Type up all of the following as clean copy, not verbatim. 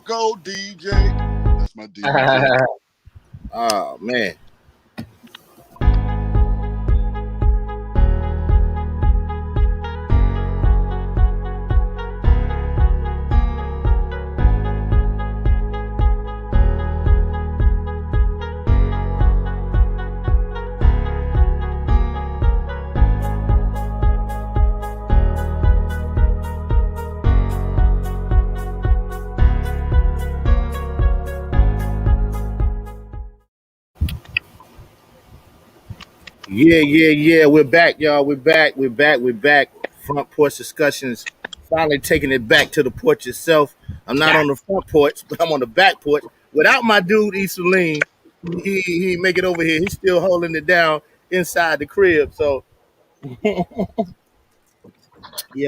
Go DJ. That's my DJ. Oh man. Yeah. We're back, y'all. We're back. Front porch discussions. Finally taking it back to the porch itself. I'm not on the front porch, but I'm on the back porch without my dude Isoline. He make it over here. He's still holding it down inside the crib. So yeah,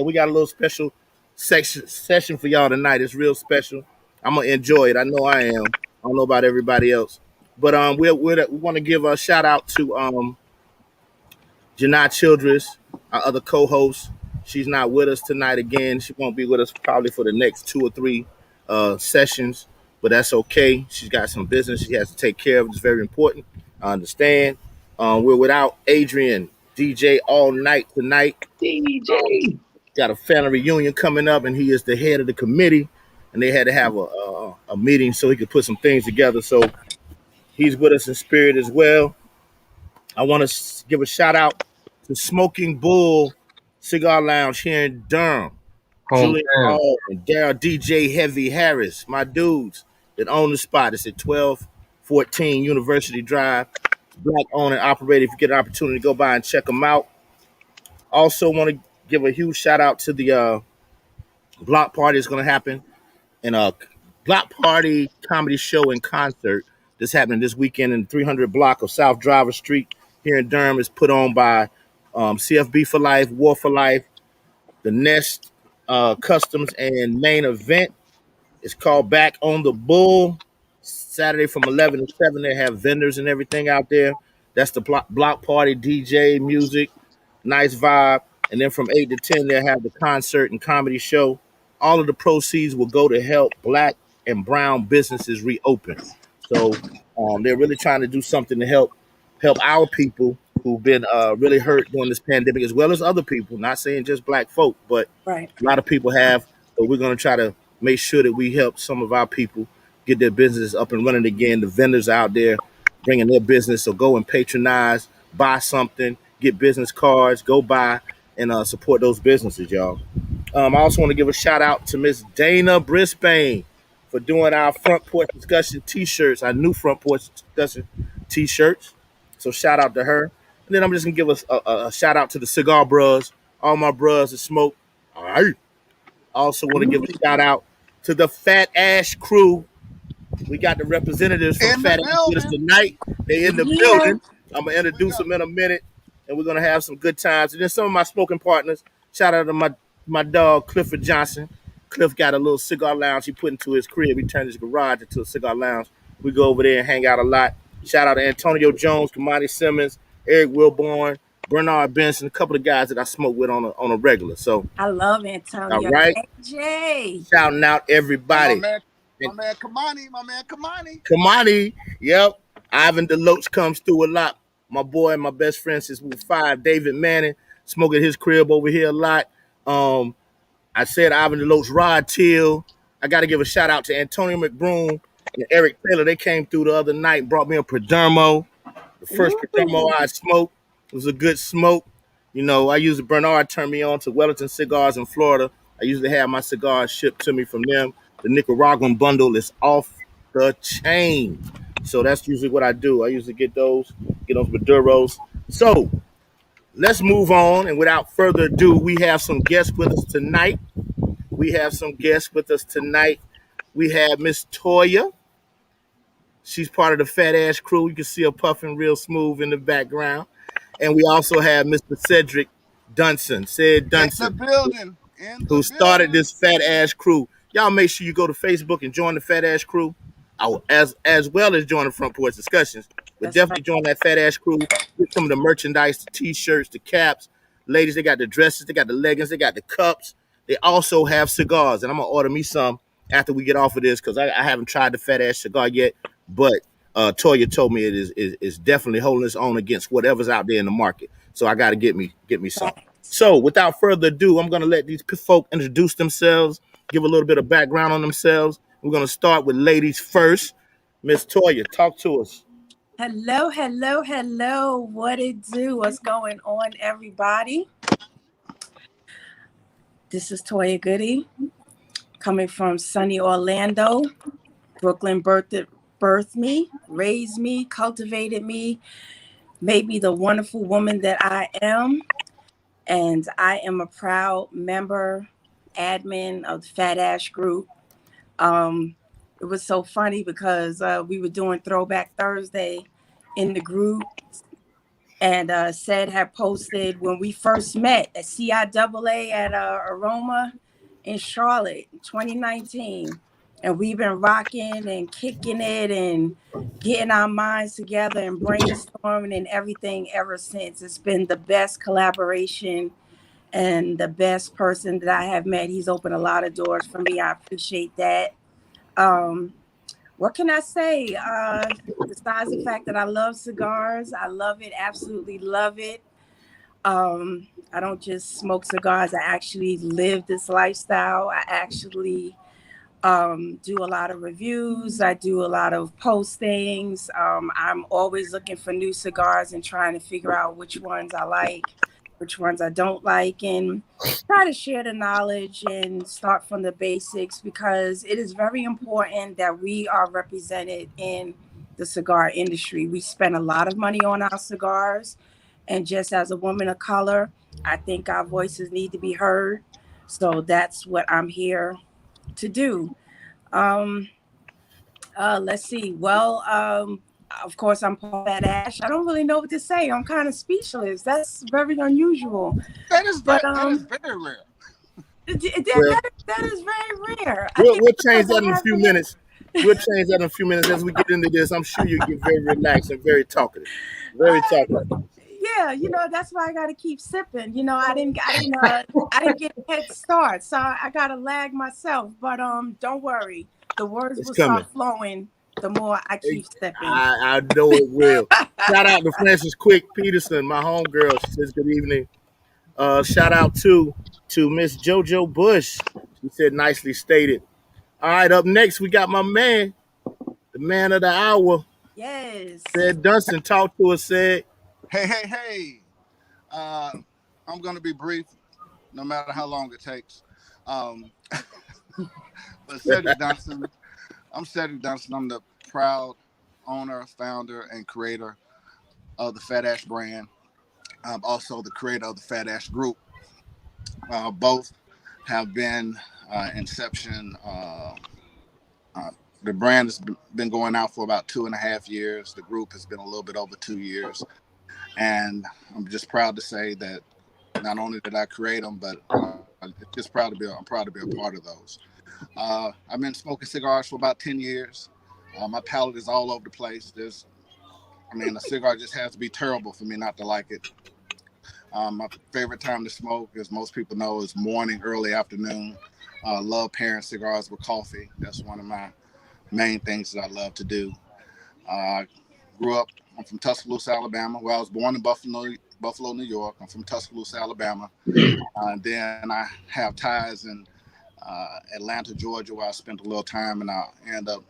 we got a little special session for y'all tonight. It's real special. I'm gonna enjoy it. I know I am. I don't know about everybody else, but we want to give a shout out to Janai Childress, our other co-host. She's not with us tonight again. She won't be with us probably for the next 2 or 3 sessions, but that's okay. She's got some business she has to take care of. It's very important. I understand. We're without Adrian DJ all night tonight. DJ. Got a family reunion coming up, and he is the head of the committee, and they had to have a meeting so he could put some things together. So he's with us in spirit as well. I want to give a shout out to Smoking Bull Cigar Lounge here in Durham. Julian Hall and Daryl DJ Heavy Harris, my dudes that own the spot. It's at 1214 University Drive. It's black owned and operated. If you get an opportunity, go by and check them out. Also want to give a huge shout out to the block party that's going to happen, and a block party comedy show and concert that's happening this weekend in the 300 block of South Driver Street here in Durham. Is put on by CFB for Life, War for Life, the Nest Customs, and Main Event. It's called Back on the Bull. Saturday from 11 to 7. They have vendors and everything out there. That's the block party, DJ, music, nice vibe. And then from 8 to 10, they'll have the concert and comedy show. All of the proceeds will go to help black and brown businesses reopen. So they're really trying to do something to help our people who've been really hurt during this pandemic, as well as other people. Not saying just black folk, but right. A lot of people have. But we're going to try to make sure that we help some of our people get their business up and running again. The vendors out there bringing their business. So go and patronize, buy something, get business cards, go buy and support those businesses, y'all. I also want to give a shout out to Miss Dana Brisbane for doing our front porch discussion t-shirts, our new front porch discussion t-shirts. So shout out to her. And then I'm just gonna give a shout out to the Cigar Bros, all my bros that smoke. All right. Also want to give a shout out to the Fat Ash crew. We got the representatives from Fat Ash with us tonight. They in the building. I'm gonna introduce them in a minute, and we're gonna have some good times. And then some of my smoking partners. Shout out to my dog Clifford Johnson. Cliff got a little cigar lounge he put into his crib. He turned his garage into a cigar lounge. We go over there and hang out a lot. Shout out to Antonio Jones, Kamani Simmons, Eric Wilborn, Bernard Benson, a couple of guys that I smoke with on a regular. So I love Antonio. All right. AJ. Shouting out everybody. My man Kamani. Kamani, yep. Ivan Deloach comes through a lot. My boy, my best friend since we were 5, David Manning, smoking his crib over here a lot. I said Ivan Deloach, Rod Till. I got to give a shout out to Antonio McBroom and Eric Taylor. They came through the other night and brought me a Perdermo. The first Perdermo I smoked. It was a good smoke. You know, I usually, Bernard turned me on to Wellington Cigars in Florida. I usually have my cigars shipped to me from them. The Nicaraguan bundle is off the chain. So that's usually what I do. I usually get those Maduros. So let's move on. And without further ado, we have some guests with us tonight. We have Miss Toya. She's part of the Fat Ash crew. You can see her puffing real smooth in the background. And we also have Mr. Cedric Dunson, In the building. who started this Fat Ash crew. Y'all make sure you go to Facebook and join the Fat Ash crew, as well as join the Front Porch Discussions. But definitely join that Fat Ash crew. Get some of the merchandise, the T-shirts, the caps. Ladies, they got the dresses, they got the leggings, they got the cups. They also have cigars, and I'm going to order me some after we get off of this because I haven't tried the fat ass cigar yet, but Toya told me it is definitely holding its own against whatever's out there in the market. So I got to get me some. Facts. So without further ado, I'm gonna let these folk introduce themselves, give a little bit of background on themselves. We're gonna start with ladies first. Miss Toya, talk to us. Hello, hello, hello. What it do? What's going on, everybody? This is Toya Goody, coming from sunny Orlando. Brooklyn birthed me, raised me, cultivated me, made me the wonderful woman that I am. And I am a proud member, admin of the Fat Ash Group. Um, it was so funny because we were doing Throwback Thursday in the group, and said had posted when we first met at CIAA at Aroma in Charlotte in 2019. And we've been rocking and kicking it and getting our minds together and brainstorming and everything ever since. It's been the best collaboration and the best person that I have met. He's opened a lot of doors for me. I appreciate that. Um, what can I say? Besides the fact that I love cigars, I love it, absolutely love it. I don't just smoke cigars, I actually live this lifestyle. I actually do a lot of reviews. I do a lot of postings. I'm always looking for new cigars and trying to figure out which ones I like, which ones I don't like, and try to share the knowledge and start from the basics because it is very important that we are represented in the cigar industry. We spend a lot of money on our cigars, and just as a woman of color, I think our voices need to be heard. So that's what I'm here to do. Um, let's see. Well, of course, I'm Paul Fat Ash. I don't really know what to say. I'm kind of speechless. That's very unusual. But That is very rare. Well, that is very rare. I we'll think change because that I in a few haven't. minutes. We'll change that in a few minutes as we get into this. I'm sure you get very relaxed and very talkative. Very talkative. Yeah, that's why I got to keep sipping. I didn't get a head start, so I got to lag myself. But don't worry, the words It's will coming. start flowing the more I keep sipping. I know it will. Shout out to Francis Quick Peterson, my homegirl. She says good evening. Shout out to Miss JoJo Bush. She said nicely stated. All right, up next we got my man, the man of the hour, Yes. said Dunstan. Talk to us, said. Hey, hey, hey. Uh, I'm gonna be brief, no matter how long it takes. Um, but Cedric Dunstan, I'm Cedric Dunstan. I'm the proud owner, founder, and creator of the Fat Ash brand. I'm also the creator of the Fat Ash Group. Both have been inception. Uh, the brand has been going out for about 2.5 years. The group has been a little bit over 2 years, and I'm just proud to say that not only did I create them, but I'm just proud to be. I'm proud to be a part of those. I've been smoking cigars for about 10 years. My palate is all over the place. A cigar just has to be terrible for me not to like it. My favorite time to smoke, as most people know, is morning, early afternoon. Love pairing cigars with coffee. That's one of my main things that I love to do. Uh, grew up. I'm from Tuscaloosa, Alabama. Well, I was born in Buffalo, New York. I'm from Tuscaloosa, Alabama. Then I have ties in Atlanta, Georgia, where I spent a little time, and I ended up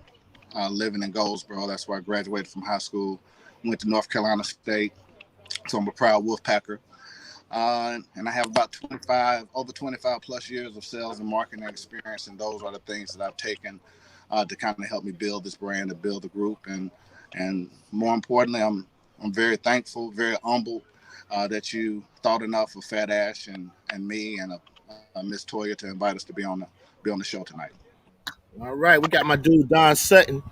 living in Goldsboro. That's where I graduated from high school. Went to North Carolina State, so I'm a proud Wolfpacker. And I have about over 25 plus years of sales and marketing experience, and those are the things that I've taken to kind of help me build this brand, to build the group, and more importantly, I'm very thankful, very humbled that you thought enough of Fat Ash and me and Miss Toya to invite us to be on the show tonight. All right, we got my dude Don Sutton.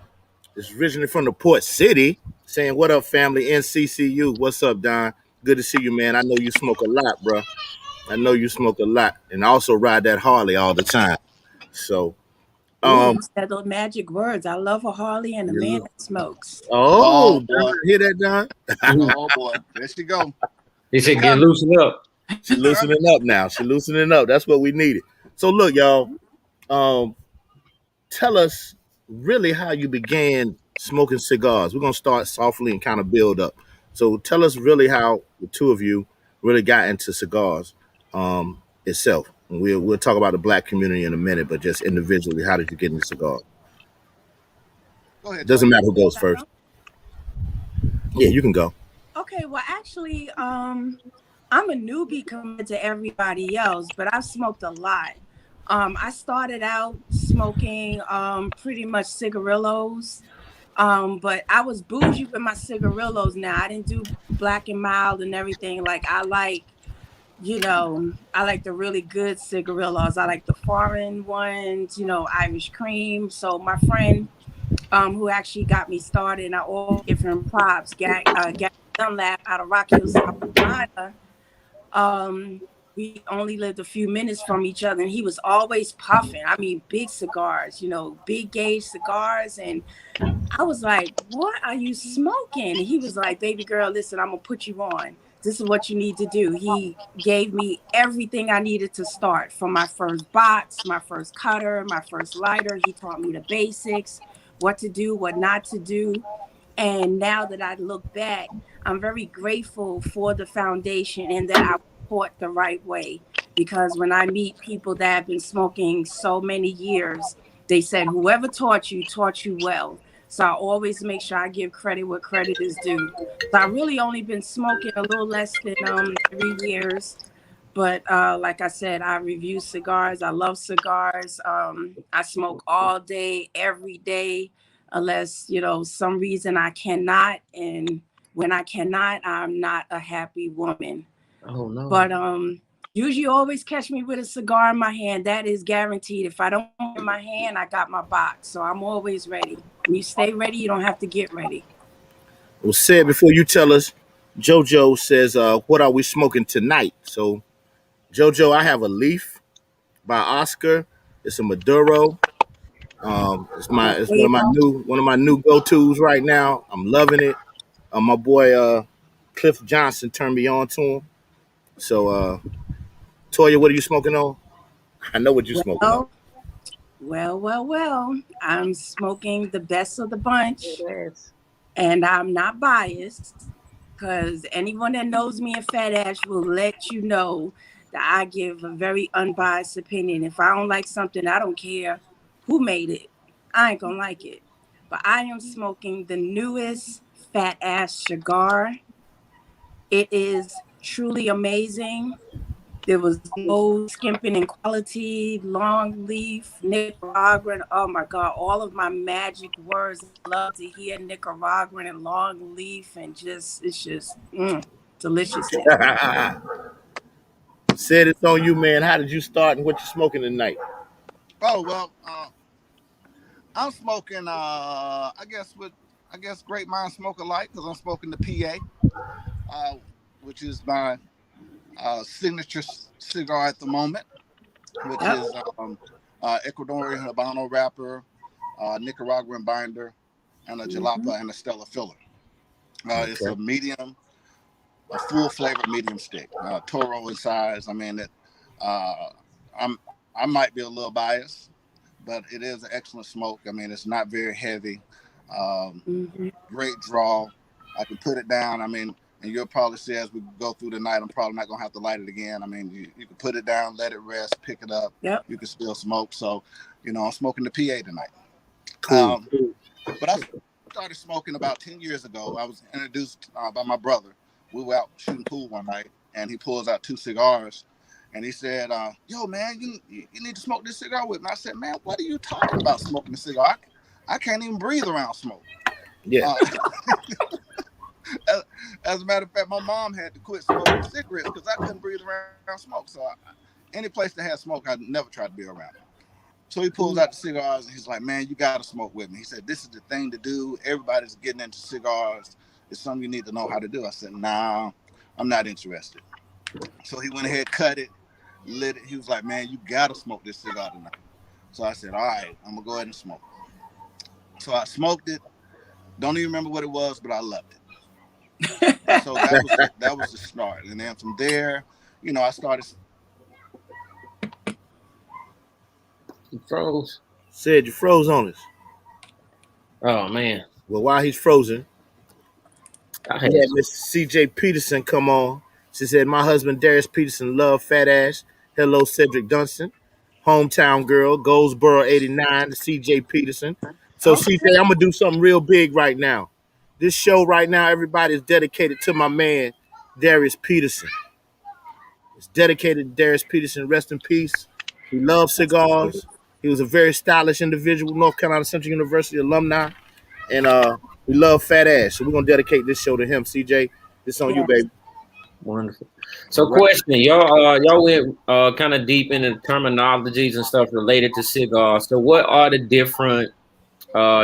Is originally from the Port City, saying, "What up, family? NCCU. What's up, Don? Good to see you, man. I know you smoke a lot, bro. I know you smoke a lot, and I also ride that Harley all the time. So, Ooh, um, you said those magic words. I love a Harley and a man you that smokes. oh, Oh Don, boy, hear that, Don? oh boy, there she go. He She said, "Get coming. loosened up." She loosening up now. She loosening up. That's what we needed. So, look, y'all. Um, tell us really how you began smoking cigars. We're gonna start softly and kind of build up. So tell us really how the two of you really got into cigars itself. And we'll talk about the black community in a minute, but just individually, how did you get into cigars? Go ahead, Doesn't Toya. matter who goes first. Yeah, you can go. Okay, well, actually, I'm a newbie compared to everybody else, but I've smoked a lot. I started out smoking pretty much cigarillos, but I was bougie with my cigarillos. Now I didn't do black and mild and everything. Like I like the really good cigarillos. I like the foreign ones, Irish cream. So my friend, who actually got me started, and I always give him props, Gary Dunlap out of Rock Hill, South Carolina. We only lived a few minutes from each other, and he was always puffing. I mean, big cigars, big gauge cigars. And I was like, "What are you smoking?" And he was like, "Baby girl, listen, I'm gonna put you on. This is what you need to do." He gave me everything I needed to start, from my first box, my first cutter, my first lighter. He taught me the basics, what to do, what not to do. And now that I look back, I'm very grateful for the foundation and that I was taught the right way. Because when I meet people that have been smoking so many years, they said, whoever taught you well. So I always make sure I give credit where credit is due. So I really only been smoking a little less than 3 years. But like I said, I review cigars. I love cigars. I smoke all day, every day, unless, some reason I cannot. And when I cannot, I'm not a happy woman. Oh no. But usually you always catch me with a cigar in my hand. That is guaranteed. If I don't have it in my hand, I got my box. So I'm always ready. When you stay ready, you don't have to get ready. Well, said before you tell us, JoJo says, "What are we smoking tonight?" So, JoJo, I have a Leaf by Oscar. It's a Maduro. My It's favorite. one of my new go tos right now. I'm loving it. My boy Cliff Johnson turned me on to him. So Toya, what are you smoking on? I know what you're smoking on. Well, well. I'm smoking the best of the bunch, Yes. and I'm not biased because anyone that knows me in Fat Ash will let you know that I give a very unbiased opinion. If I don't like something, I don't care who made it. I ain't gonna like it. But I am smoking the newest Fat Ash cigar. It is truly amazing. There was no skimping in quality, long leaf, Nicaraguan. Oh my God, all of my magic words. I love to hear Nicaraguan and long leaf, and it's just deliciousness. Said it's on you, man. How did you start and what you smoking tonight? Oh well, I'm smoking. I guess great minds smoke alike because I'm smoking the PA, which is my signature cigar at the moment, which Yep. is Ecuadorian Habano wrapper, Nicaraguan binder, and a Hmm. jalapa and a Stella filler. It's Okay. a medium, a full flavored medium stick, Toro in size. I mean, uh, I'm I might be a little biased, but it is an excellent smoke. I mean, it's not very heavy. Um, Hmm. Great draw. I can put it down. I mean, and you'll probably see as we go through the night, I'm probably not gonna have to light it again. I mean, you can put it down, let it rest, pick it up. Yep. You can still smoke. So, I'm smoking the PA tonight. Cool. Um, but I started smoking about 10 years ago. I was introduced by my brother. We were out shooting pool one night, and he pulls out two cigars. And he said, "Yo, man, you need to smoke this cigar with me." I said, "Man, what are you talking about smoking a cigar? I can't even breathe around smoke." Yeah. Uh, as a matter of fact, my mom had to quit smoking cigarettes because I couldn't breathe around smoke. So any place that had smoke, I never tried to be around it. So he pulls out the cigars and he's like, "Man, you got to smoke with me." He said, "This is the thing to do. Everybody's getting into cigars. It's something you need to know how to do." I said, "Nah, I'm not interested." So he went ahead, cut it, lit it. He was like, "Man, you got to smoke this cigar tonight." So I said, "All right, I'm going to go ahead and smoke." So I smoked it. Don't even remember what it was, but I loved it. So that was the start. And then from there, I started. He froze. Said you froze on us. Oh man, Well, while he's frozen, I we had had Miss C.J. Peterson come on. She said, "My husband Darius Peterson love fat ass. Hello, Cedric Dunston, hometown girl, Goldsboro '89." To C.J. Peterson. So Okay. C.J., I'm gonna do something real big right now. This show right now, everybody is dedicated to my man Darius Peterson. It's dedicated to Darius Peterson. Rest in peace. He loved cigars. He was a very stylish individual, North Carolina Central University alumni, and we love fat ass. So we're gonna dedicate this show to him. CJ, this on you, Yeah. baby. wonderful. All So, right. question, y'all went kind of deep into terminologies and stuff related to cigars. So, what are the different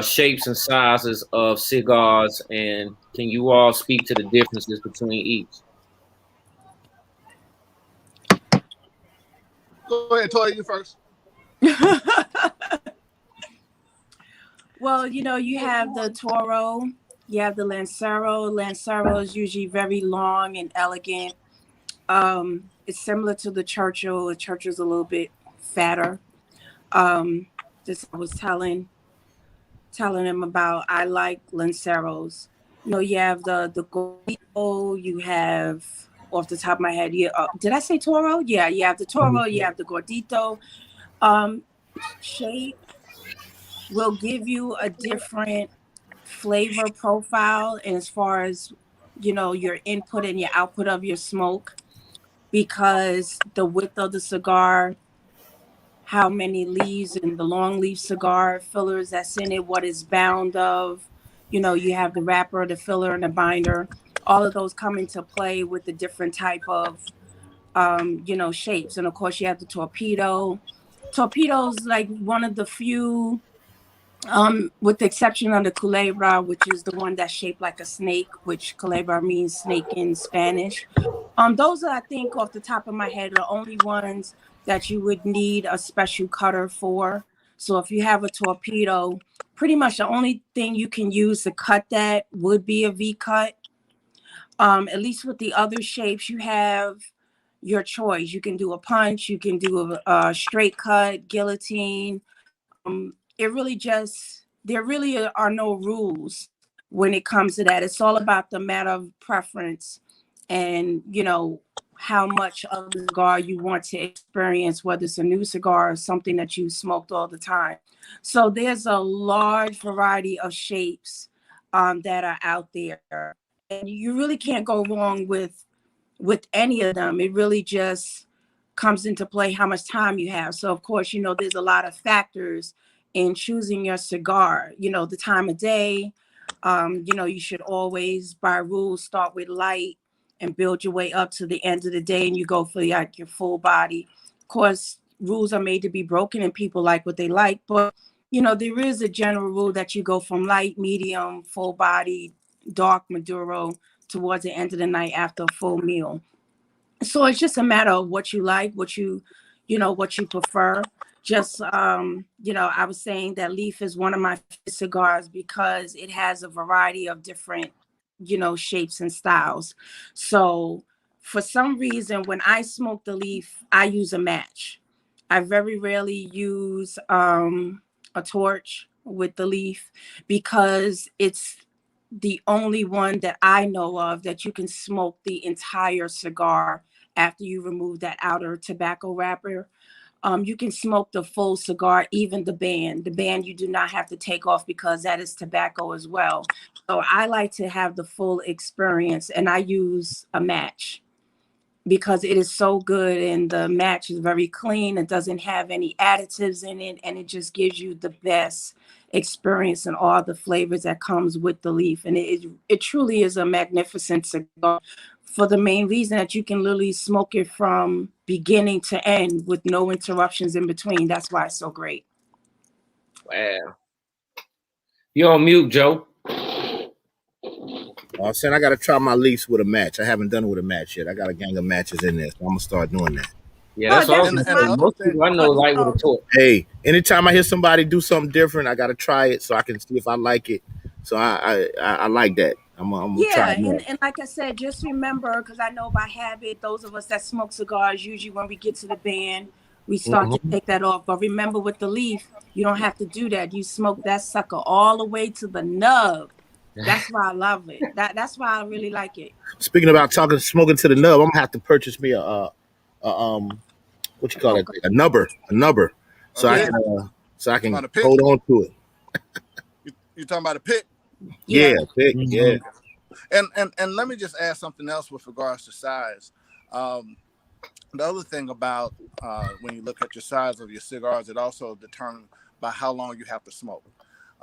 shapes and sizes of cigars, and can you all speak to the differences between each? Go ahead, Toy, you first. Well, you have the Toro, you have the Lancero. Lancero is usually very long and elegant. It's similar to the Churchill. The Churchill's a little bit fatter. This I was telling him about. I like Lanceros. You have the Gordito. You have, off the top of my head, yeah. Did I say Toro? Yeah, you have the Toro. You have the Gordito. Um, shape will give you a different flavor profile, and as far as your input and your output of your smoke, because the width of the cigar, how many leaves and the long leaf cigar fillers that's in it, what is bound of, you have the wrapper, the filler, and the binder. All of those come into play with the different type of shapes. And of course you have the torpedo. Torpedo's like one of the few, with the exception of the culebra, which is the one that's shaped like a snake, which culebra means snake in Spanish. Those are, I think, off the top of my head, the only ones that you would need a special cutter for. So if you have a torpedo, pretty much the only thing you can use to cut that would be a V cut. At least with the other shapes, you have your choice. You can do a punch, you can do a straight cut, guillotine. It really just, there really are no rules when it comes to that. It's all about the matter of preference, and how much of the cigar you want to experience, whether it's a new cigar or something that you smoked all the time. So there's a large variety of shapes that are out there, and you really can't go wrong with any of them. It really just comes into play how much time you have. So of course, there's a lot of factors in choosing your cigar. The time of day. You should always, by rules, start with light and build your way up to the end of the day, and you go for like your full body. Of course, rules are made to be broken, and people like what they like, but there is a general rule that you go from light, medium, full body, dark, Maduro towards the end of the night after a full meal. So it's just a matter of what you like, what you prefer. Just I was saying that Leaf is one of my favorite cigars because it has a variety of different shapes and styles. So for some reason, when I smoke the Leaf, I use a match. I very rarely use a torch with the Leaf because it's the only one that I know of that you can smoke the entire cigar after you remove that outer tobacco wrapper. You can smoke the full cigar, even the band. The band you do not have to take off because that is tobacco as well. So I like to have the full experience, and I use a match because it is so good, and the match is very clean. It doesn't have any additives in it, and it just gives you the best experience and all the flavors that comes with the Leaf. And it truly is a magnificent cigar for the main reason that you can literally smoke it from beginning to end with no interruptions in between. That's why it's so great. Wow, you're on mute, Joe. I'm saying I got to try my Leafs with a match. I haven't done it with a match yet. I got a gang of matches in there, so I'm gonna start doing that. Yeah, Oh, that's what I was that's gonna just And say. my another Most thing, people I know but like with a torch. Hey, anytime I hear somebody do something different, I got to try it so I can see if I like it. So I like that. I'm gonna try yeah, it more. and like I said, just remember, because I know by habit, those of us that smoke cigars, usually when we get to the band, we start to take that off. But remember, with the leaf, you don't have to do that. You smoke that sucker all the way to the nub. That's why I love it. That's why I really like it. Speaking about smoking to the nub, I'm gonna have to purchase me a what you A call it, poker. a nubber, A so I Yeah, pit? can About a pit? hold on to it. You talking about a pit? Yeah, yeah. pick, yeah. Okay. And let me just add something else with regards to size. Um, the other thing about when you look at your size of your cigars, it also determines by how long you have to smoke.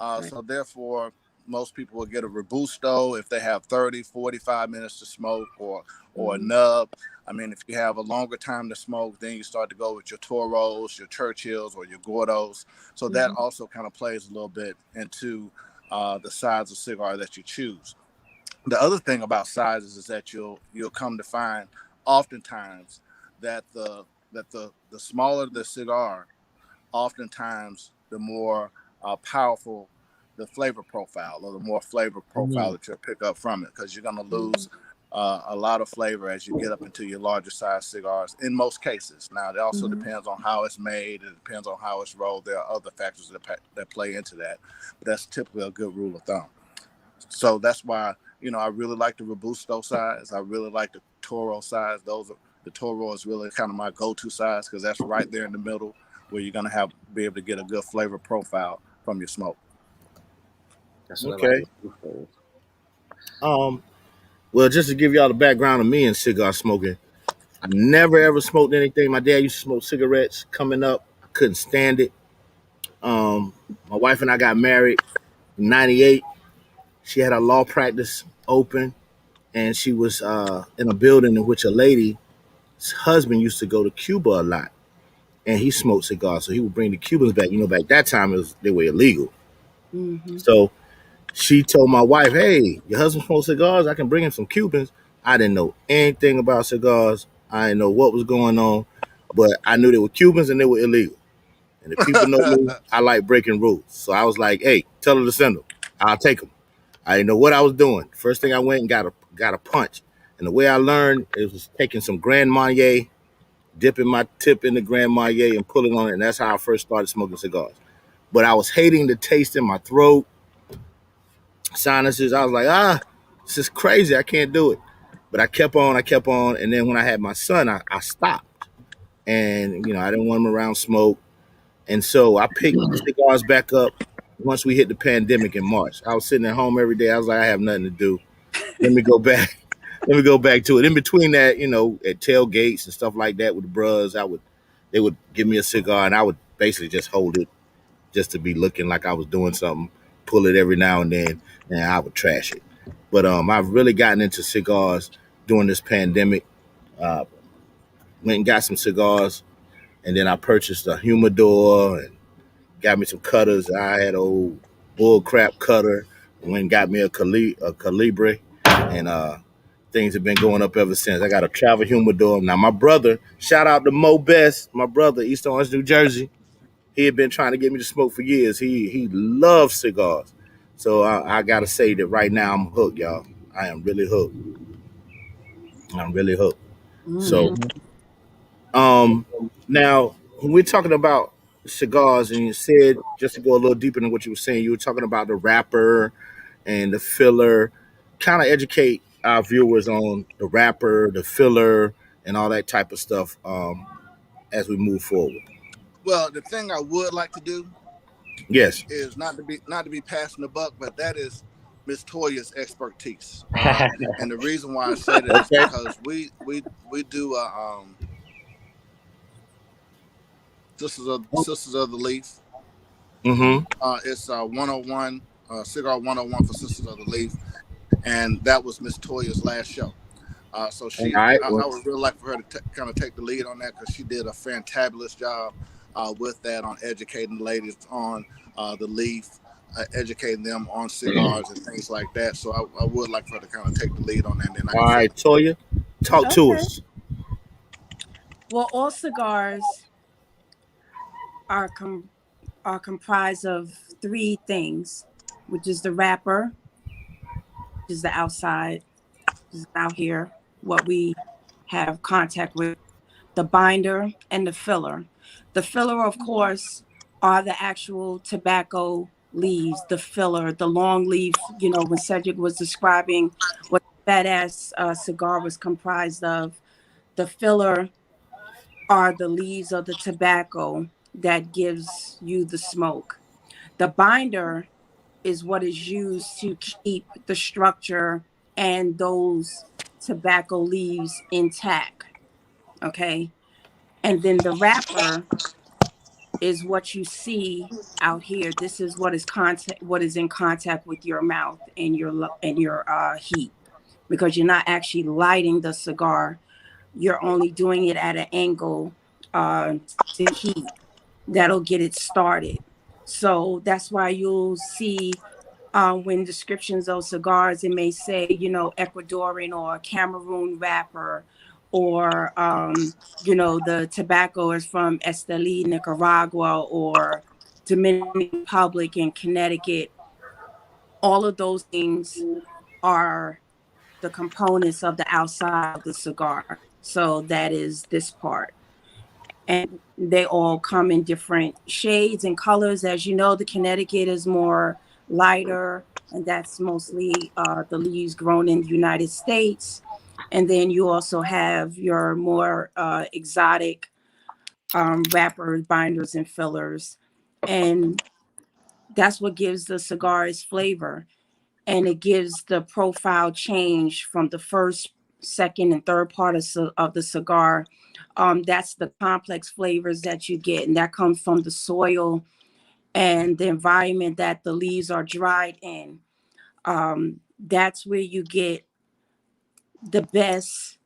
Right. So therefore, most people will get a Robusto if they have 30, 45 minutes to smoke, or a Mhm. nub. I mean, if you have a longer time to smoke, then you start to go with your Toros, your Churchills, or your Gordos. So that Mhm. also kind of plays a little bit into the size of cigar that you choose. The other thing about sizes is that you'll come to find oftentimes that the smaller the cigar, oftentimes the more powerful the flavor profile, or the more flavor profile that you'll pick up from it, because you're going to lose Mhm. a lot of flavor as you get up into your larger size cigars in most cases. Now, it also Mhm. depends on how it's made, it depends on how it's rolled. There are other factors that play into that, but that's typically a good rule of thumb. So that's why, I really like the Robusto size. I really like the Toro size. The Toro is really kind of my go-to size, because that's right there in the middle where you're gonna be able to get a good flavor profile from your smoke. That's what I like. Okay. Um, well, just to give y'all the background of me and cigar smoking, I never ever smoked anything. My dad used to smoke cigarettes coming up. I couldn't stand it. Um, my wife and I got married in '98. She had a law practice open, and she was in a building in which a lady's husband used to go to Cuba a lot, and he smoked cigars, so he would bring the Cubans back. Back that time they were illegal. Mhm. So she told my wife, "Hey, your husband smokes cigars. I can bring him some Cubans." I didn't know anything about cigars. I didn't know what was going on, but I knew they were Cubans and they were illegal. And if people know me, I like breaking rules. So I was like, "Hey, tell her to send them. I'll take them." I didn't know what I was doing. First thing I went and got a punch. And the way I learned it was taking some Grand Marnier, dipping my tip in the Grand Marnier and pulling on it. And that's how I first started smoking cigars. But I was hating the taste in my throat, sinuses. I was like, this is crazy. I can't do it. But I kept on. And then when I had my son, I stopped. And, I didn't want him around smoke. And so I picked cigars back up once we hit the pandemic in March. I was sitting at home every day. I was like, I have nothing to do. Let me go back. Let me go back to it. In between that, at tailgates and stuff like that with the bros, they would give me a cigar and I would basically just hold it just to be looking like I was doing something, pull it every now and then, and I would trash it. But I've really gotten into cigars during this pandemic. Uh, Went and got some cigars, and then I purchased a humidor and got me some cutters. I had an old bull crap cutter. Went and got me a Calibre, and things have been going up ever since. I got a travel humidor. Now my brother, shout out to Mo Best, my brother, East Orange, New Jersey. He had been trying to get me to smoke for years. He loves cigars. So I gotta say that right now I'm hooked, y'all. I am really hooked. I'm really hooked. So Mhm. um now when we're talking about cigars, and you said, just to go a little deeper than what you were saying, you were talking about the wrapper and the filler. Kind of educate our viewers on the wrapper, the filler, and all that type of stuff as we move forward. Well, the thing I would like to do Yes. is not to be passing the buck, but that is Miss Toya's expertise. And the reason why I say that is Okay. because we do Sisters of the Leaf. Mm-hmm. It's 101 cigar 101 for Sisters of the Leaf, and that was Miss Toya's last show. So All right. I Well, would really like for her to kind of take the lead on that, because she did a fantabulous job with that, on educating the ladies on the leaf, educating them on cigars and things like that. So I would like for her to kind of take the lead on that, and then I all can fill right, Toya, talk to Okay. us. Well, all cigars are are comprised of three things, which is the wrapper, which is the outside, which is out here, what we have contact with, the binder, and the filler. The filler, of course, are the actual tobacco leaves, the filler, the long leaf. When Cedric was describing what that ass cigar was comprised of, the filler are the leaves of the tobacco that gives you the smoke. The binder is what is used to keep the structure and those tobacco leaves intact. Okay. And then the wrapper is what you see out here. This is what is in contact with your mouth and your heat, because you're not actually lighting the cigar. You're only doing it at an angle to heat that'll get it started. So that's why you'll see when descriptions of cigars, it may say, Ecuadorian or Cameroon wrapper, or, the tobacco is from Esteli, Nicaragua, or Dominican Republic and Connecticut. All of those things are the components of the outside of the cigar. So that is this part. And they all come in different shades and colors. As you know, the Connecticut is more lighter, and that's mostly the leaves grown in the United States. And then you also have your more exotic wrappers, binders, and fillers. And that's what gives the cigar its flavor. And it gives the profile change from the first, second, and third part of the cigar. That's the complex flavors that you get, and that comes from the soil and the environment that the leaves are dried in. That's where you get the best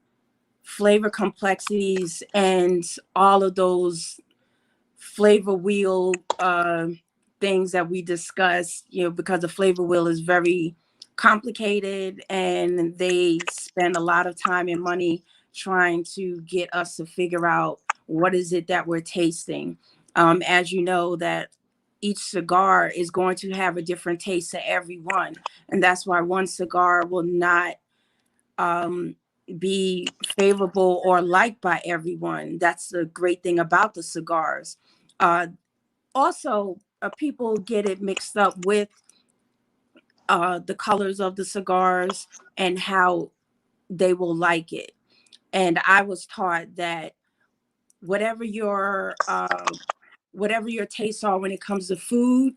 flavor complexities and all of those flavor wheel things that we discuss, because the flavor wheel is very complicated, and they spend a lot of time and money trying to get us to figure out what is it that we're tasting. As you know, that each cigar is going to have a different taste to everyone, and that's why one cigar will not um, be favorable or liked by everyone. That's the great thing about the cigars. Uh, Also, people get it mixed up with the colors of the cigars and how they will like it. And I was taught that whatever your whatever your tastes are when it comes to food,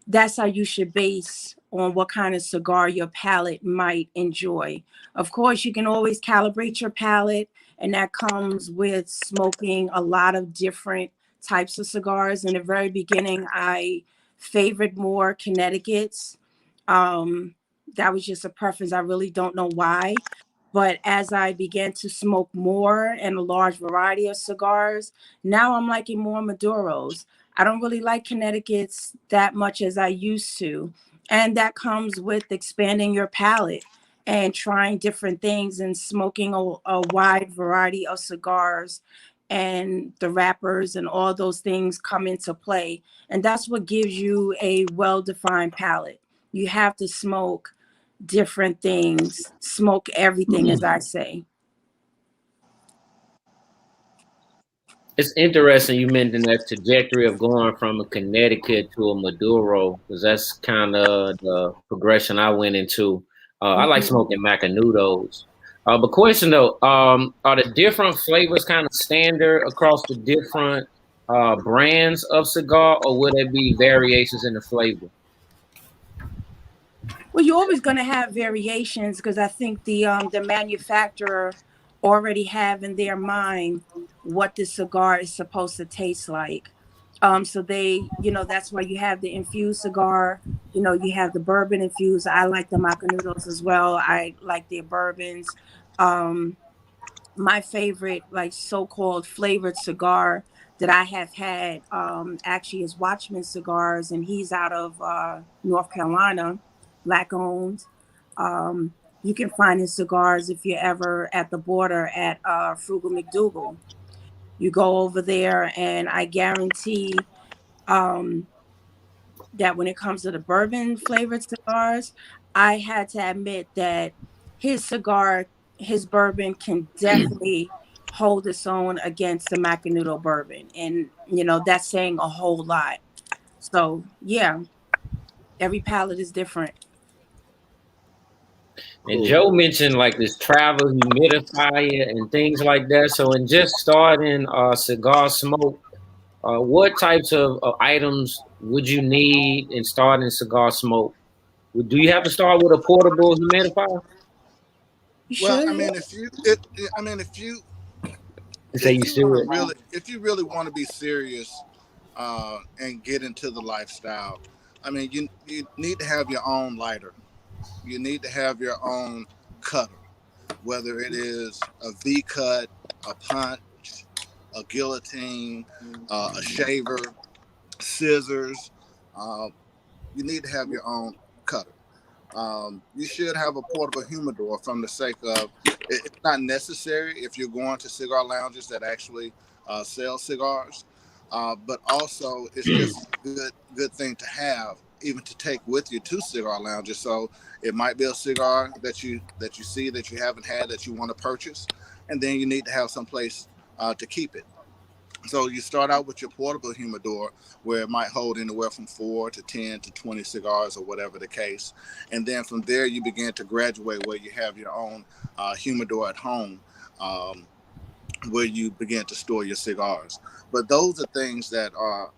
that's how you should base on what kind of cigar your palate might enjoy. Of course, you can always calibrate your palate, and that comes with smoking a lot of different types of cigars. In the very beginning, I favored more Connecticut's. Um, that was just a preference. I really don't know why. But as I began to smoke more and a large variety of cigars, now I'm liking more Maduros. I don't really like Connecticut's that much as I used to. And that comes with expanding your palate and trying different things and smoking a wide variety of cigars. And the wrappers and all those things come into play. And that's what gives you a well defined palate. You have to smoke different things, smoke everything, as I say. It's interesting you mentioned that trajectory of going from a Connecticut to a Maduro, because that's kind of the progression I went into. I like Mhm. smoking Macanudos. But question though, are the different flavors kind of standard across the different brands of cigar, or will there be variations in the flavor? Well, you're always going to have variations, because I think the manufacturer already have in their mind what the cigar is supposed to taste like. So that's why you have the infused cigar. You have the bourbon infused. I like the Macanudos as well. I like their bourbons. Um, my favorite, like, so-called flavored cigar that I have had actually is Watchman Cigars, and he's out of North Carolina, black owned. You can find his cigars if you're ever at the border at Frugal McDougal. You go over there, and I guarantee um, that when it comes to the bourbon flavored cigars, I had to admit that his cigar, his bourbon can definitely hold its own against the Macanudo bourbon. And, that's saying a whole lot. So, yeah, every palate is different. And Cool. Joe mentioned like this travel humidifier and things like that. So in just starting cigar smoke, what types of items would you need in starting cigar smoke? Do you have to start with a portable humidifier? You Well, should, I yeah. mean, You say you should. if you really want to be serious and get into the lifestyle, I mean, you need to have your own lighter. You need to have your own cutter, whether it is a V cut, a punch, a guillotine, a shaver, scissors. Uh, you need to have your own cutter. You should have a portable humidor from the sake of it's not necessary if you're going to cigar lounges that actually sell cigars, but also it's just a good thing to have, even to take with you to cigar lounges. So it might be a cigar that you see that you haven't had that you want to purchase, and then you need to have some place to keep it. So you start out with your portable humidor, where it might hold anywhere from 4 to 10 to 20 cigars, or whatever the case. And then from there, you begin to graduate where you have your own humidor at home, um, where you begin to store your cigars. But those are things that are,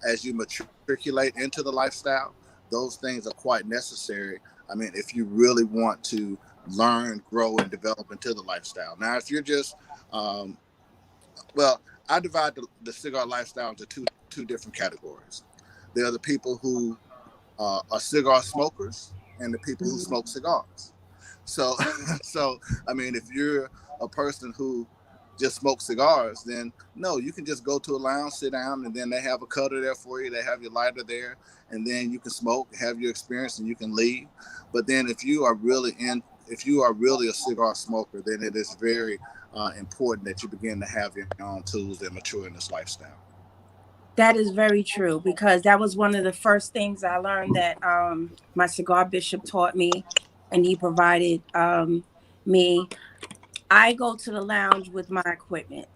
as you matriculate into the lifestyle, those things are quite necessary. I mean, if you really want to learn, grow, and develop into the lifestyle. Now, if you're just well, I divide the cigar lifestyle into two different categories. There are the people who are cigar smokers and the people who Mhm. smoke cigars. So, so I mean, if you're a person who just smokes cigars, then no, you can just go to a lounge, sit down, and then they have a cutter there for you. They have your lighter there, and then you can smoke, have your experience, and you can leave. But then if you are really a cigar smoker, then it is very important that you begin to have your own tools that mature in this lifestyle. That is very true because that was one of the first things I learned that my cigar bishop taught me, and he provided me. I go to the lounge with my equipment.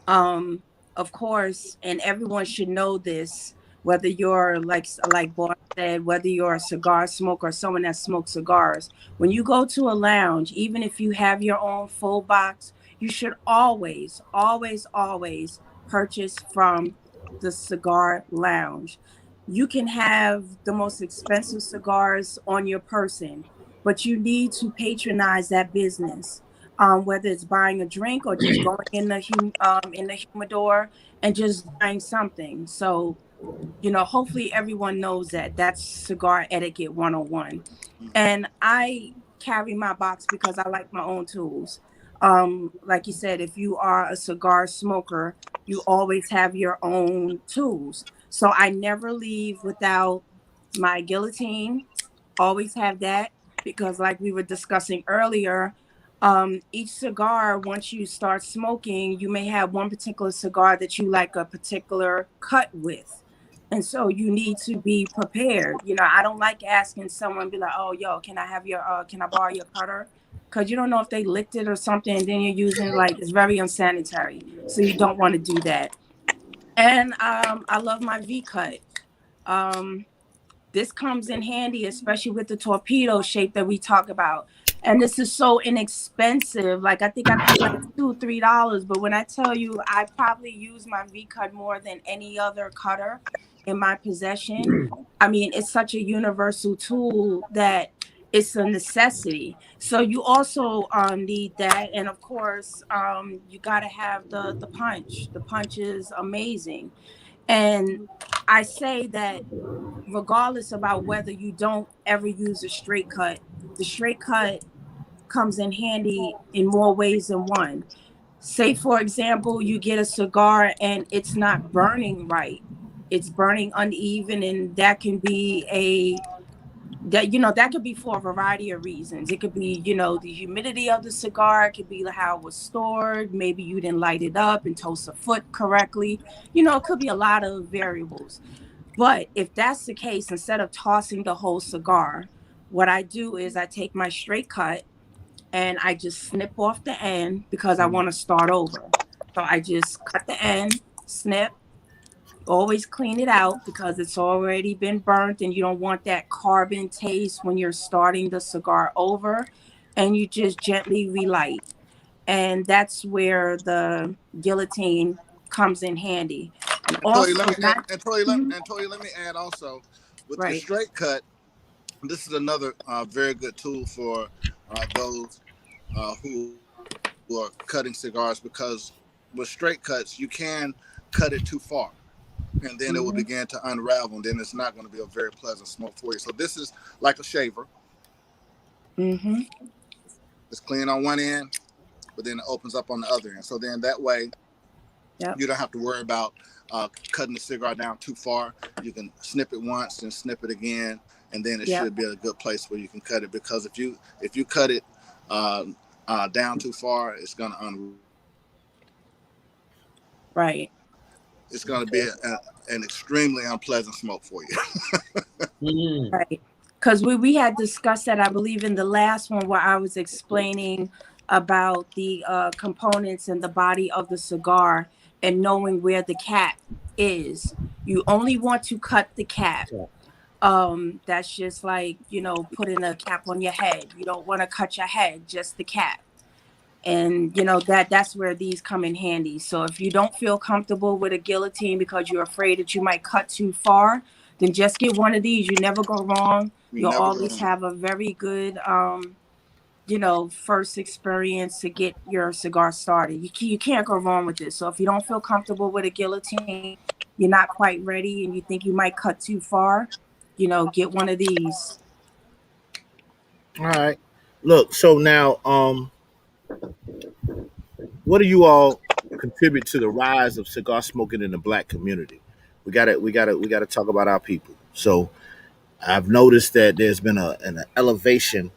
Um, of course, and everyone should know this, whether you're like Boss said, whether you're a cigar smoker or someone that smokes cigars. When you go to a lounge, even if you have your own full box, you should always, always, always purchase from the cigar lounge. You can have the most expensive cigars on your person, but you need to patronize that business, whether it's buying a drink or just going in the in the humidor and just buying something. So, hopefully everyone knows that that's cigar etiquette 101. And I carry my box because I like my own tools. Like you said, if you are a cigar smoker, you always have your own tools. So I never leave without my guillotine, always have that because like we were discussing earlier, each cigar, once you start smoking, you may have one particular cigar that you like a particular cut with, and so you need to be prepared. I don't like asking someone, be like, oh, yo, can I have your can I borrow your cutter, because you don't know if they licked it or something and then you're using it. Like, it's very unsanitary, so you don't want to do that. And I love my V cut. um this comes in handy, especially with the torpedo shape that we talk about. And this is so inexpensive. Like, I think I paid like $2, $3. But when I tell you, I probably use my V cut more than any other cutter in my possession. I mean, it's such a universal tool that it's a necessity. So you also need that. And of course, you got to have the punch. The punch is amazing. And I say that regardless about whether you don't ever use a straight cut, the straight cut comes in handy in more ways than one. Say, for example, you get a cigar and it's not burning right. It's burning uneven, and that can be that could be for a variety of reasons. It could be, the humidity of the cigar. It could be how it was stored. Maybe you didn't light it up and toast the foot correctly. It could be a lot of variables. But if that's the case, instead of tossing the whole cigar, what I do is I take my straight cut and I just snip off the end because I want to start over. So I just cut the end, snip, always clean it out because it's already been burnt and you don't want that carbon taste when you're starting the cigar over. And you just gently relight. And that's where the guillotine comes in handy. And And Toya, let also me add, not and Toya, let me add also with the right. straight cut. This is another very good tool for those who are cutting cigars because with straight cuts you can cut it too far, and then it will Hmm. begin to unravel, and then it's not going to be a very pleasant smoke for you. So this is like a shaver. Hmm. It's clean on one end, but then it opens up on the other end. So then that way Yep. you don't have to worry about cutting the cigar down too far. You can snip it once and snip it again, and then it Yep. should be a good place where you can cut it. Because if you cut it uh, down too far, it's going to unravel, and then Right. it's going to be an extremely unpleasant smoke for you. Mm. Right. Because we had discussed that, I believe, in the last one where I was explaining about the components and the body of the cigar and knowing where the cap is. You only want to cut the cap. That's just like, putting a cap on your head. You don't want to cut your head, just the cap. And that's where these come in handy. So if you don't feel comfortable with a guillotine because you're afraid that you might cut too far, then just get one of these. You never go wrong. You You'll never go always wrong. have a very good first experience to get your cigar started. You can't go wrong with this. So if you don't feel comfortable with a guillotine, you're not quite ready and you think you might cut too far, get one of these. All right. Look, so now, what do you all contribute to the rise of cigar smoking in the black community? We gotta talk about our people. So I've noticed that there's been an elevation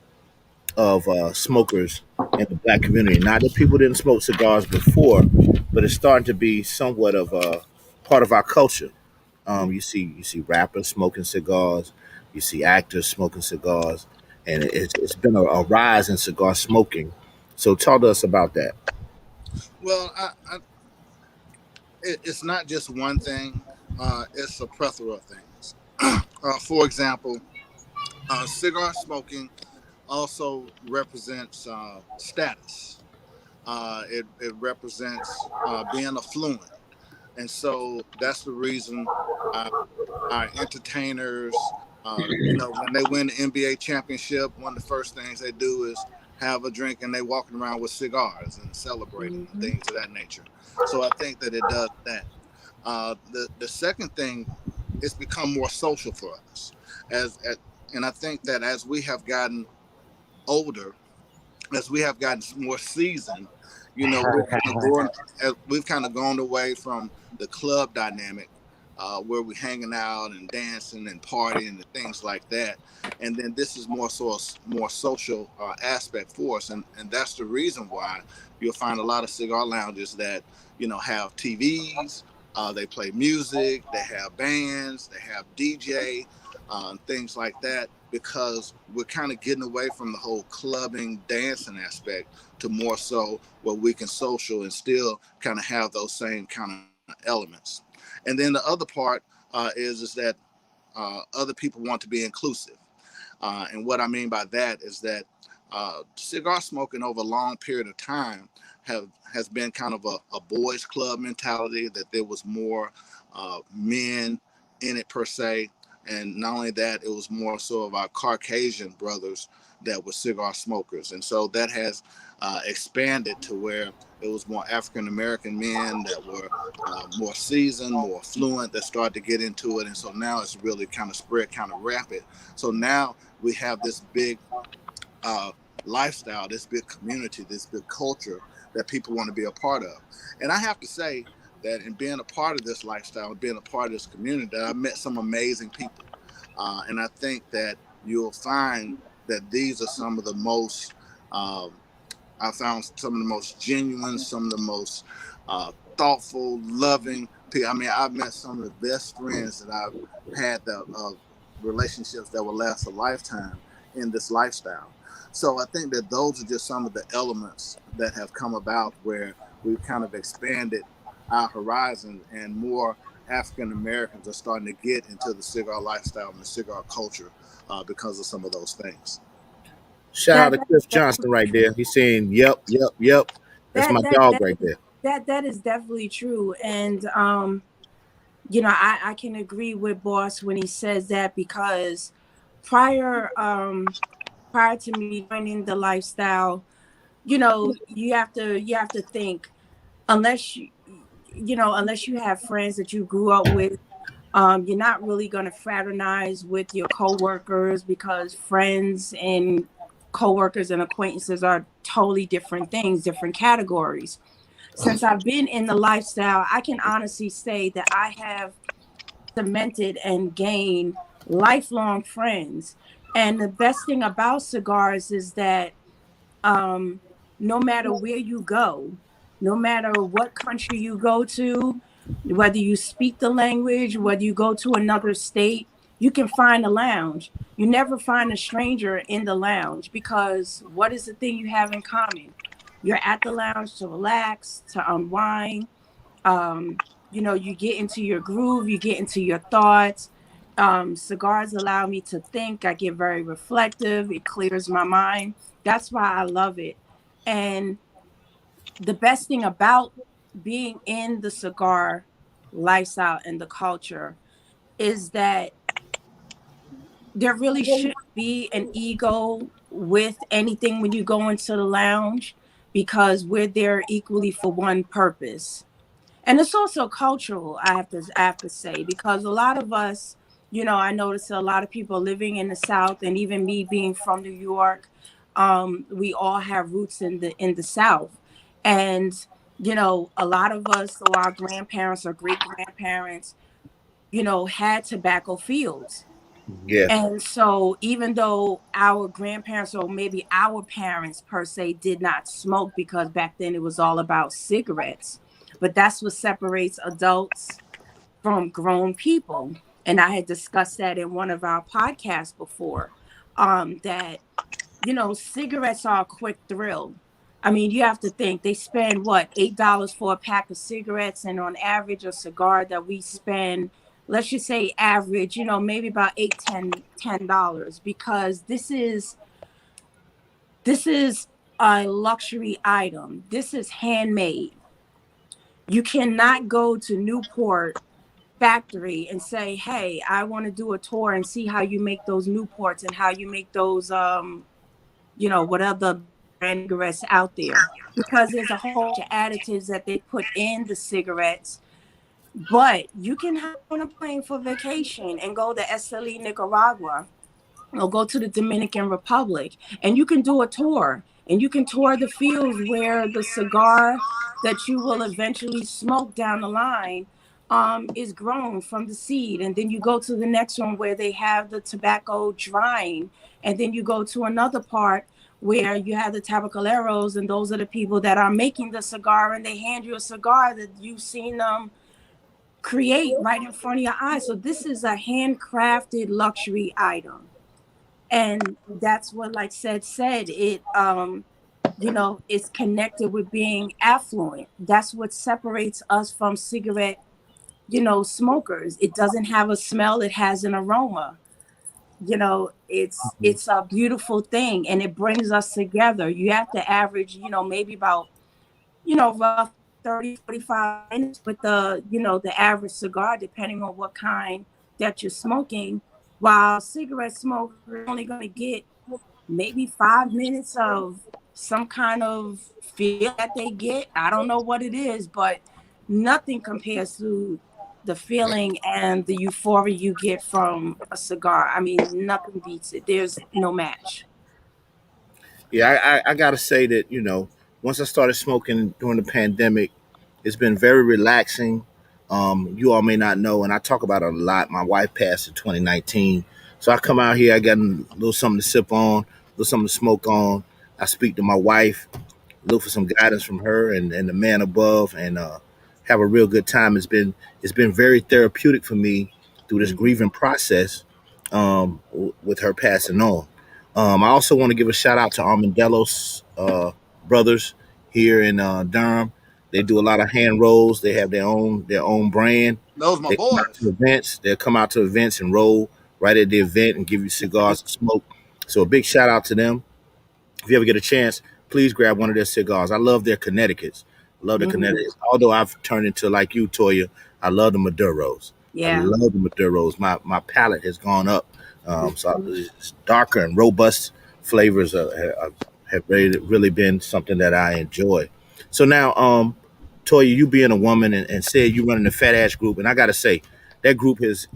of smokers in the black community. Not that people didn't smoke cigars before, but it's starting to be somewhat of a part of our culture. You see rappers smoking cigars, you see actors smoking cigars, and it's been a rise in cigar smoking. So talk to us about that. Well, it's not just one thing. It's a plethora of things. For example, cigar smoking also represents status. It represents being affluent, and so that's the reason uh, our entertainers, when they win the NBA championship, one of the first things they do is have a drink, and they walking around with cigars and celebrating and Hmm. things of that nature. So I think that it does that. The second thing, it's become more social for us, and I think that as we have gotten older, as we have gotten more seasoned, we've kind of gone away from the club dynamic, where we're hanging out and dancing and partying and things like that. And then this is more so a more social aspect for us, and that's the reason why you'll find a lot of cigar lounges that have TVs. They play music. They have bands. They have DJ, things like that, because we're kind of getting away from the whole clubbing, dancing aspect to more so where we can social and still kind of have those same kind of elements. And then the other part is that other people want to be inclusive. And what I mean by that is that cigar smoking over a long period of time has been kind of a boys club mentality, that there was more men in it per se. And not only that, it was more so of our Caucasian brothers that were cigar smokers. And so that has expanded to where it was more African American men that were more seasoned, more fluent, that started to get into it. And so now it's really kind of spread kind of rapid. So now we have this big uh, lifestyle, this big community, this big culture that people want to be a part of. And I have to say that in being a part of this lifestyle, being a part of this community, that I met some amazing people. And I think that you'll find that these are some of the most, um, I found some of the most genuine, some of the most thoughtful, loving people. I mean, I've met some of the best friends that I've had, the relationships that will last a lifetime. in this lifestyle. So I think that those are just some of the elements that have come about where we've kind of expanded our horizon, and more African Americans are starting to get into the cigar lifestyle and the cigar culture because of some of those things. Shout out That to that Chris that Johnson right there. He's saying, "Yep, yep, yep." That's that my that dog that right there. that is definitely true. And I can agree with Boss when he says that, because prior prior to me joining the lifestyle, you have to think, unless unless you have friends that you grew up with, you're not really going to fraternize with your coworkers, because friends and coworkers and acquaintances are totally different things, different categories. Since I've been in the lifestyle, I can honestly say that I have cemented and gained lifelong friends. And the best thing about cigars is that, um, no matter where you go, no matter what country you go to, whether you speak the language, whether you go to another state, you can find a lounge. You never find a stranger in the lounge, because what is the thing you have in common? You're at the lounge to relax, to unwind. um, you get into your groove, you get into your thoughts. Cigars allow me to think. I get very reflective. It clears my mind. That's why I love it. And the best thing about being in the cigar lifestyle and the culture is that there really shouldn't be an ego with anything when you go into the lounge, because we're there equally for one purpose. And it's also cultural, I have to say, because a lot of us, I notice a lot of people living in the South, and even me being from New York, we all have roots in the South. And a lot of us, or our grandparents or great grandparents, had tobacco fields. Yeah, And so, even though our grandparents, or maybe our parents per se, did not smoke, because back then it was all about cigarettes, but that's what separates adults from grown people. And I had discussed that in one of our podcasts before, that cigarettes are a quick thrill. I mean, you have to think, they spend what, $8 for a pack of cigarettes, and on average, a cigar that we spend, let's just say average, maybe about $10, because this is a luxury item. This is handmade. You cannot go to Newport factory and say, "Hey, I want to do a tour and see how you make those Newports and how you make those what other brand cigarettes out there," because there's a whole bunch of additives that they put in the cigarettes. But you can hop on a plane for vacation and go to Esteli, Nicaragua, or go to the Dominican Republic, and you can do a tour, and you can tour the fields where the cigar that you will eventually smoke down the line is grown from the seed. And then you go to the next one where they have the tobacco drying, and then you go to another part where you have the tabacaleros, and those are the people that are making the cigar, and they hand you a cigar that you've seen them create right in front of your eyes. So this is a handcrafted luxury item. And that's what, like said it, it's connected with being affluent. That's what separates us from cigarette, smokers. It doesn't have a smell, it has an aroma. It's a beautiful thing, and it brings us together. You have to average, maybe about, rough 30-45 minutes with the average cigar, depending on what kind that you're smoking. While cigarette smokers are only going to get maybe 5 minutes of some kind of feel that they get. I don't know what it is, but nothing compares to the feeling and the euphoria you get from a cigar. I mean, nothing beats it. There's no match. yeah. I gotta say that once I started smoking during the pandemic, it's been very relaxing. You all may not know, and I talk about it a lot. My wife passed in 2019, so I come out here. I got a little something to sip on, a little something to smoke on. I speak to my wife, look for some guidance from her and the man above, and have a real good time. It's been very therapeutic for me through this grieving process with her passing on. I also want to give a shout out to Armandello's brothers here in Durham. They do a lot of hand rolls. They have their own brand. Those my They come out to boys. events. They'll come out to events and roll right at the event and give you cigars to smoke. So a big shout out to them. If you ever get a chance, please grab one of their cigars. I love their Connecticut's. I love the Mhm. Connecticut's. Although I've turned into like you, Toya, I love the Maduros. I Yeah. love the Maduros. My palate has gone up. So Mhm. it's darker and robust flavors have really been something that I enjoy. So now, Toya, you being a woman and said you running the Fat Ash group, and I got to say that group has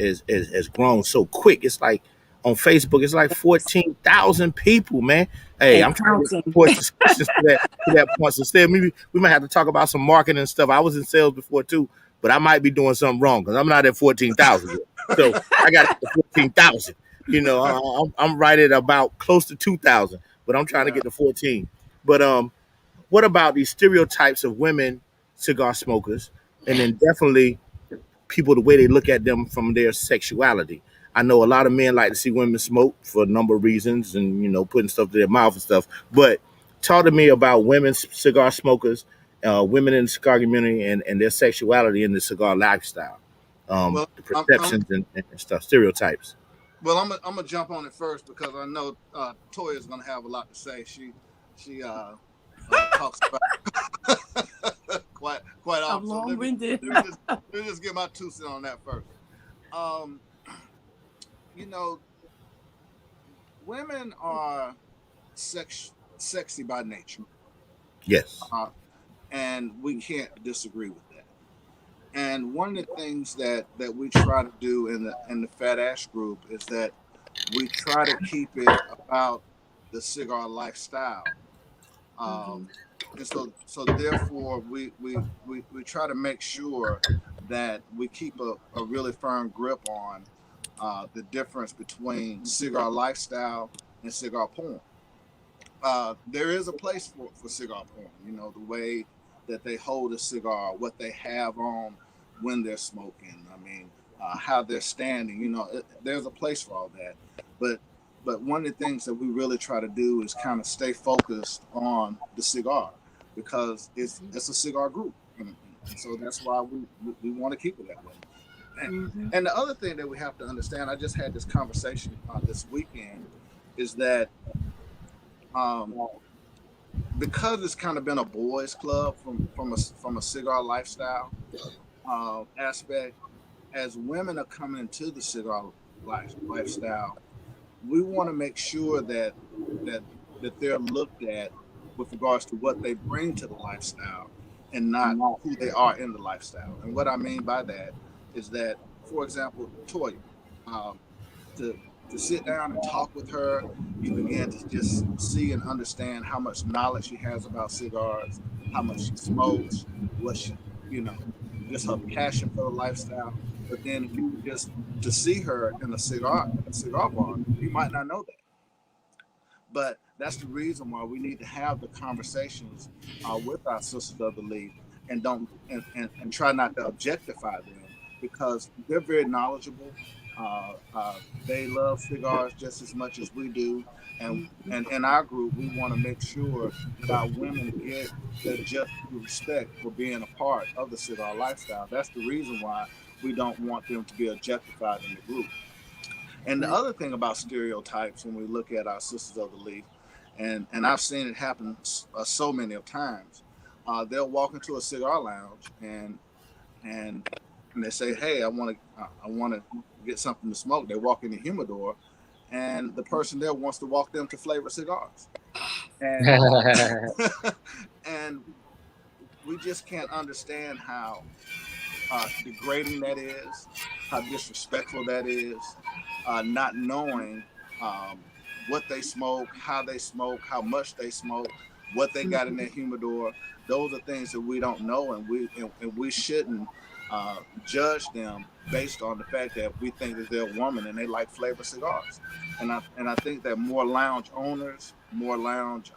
grown so quick. It's like on Facebook, it's like 14,000 people, man. Hey, And I'm trying to get some counting. support subscriptions to that point. So, Steve, maybe we might have to talk about some marketing and stuff. I was in sales before too, but I might be doing something wrong because I'm not at 14,000 yet. So I got to get to 14,000. I'm right at about close to 2,000, but I'm trying to Yeah. get to 14. But what about these stereotypes of women cigar smokers, and then definitely people the way they look at them from their sexuality. I know a lot of men like to see women smoke for a number of reasons, and putting stuff to their mouth and stuff. But talk to me about women cigar smokers, women in the cigar community, and their sexuality in the cigar lifestyle, Well, the I'm perceptions and stuff, stereotypes. well. I'm gonna jump on it first because I know Toya's gonna have a lot to say. She talks about quite I'm often. So long winded. let me just get my 2 cents on that first. Um, you know, women are sexy by nature, Yes. uh, and we can't disagree with that. And one of the things that we try to do in the Fat Ash group is that we try to keep it about the cigar lifestyle. Mhm. Um, and so therefore we try to make sure that we keep a really firm grip on the difference between cigar lifestyle and cigar porn. There is a place for cigar porn. You know, the way that they hold a cigar, what they have on when they're smoking. I mean, how they're standing. You know, there's a place for all that. But but one of the things that we really try to do is kind of stay focused on the cigar because it's a cigar group, and so that's why we want to keep it that way. And, Mhm. and the other thing that we have to understand, I just had this conversation this weekend, is that um, because it's kind of been a boys' club from a cigar lifestyle aspect. As women are coming into the cigar lifestyle, we want to make sure that that they're looked at with regards to what they bring to the lifestyle and not who they are in the lifestyle. And what I mean by that is that, for example, Toya. Um, to to sit down and talk with her, you begin to just see and understand how much knowledge she has about cigars, how much she smokes, what she, you know, just her passion for the lifestyle. But then if you were just to see her in a cigar bar, you might not know that. But that's the reason why we need to have the conversations with our sisters of the league and don't and try not to objectify them because they're very knowledgeable. They love cigars just as much as we do, and in our group we want to make sure that our women get the just respect for being a part of the cigar lifestyle. That's the reason why we don't want them to be objectified in the group. And the Right. other thing about stereotypes when we look at our sisters of the leaf, and I've seen it happen so many of times, they'll walk into a cigar lounge and and they say, "Hey, I want to get something to smoke." They walk in the humidor, and the person there wants to walk them to flavor cigars, and and we just can't understand how degrading that is, how disrespectful that is, not knowing um, what they smoke, how much they smoke, what they got in their humidor. Those are things that we don't know, and we shouldn't judge them based on the fact that we think that they're a woman and they like flavor cigars. And I think that more lounge owners, more lounge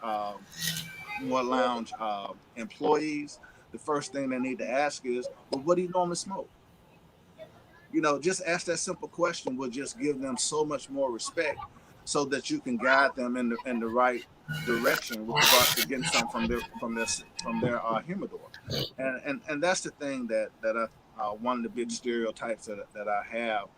employees, the first thing they need to ask is, well, what do you normally smoke? Just ask that simple question will just give them so much more respect so that you can guide them in the right direction with regards to getting some from their humidor. And that's the thing that one of the big stereotypes that I have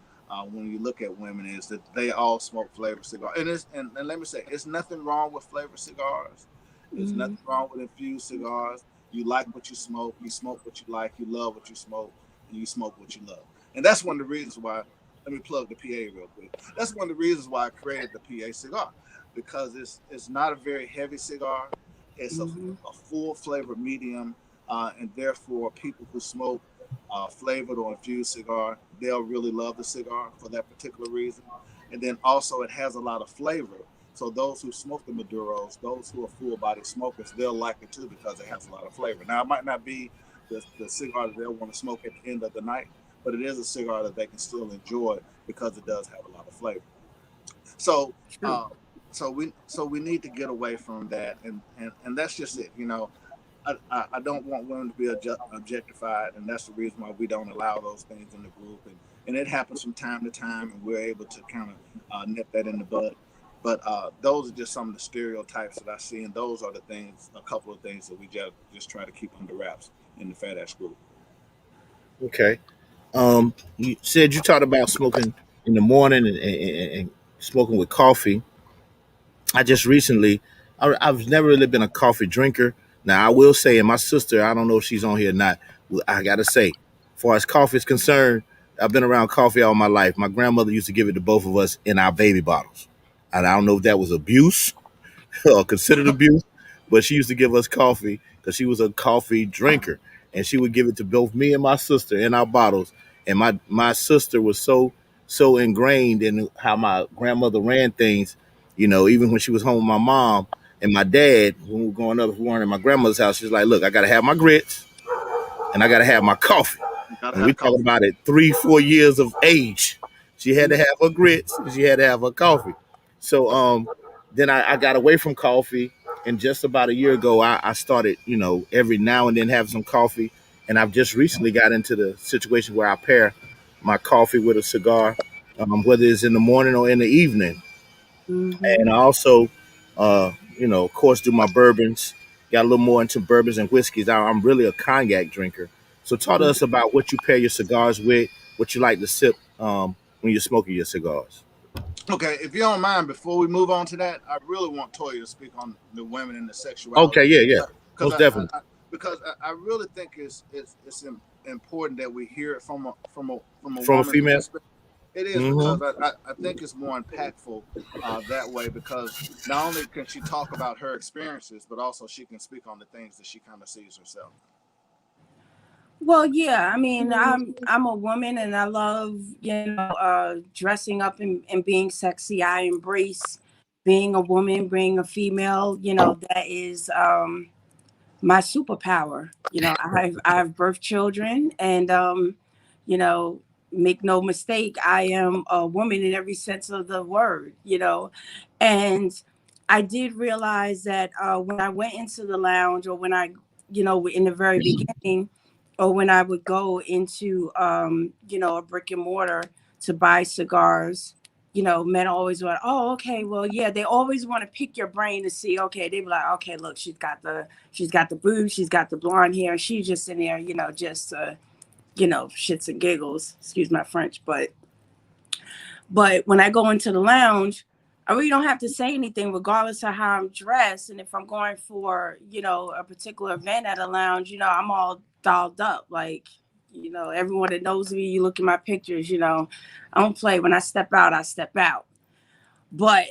when you look at women is that they all smoke flavored cigars. And let me say, it's nothing wrong with flavored cigars. There's Mm-hmm. nothing wrong with infused cigars. You like what you smoke what you like, you love what you smoke, and you smoke what you love. And that's one of the reasons why. Let me plug the PA real quick. That's one of the reasons why I created the PA cigar, because it's not a very heavy cigar. It's Mm-hmm. a full flavored medium, and therefore people who smoke flavored or infused cigar, they'll really love the cigar for that particular reason. And then also it has a lot of flavor. So those who smoke the Maduros, those who are full body smokers, they'll like it too because it has a lot of flavor. Now it might not be the cigar that they'll want to smoke at the end of the night, but it is a cigar that they can still enjoy because it does have a lot of flavor. So, True. uh, so we need to get away from that, and that's just it. I don't want women to be objectified, and that's the reason why we don't allow those things in the group. And it happens from time to time, and we're able to kind of nip that in the bud. But those are just some of the stereotypes that I see, and those are the things, a couple of things that we just try to keep under wraps in the Fat Ass group. Okay. You said you talked about smoking in the morning and smoking with coffee. I just recently, I've never really been a coffee drinker. Now I will say, and my sister, I don't know if she's on here or not. I gotta say, as far as coffee is concerned, I've been around coffee all my life. My grandmother used to give it to both of us in our baby bottles, and I don't know if that was abuse considered abuse, but she used to give us coffee because she was a coffee drinker, and she would give it to both me and my sister in our bottles. And my sister was so ingrained in how my grandmother ran things. Even when she was home with my mom and my dad, when we were growing up, if we weren't in my grandmother's house, she's like, "Look, I gotta have my grits and I gotta have my coffee." You gotta And we have talking coffee. about at 3, 4 years of age. She had to have her grits and she had to have her coffee. So then I got away from coffee, and just about a year ago I started, every now and then have some coffee. And I've just recently got into the situation where I pair my coffee with a cigar, whether it's in the morning or in the evening. Mm-hmm. And I also, of course, do my bourbons. Got a little more into bourbons and whiskeys. I'm really a cognac drinker. So talk to us about what you pair your cigars with, what you like to sip when you're smoking your cigars. Okay, if you don't mind, before we move on to that, I really want Toya to speak on the women and the Okay, sexuality, yeah, yeah, because most definitely. I really think important that we hear it from a From a woman's female. perspective. It is Hmm. because I think it's more impactful that way, because not only can she talk about her experiences, but also she can speak on the things that she kind of sees herself. Well, yeah, I mean, I'm a woman and I love, dressing up and being sexy. I embrace being a woman, being a female, that is my superpower. I've birthed children, and you know, make no mistake, I am a woman in every sense of the word. And I did realize that when I went into the lounge, or when I, in the very beginning, or when I would go into a brick and mortar to buy cigars, men always went, "Oh, okay, well, yeah." They always want to pick your brain to see, okay, they be like, "Okay, look, she's got the boobs, she's got the blonde hair, she's just in there, just shits and giggles." Excuse my French, but when I go into the lounge, I really don't have to say anything, regardless of how I'm dressed. And if I'm going for, a particular event at a lounge, I'm all dolled up. Like, everyone that knows me, you look at my pictures, I don't play. When I step out, I step out. But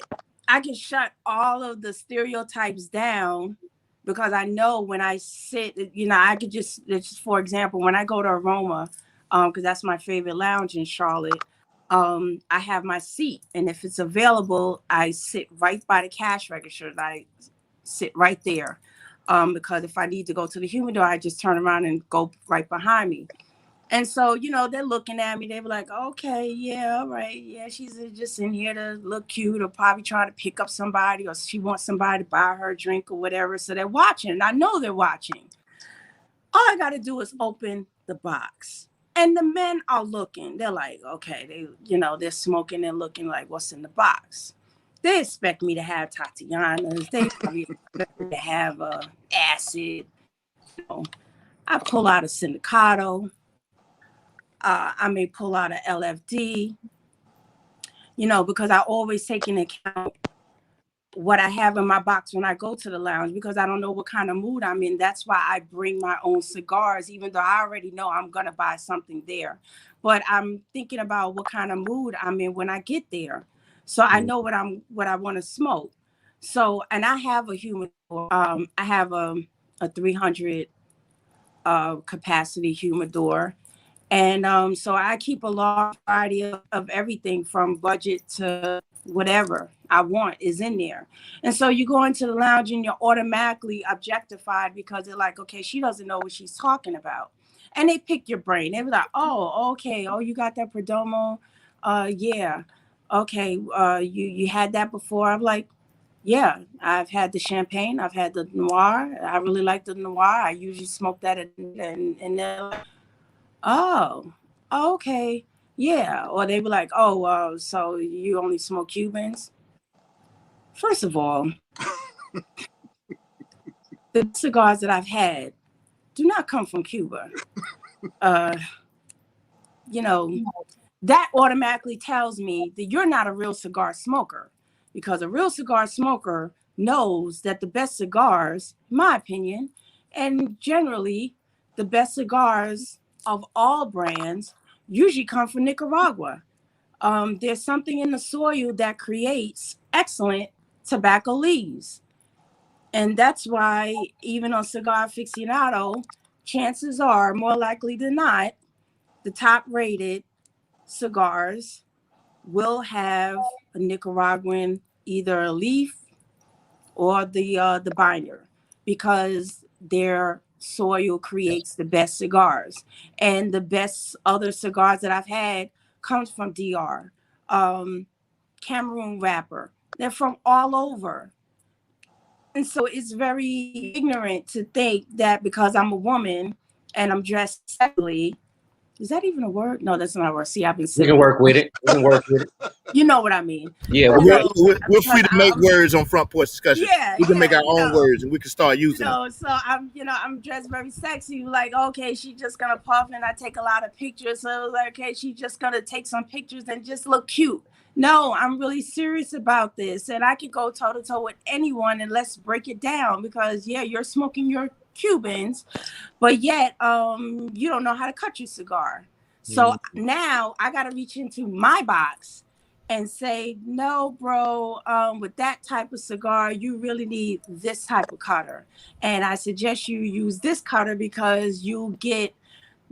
I can shut all of the stereotypes down, because I know when I sit, I could just for example, when I go to Aroma, because that's my favorite lounge in Charlotte, I have my seat, and if it's available, I sit right by the cash register. And I sit right there, because if I need to go to the humidor, I just turn around and go right behind me. And so, they're looking at me. They were like, "Okay, yeah, all right. Yeah, she's just in here to look cute, or probably trying to pick up somebody, or she wants somebody to buy her a drink or whatever." So they're watching. And I know they're watching. All I got to do is open the box. And the men are looking. They're like, okay, they're smoking and looking like, what's in the box? They expect me to have Tatianas. They probably expect me to have acid. You know, I pull out a Sindicato. I may pull out a LFD. You know, because I always take into account what I have in my box when I go to the lounge, because I don't know what kind of mood I'm in. That's why I bring my own cigars, even though I already know I'm going to buy something there. But I'm thinking about what kind of mood I'm in when I get there. So I know what I want to smoke. So, and I have a humidor. I have a 300 capacity humidor. And so I keep a large variety of everything from budget to whatever I want is in there. And so you go into the lounge and you're automatically objectified because they're like, okay, she doesn't know what she's talking about. And they pick your brain. They're like, oh, okay. Oh, you got that Perdomo? Yeah. Okay. You had that before? I'm like, yeah, I've had the champagne. I've had the noir. I really like the noir. I usually smoke that and they're like, oh, okay. Yeah. Or they were like, oh, so you only smoke Cubans? First of all, the cigars that I've had do not come from Cuba. Uh, you know, that automatically tells me that you're not a real cigar smoker, because a real cigar smoker knows that the best cigars, in my opinion, and generally the best cigars of all brands usually come from Nicaragua. There's something in the soil that creates excellent tobacco leaves. And that's why even on Cigar Aficionado, chances are more likely than not, the top rated cigars will have a Nicaraguan either a leaf or the binder, because their soil creates the best cigars. And the best other cigars that I've had comes from DR, um, Cameroon wrapper. They're from all over. And so it's very ignorant to think that because I'm a woman and I'm dressed sexily, is that even a word? No, that's not a word. See, I've been We sitting. can work with it. We can work with it. You know what I mean? Yeah, We're, we got we're free to make words on Front Porch Discussion. Yeah, We can make yeah, our own words and we can start using them. So I'm dressed very sexy. Like, okay, she's just gonna puff, and I take a lot of pictures. So like, okay, she's just gonna take some pictures and just look cute. No, I'm really serious about this, and I could go toe to toe with anyone, and let's break it down, because yeah, you're smoking your Cubans, but yet you don't know how to cut your cigar. So now I got to reach into my box and say, no, bro, with that type of cigar, you really need this type of cutter. And I suggest you use this cutter because you'll get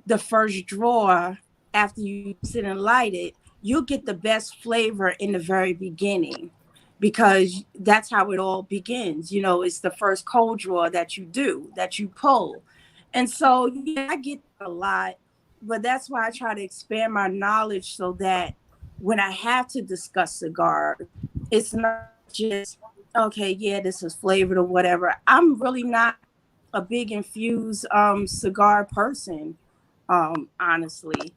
the first drawer after you sit and light it. You'll get the best flavor in the very beginning, because that's how it all begins. You know, it's the first cold drawer that you do, that you pull. And so, yeah, I get a lot, but that's why I try to expand my knowledge so that when I have to discuss cigars, it's not just, okay, yeah, this is flavored or whatever. I'm really not a big infused cigar person, honestly.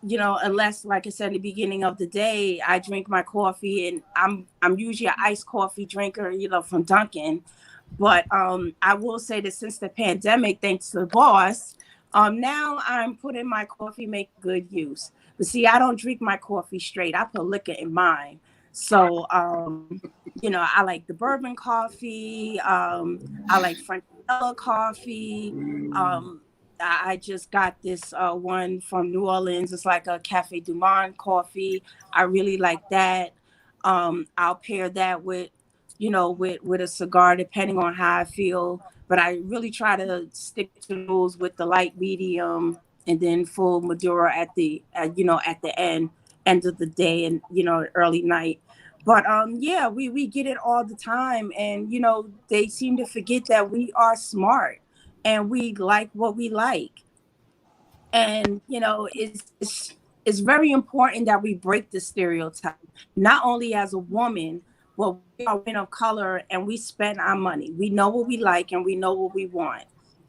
You know, unless, like I said, at the beginning of the day, I drink my coffee, and I'm usually an iced coffee drinker, you know, from Dunkin'. But I will say that since the pandemic, thanks to the boss, now I'm putting my coffee make good use. But see, I don't drink my coffee straight. I put liquor in mine. So, you know, I like the bourbon coffee. I like French vanilla coffee. I just got this one from New Orleans. It's like a Cafe Du Monde coffee. I really like that. I'll pair that with, you know, with a cigar, depending on how I feel. But I really try to stick to the rules with the light medium and then full Maduro at the, you know, at the end of the day, and, you know, early night. But yeah, we get it all the time. And, you know, they seem to forget that we are smart and we like what we like. And, you know, it's very important that we break the stereotype, not only as a woman, but we are women of color and we spend our money. We know what we like and we know what we want.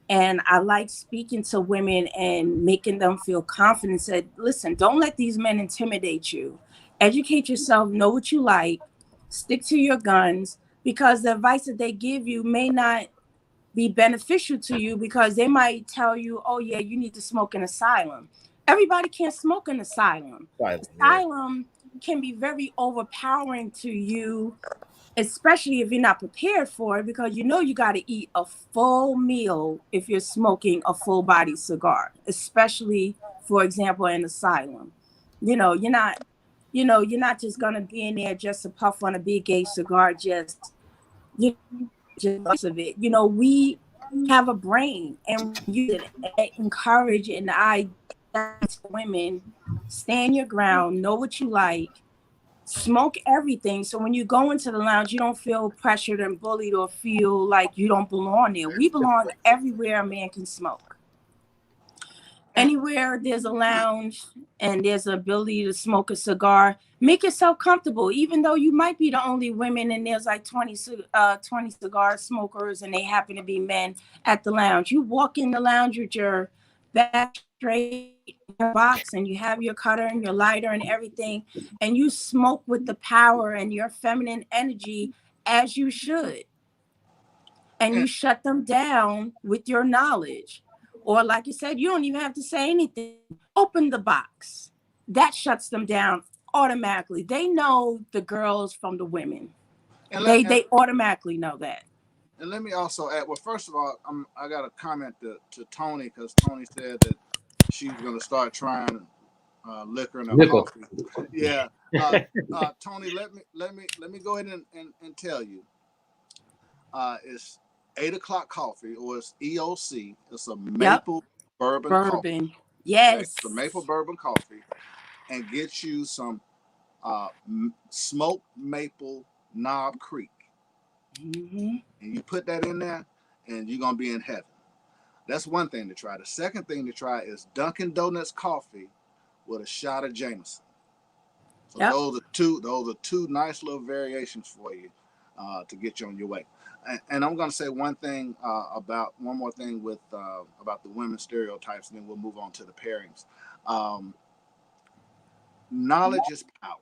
And I like speaking to women and making them feel confident. Said, listen, don't let these men intimidate you. Educate yourself, know what you like, Stick to your guns, because the advice that they give you may not be beneficial to you, because they might tell you, oh yeah, you need to smoke in asylum. Everybody can't smoke in asylum. Silent, yeah. Asylum can be very overpowering to you, especially if you're not prepared for it, because you got to eat a full meal if you're smoking a full body cigar, especially, for example, in asylum. You're not, you're not just gonna be in there just to puff on a big gauge cigar, you just of it. We have a brain and use it. And encourage, and I to women, stand your ground, know what you like, smoke everything. So when you go into the lounge, you don't feel pressured and bullied or feel like you don't belong there. We belong everywhere a man can smoke. Anywhere there's a lounge and there's the ability to smoke a cigar, make yourself comfortable, even though you might be the only women and there's like 20 cigar smokers and they happen to be men at the lounge. You walk in the lounge with your back straight, your box, and you have your cutter and your lighter and everything, and you smoke with the power and your feminine energy, as you should, and you shut them down with your knowledge. Or like you said, you don't even have to say anything. Open the box. That shuts them down automatically. They know the girls from the women. They automatically know that. And let me also add. Well, first of all, I got a comment to Tony, because Tony said that she's going to start trying liquor in her coffee. Yeah, Tony, let me go ahead and tell you. It's 8 o'clock coffee, or it's EOC. It's a maple bourbon coffee. Yes, it's a maple bourbon coffee, and get you some smoked maple Knob Creek. And you put that in there, and you're gonna be in heaven. That's one thing to try. The second thing to try is Dunkin' Donuts coffee with a shot of Jameson. So those are two nice little variations for you to get you on your way. And I'm going to say one more thing with about the women's stereotypes, and then we'll move on to the pairings. Knowledge is power.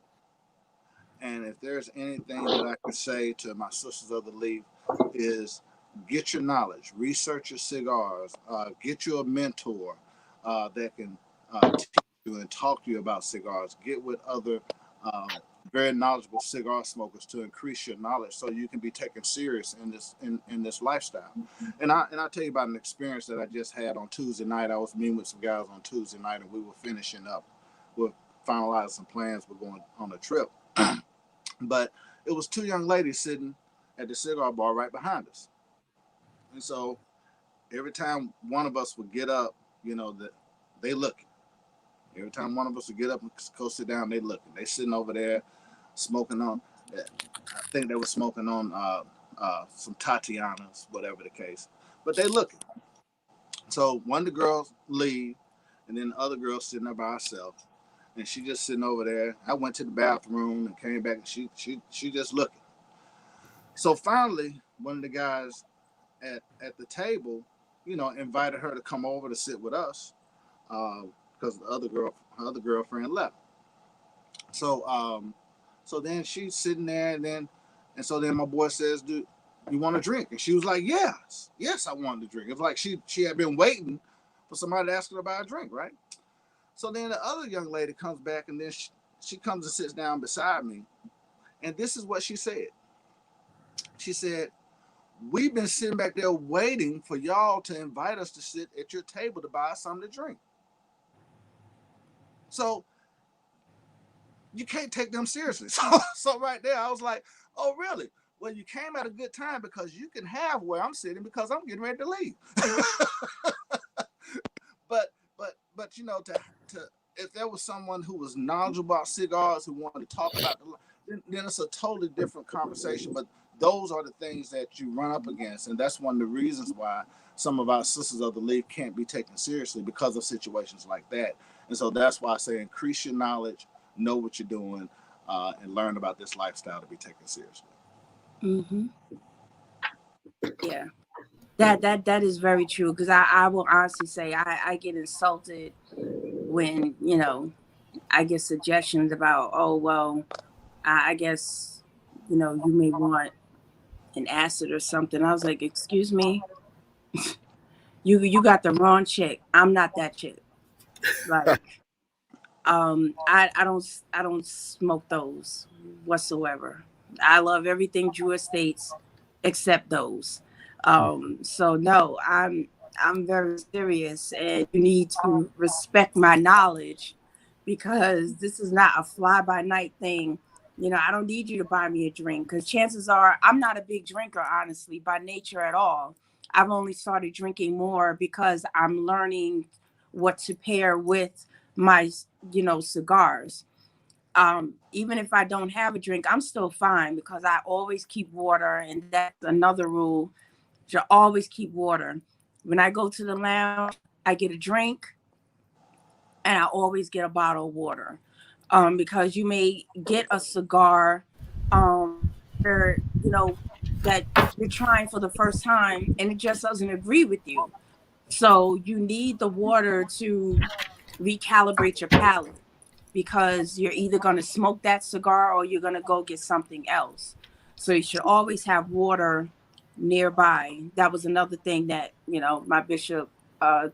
And if there's anything that I could say to my sisters of the leaf, is get your knowledge, research your cigars, get you a mentor that can teach you and talk to you about cigars. Get with other very knowledgeable cigar smokers to increase your knowledge, so you can be taken serious in this lifestyle. And I'll tell you about an experience that I just had on Tuesday night. I was meeting with some guys on Tuesday night, and we were finishing up. We're finalizing some plans. We're going on a trip. But it was two young ladies sitting at the cigar bar right behind us. And so every time one of us would get up, that they looking. Every time one of us would get up and go sit down, they looking. They sitting over there smoking on, I think they were smoking on some Tatianas, whatever the case. But they looking. So one of the girls leave, and then the other girl sitting there by herself. And she just sitting over there. I went to the bathroom and came back, and she just looking. So finally, one of the guys at the table, invited her to come over to sit with us, because her other girlfriend left. So so then she's sitting there, and so then my boy says, "Do you want a drink?" And she was like, "Yes, I wanted to drink." It was like she had been waiting for somebody to ask her about a drink, right? So then the other young lady comes back, and then she comes and sits down beside me. And this is what she said. She said, "We've been sitting back there waiting for y'all to invite us to sit at your table to buy us something to drink." So you can't take them seriously. So right there, I was like, "Oh, really? Well, you came at a good time, because you can have where I'm sitting, because I'm getting ready to leave." But to if there was someone who was knowledgeable about cigars, who wanted to talk about then it's a totally different conversation. But those are the things that you run up against, and that's one of the reasons why some of our sisters of the league can't be taken seriously, because of situations like that. And so that's why I say increase your knowledge, know what you're doing, and learn about this lifestyle to be taken seriously. Yeah. That is very true, because I will honestly say I get insulted when I get suggestions about, oh well, I guess you may want an acid or something. I was like, excuse me, you got the wrong chick. I'm not that chick. Like, I don't smoke those whatsoever. I love everything Drew Estates except those. So no, I'm very serious, and you need to respect my knowledge because this is not a fly by night thing. I don't need you to buy me a drink because chances are I'm not a big drinker, honestly, by nature at all. I've only started drinking more because I'm learning what to pair with my cigars. Even if I don't have a drink, I'm still fine because I always keep water, and that's another rule. You should always keep water. When I go to the lounge, I get a drink, and I always get a bottle of water. Because you may get a cigar, where that you're trying for the first time, and it just doesn't agree with you. So you need the water to recalibrate your palate because you're either going to smoke that cigar or you're going to go get something else. So you should always have water nearby. That was another thing that, uh,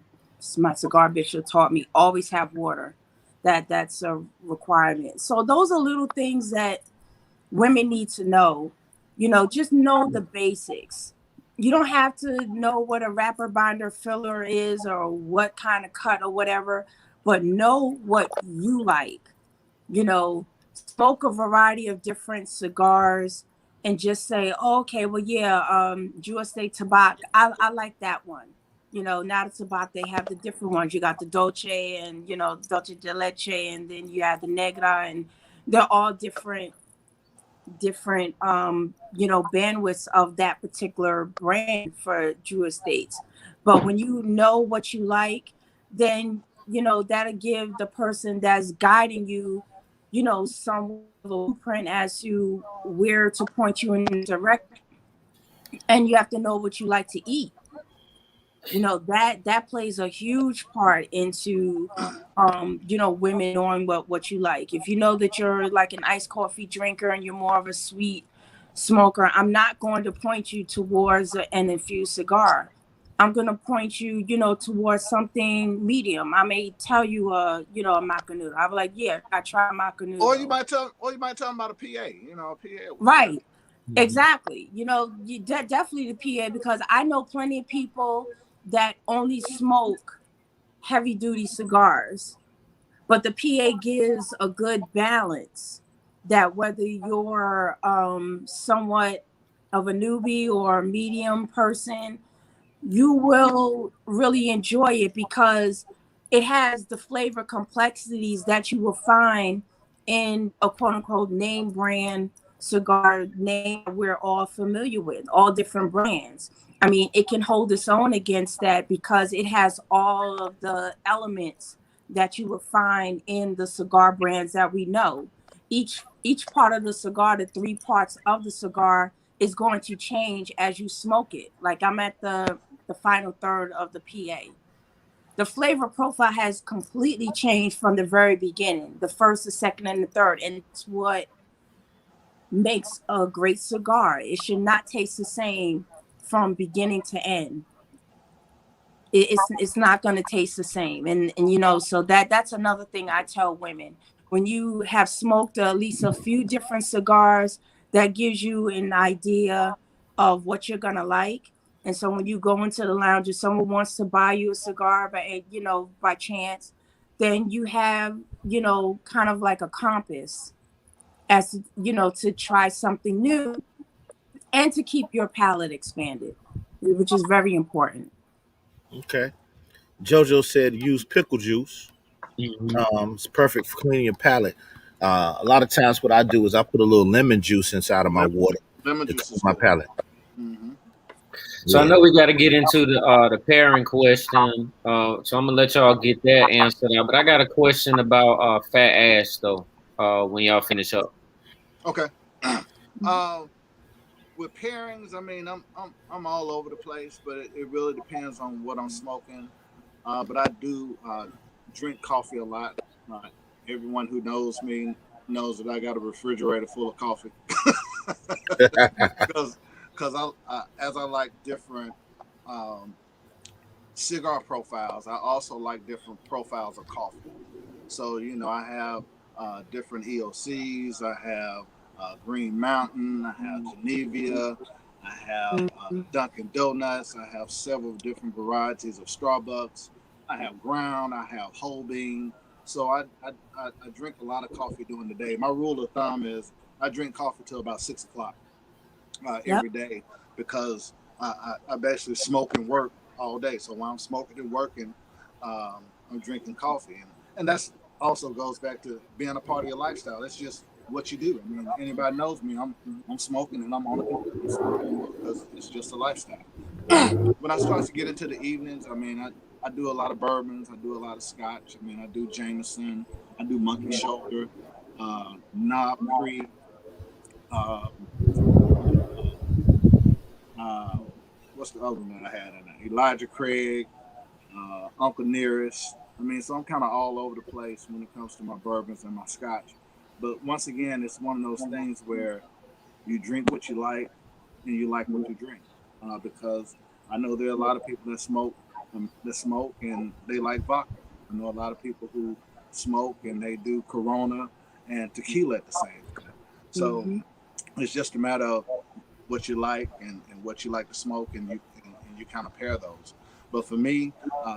my cigar bishop taught me, always have water. That's a requirement. So those are little things that women need to know. Just know the basics. You don't have to know what a wrapper binder filler is or what kind of cut or whatever, but know what you like. Smoke a variety of different cigars and just say, oh, okay, well, yeah, Drew Estate Tobacco, I like that one. Now the tobacco, they have the different ones. You got the Dolce and, Dolce de Leche, and then you have the Negra, and they're all different bandwidths of that particular brand for Drew Estates. But when you know what you like, then that'll give the person that's guiding you some blueprint as to where to point you in the direction. And you have to know what you like to eat. That plays a huge part into women knowing what you like. If you know that you're like an iced coffee drinker and you're more of a sweet smoker, I'm not going to point you towards an infused cigar. I'm going to point you towards something medium. I may tell you a macanudo. I'll be like, yeah, I try macanudo. Or you might tell them about a PA, a PA. Right. Exactly. Definitely the PA, because I know plenty of people that only smoke heavy duty cigars, but the PA gives a good balance that whether you're somewhat of a newbie or a medium person, you will really enjoy it because it has the flavor complexities that you will find in a quote unquote name brand cigar name we're all familiar with, all different brands. I mean, it can hold its own against that because it has all of the elements that you would find in the cigar brands that we know. Each part of the cigar, the three parts of the cigar, is going to change as you smoke it. Like I'm at the final third of the PA. The flavor profile has completely changed from the very beginning, the first, the second, and the third. And it's what makes a great cigar. It should not taste the same from beginning to end. It's not going to taste the same. And so that's another thing I tell women. When you have smoked at least a few different cigars, that gives you an idea of what you're going to like. And so when you go into the lounge, if someone wants to buy you a cigar by chance, then you have kind of like a compass as to try something new and to keep your palate expanded, which is very important. Okay. JoJo said use pickle juice. Mhm. It's perfect for cleaning your palate. A lot of times, what I do is I put a little lemon juice inside of my water Lemon to juice clean is my good. palate. Mm-hmm. So I Yeah. know we got to get into the pairing question. So I'm gonna let y'all get that answered out. But I got a question about fat ass though. When y'all finish up. Okay. uh, with pairings, I mean, I'm all over the place, but it really depends on what I'm smoking. But I do drink coffee a lot. Everyone who knows me knows that I got a refrigerator full of coffee because as I like different um, cigar profiles, I also like different profiles of coffee. So I have different EOCs. I have Green Mountain. I have Genevia. I have Mhm. Dunkin' Donuts. I have several different varieties of Starbucks. I have ground. I have whole bean. So I drink a lot of coffee during the day. My rule of thumb is I drink coffee till about 6 o'clock Yep. every day because I basically smoke and work all day. So while I'm smoking and working, I'm drinking coffee, and that's also goes back to being a part of your lifestyle. That's just what you do. I mean, anybody knows me. I'm smoking and I'm on the computer. I'm smoking because it's just a lifestyle. When I start to get into the evenings, I mean, I do a lot of bourbons. I do a lot of scotch. I mean, I do Jameson. I do Monkey Shoulder, Knob Creek. Uh, uh, what's the other one I had in there? Elijah Craig, Uncle Nearest. I mean, so I'm kind of all over the place when it comes to my bourbons and my scotch. But once again, it's one of those things where you drink what you like and you like what you drink. Because I know there are a lot of people that smoke and they like vodka. I know a lot of people who smoke and they do Corona and tequila at the same time. So Mhm. it's just a matter of what you like and what you like to smoke, and you kind of pair those. But for me,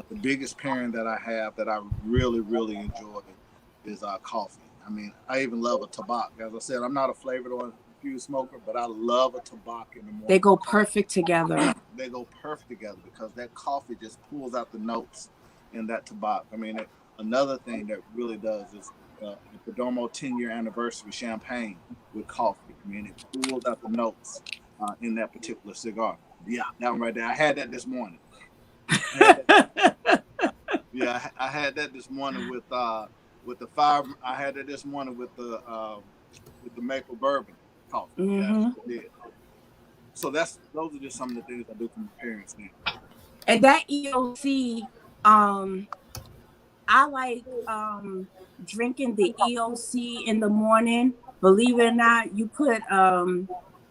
the biggest pairing that I have that I really really enjoy is coffee. I mean, I even love a tobacco. As I said, I'm not a flavored or infused smoker, but I love a tobacco in the They morning. go perfect together. They go perfect together because that coffee just pulls out the notes in that tobacco. I mean, another thing that really does is the Perdomo 10-year anniversary champagne with coffee. I mean, it pulls out the notes in that particular cigar. Yeah, that one right there. I had that this morning. I had that, yeah, I had that this morning with the fire. I had that this morning with the maple bourbon coffee. Yeah, I Hmm. sure did. So those are just some of the things I do for my parents now. And that EOC, um, I like drinking the EOC in the morning. Believe it or not, you put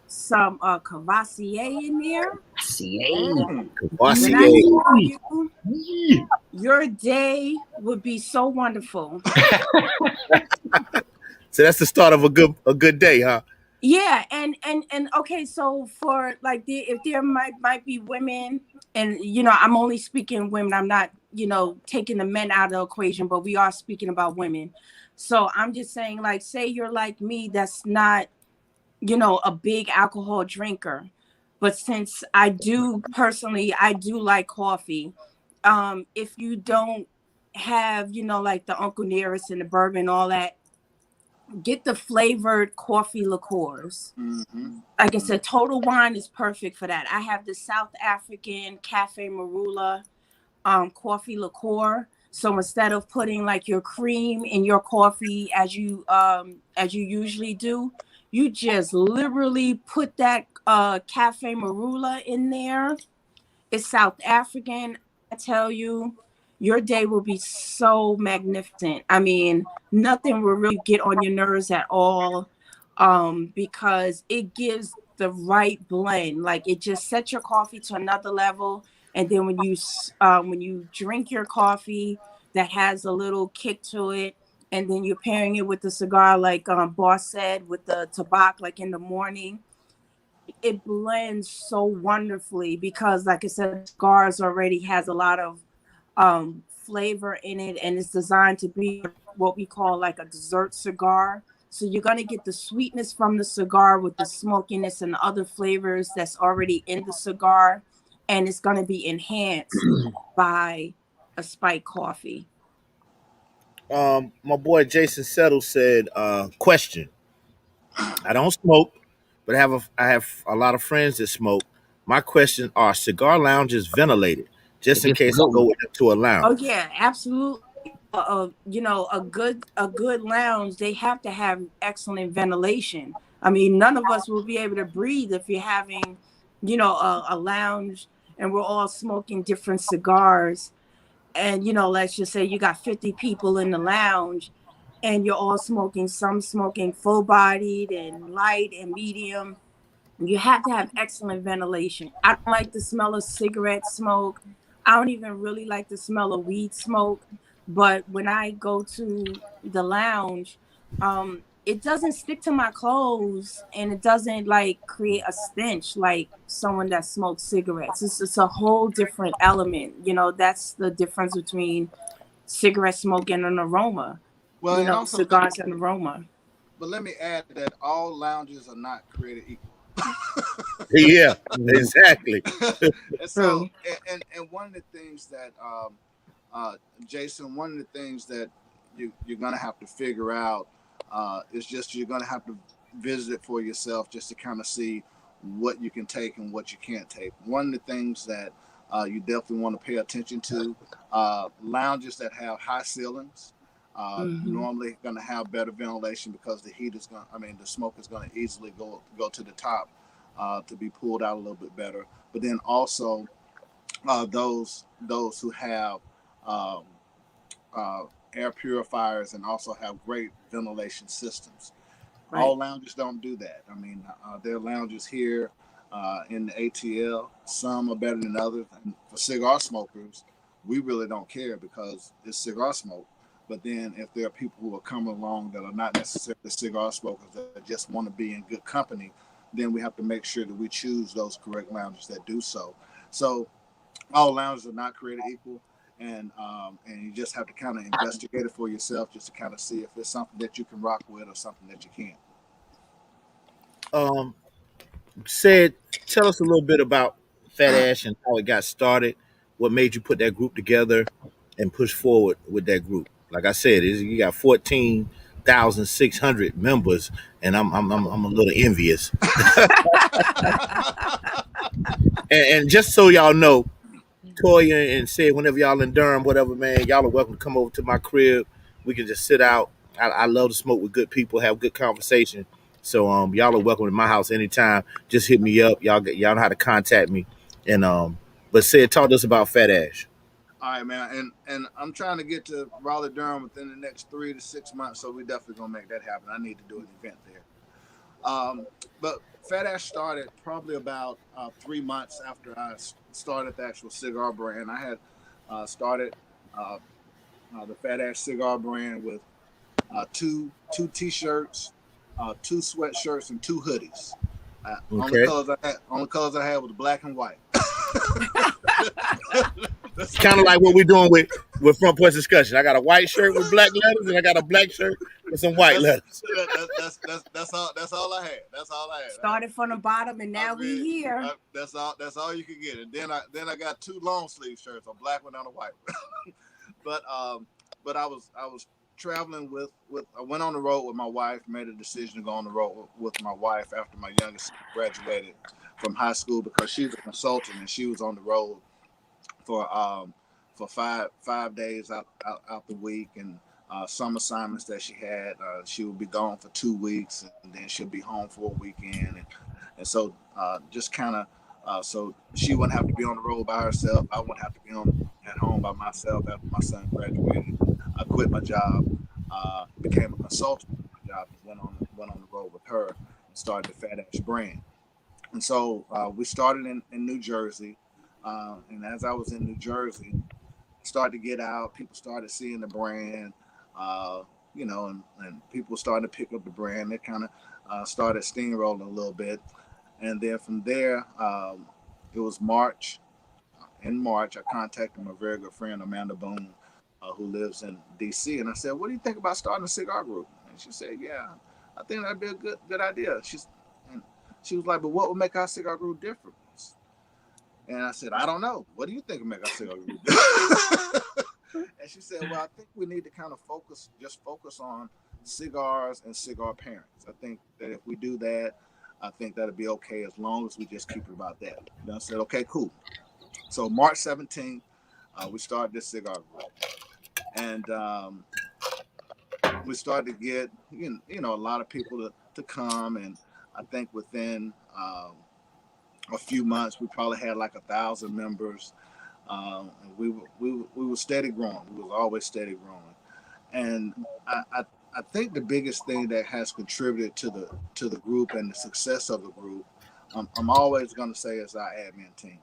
some Cavassier in there. See, Mm. When I Cavassier. tell you, your day would be so wonderful. So that's the start of a good day, huh? Yeah, and okay, so for like if there might be women, and I'm only speaking women. I'm not taking the men out of the equation, but we are speaking about women. So I'm just saying, like, say you're like me, that's not a big alcohol drinker, but since I do personally, I do like coffee. If you don't have like the Uncle Nearest and the bourbon, all that, get the flavored coffee liqueurs. Mm-hmm. Like I said, Total Wine is perfect for that. I have the South African Cafe Marula coffee liqueur. So instead of putting like your cream in your coffee as you usually do, you just literally put that Cafe Marula in there. It's South African. I tell you, your day will be so magnificent. I mean, nothing will really get on your nerves at all, because it gives the right blend. Like, it just sets your coffee to another level. And then when you drink your coffee, that has a little kick to it, and then you're pairing it with the cigar, like Boss said, with the tobacco, like in the morning, it blends so wonderfully because, like I said, the cigars already has a lot of flavor in it, and it's designed to be what we call like a dessert cigar. So you're going to get the sweetness from the cigar with the smokiness and the other flavors that's already in the cigar, and it's going to be enhanced by a spiked coffee. My boy Jason Settle said, question. I don't smoke, but I have a lot of friends that smoke. My question: are cigar lounges ventilated, just in it's a case I good one. go into a Oh lounge? yeah, absolutely. A good lounge, they have to have excellent ventilation. I mean, none of us will be able to breathe if you're having, a lounge and we're all smoking different cigars. And let's just say you got 50 people in the lounge. and you're all smoking, some smoking full bodied and light and medium. You have to have excellent ventilation. I don't like the smell of cigarette smoke. I don't even really like the smell of weed smoke. But when I go to the lounge, it doesn't stick to my clothes and it doesn't like create a stench like someone that smokes cigarettes. It's a whole different element. You know, that's the difference between cigarette smoke and an aroma. Well, You and know, also, cigars and aroma. but let me add that all lounges are not created equal. Yeah, Mhm. exactly. And so, True. and one of the things that uh, Jason, one of the things that you're gonna have to figure out is just you're gonna have to visit it for yourself just to kind of see what you can take and what you can't take. One of the things that you definitely want to pay attention to, lounges that have high ceilings. Hmm. Normally going to have better ventilation because the heat is going. I mean, the smoke is going to easily go to the top to be pulled out a little bit better. But then also those who have um, uh, air purifiers and also have great ventilation systems. All Right. lounges don't do that. I mean, there are lounges here in the ATL. Some are better than others. And for cigar smokers, we really don't care because it's cigar smoke. But then if there are people who are coming along that are not necessarily cigar smokers that just want to be in good company, then we have to make sure that we choose those correct lounges that do so. So all lounges are not created equal, and you just have to kind of investigate it for yourself just to kind of see if it's something that you can rock with or something that you can't. Um, said, tell us a little bit about Fat Ash and how it got started. What made you put that group together and push forward with that group? Like I said, you got 14,600 members, and I'm a little envious. And just so y'all know, Toya and said whenever y'all in Durham, whatever, man, y'all are welcome to come over to my crib. We can just sit out. I love to smoke with good people, have good conversation. So y'all are welcome to my house anytime. Just hit me up. Y'all know how to contact me. And but said talk to us about Fat Ash. All right, man, and I'm trying to get to Raleigh Durham within the next 3 to 6 months, so we definitely gonna make that happen. I need to do an event there. But Fat Ash started probably about 3 months after I started the actual cigar brand. I had started uh, the Fat Ash cigar brand with two t-shirts, two sweatshirts, and two hoodies. Okay. Only colors I had was black and white. That's It's all kind of you like can what get. we're doing with Front Porch Discussion. I got a white shirt with black letters, and I got a black shirt with some white That's letters. that's all I had. That's all I had. Started from the bottom and I now we mean, here. that's all you can get. And then I got two long sleeve shirts, a black one and a white one. but but I was traveling with I went on the road with my wife. Made a decision to go on the road with my wife after my youngest graduated from high school because she's a consultant and she was on the road for for five days out the week and some assignments that she had. She would be gone for 2 weeks and then she'll be home for a weekend and so just kind of so she wouldn't have to be on the road by herself. I wouldn't have to be on at home by myself after my son graduated. I quit my job, became a consultant with my job, and went on the road with her and started the Fat Ash brand. And so we started in New Jersey. And as I was in New Jersey, started to get out. People started seeing the brand, uh, and people started to pick up the brand. They kind of started steamrolling a little bit. And then from there, it was March. In March, I contacted my very good friend, Amanda Boone, who lives in D.C. And I said, what do you think about starting a cigar group? And she said, yeah, I think that'd be a good idea. And she was like, but what would make our cigar group different? And I said, I don't know. What do you think would make our cigar group different? And she said, well, I think we need to kind of focus on cigars and cigar pairings. I think that if we do that, I think that'll be okay as long as we just keep it about that. And I said, okay, cool. So March 17th, we started this cigar group. And we started to get, a lot of people to come. And I think within a few months, we probably had like 1,000 members. And we were steady growing. We was always steady growing. And I I think the biggest thing that has contributed to the group and the success of the group, I'm always going to say, is our admin team.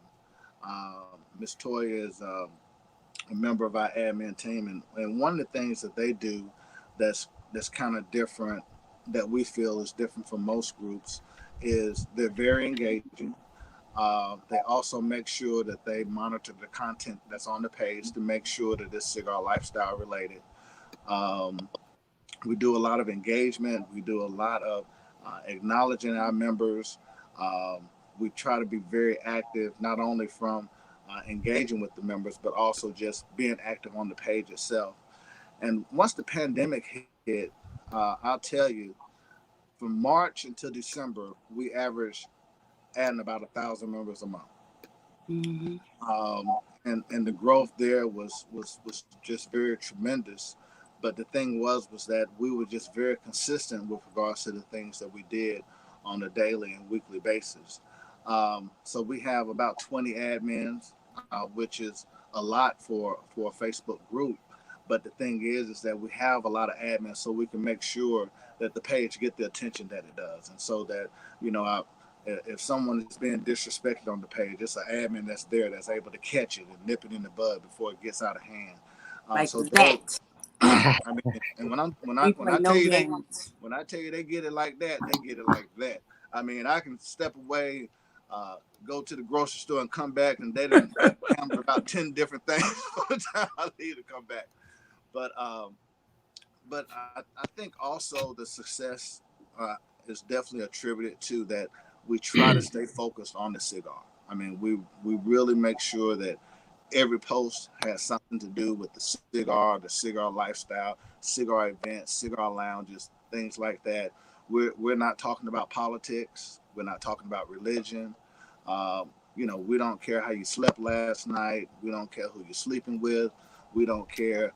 Miss Toya is a member of our admin team, and one of the things that they do that's kind of different, that we feel is different from most groups, is they're very engaging. They also make sure that they monitor the content that's on the page to make sure that it's cigar lifestyle related. Um, we do a lot of engagement. We do a lot of acknowledging our members. We try to be very active, not only from engaging with the members, but also just being active on the page itself. And once the pandemic hit, I'll tell you, from March until December, we averaged adding about 1,000 members a month. Mm-hmm. And the growth there was just very tremendous. But the thing was that we were just very consistent with regards to the things that we did on a daily and weekly basis. So we have about 20 admins, which is a lot for a Facebook group. But the thing is that we have a lot of admins, so we can make sure that the page get the attention that it does, and so that you know, if someone is being disrespected on the page, it's an admin that's there that's able to catch it and nip it in the bud before it gets out of hand. Like So those, that. I mean, and We when play I tell no you games. when I tell you they get it like that, they get it like that. I mean, I can step away, go to the grocery store and come back, and they done handled about 10 different things by the time I leave to come back. But I think also the success is definitely attributed to that we try to stay focused on the cigar. I mean, we really make sure that every post has something to do with the cigar lifestyle, cigar events, cigar lounges, things like that. We're not talking about politics. We're not talking about religion. We don't care how you slept last night. We don't care who you're sleeping with. We don't care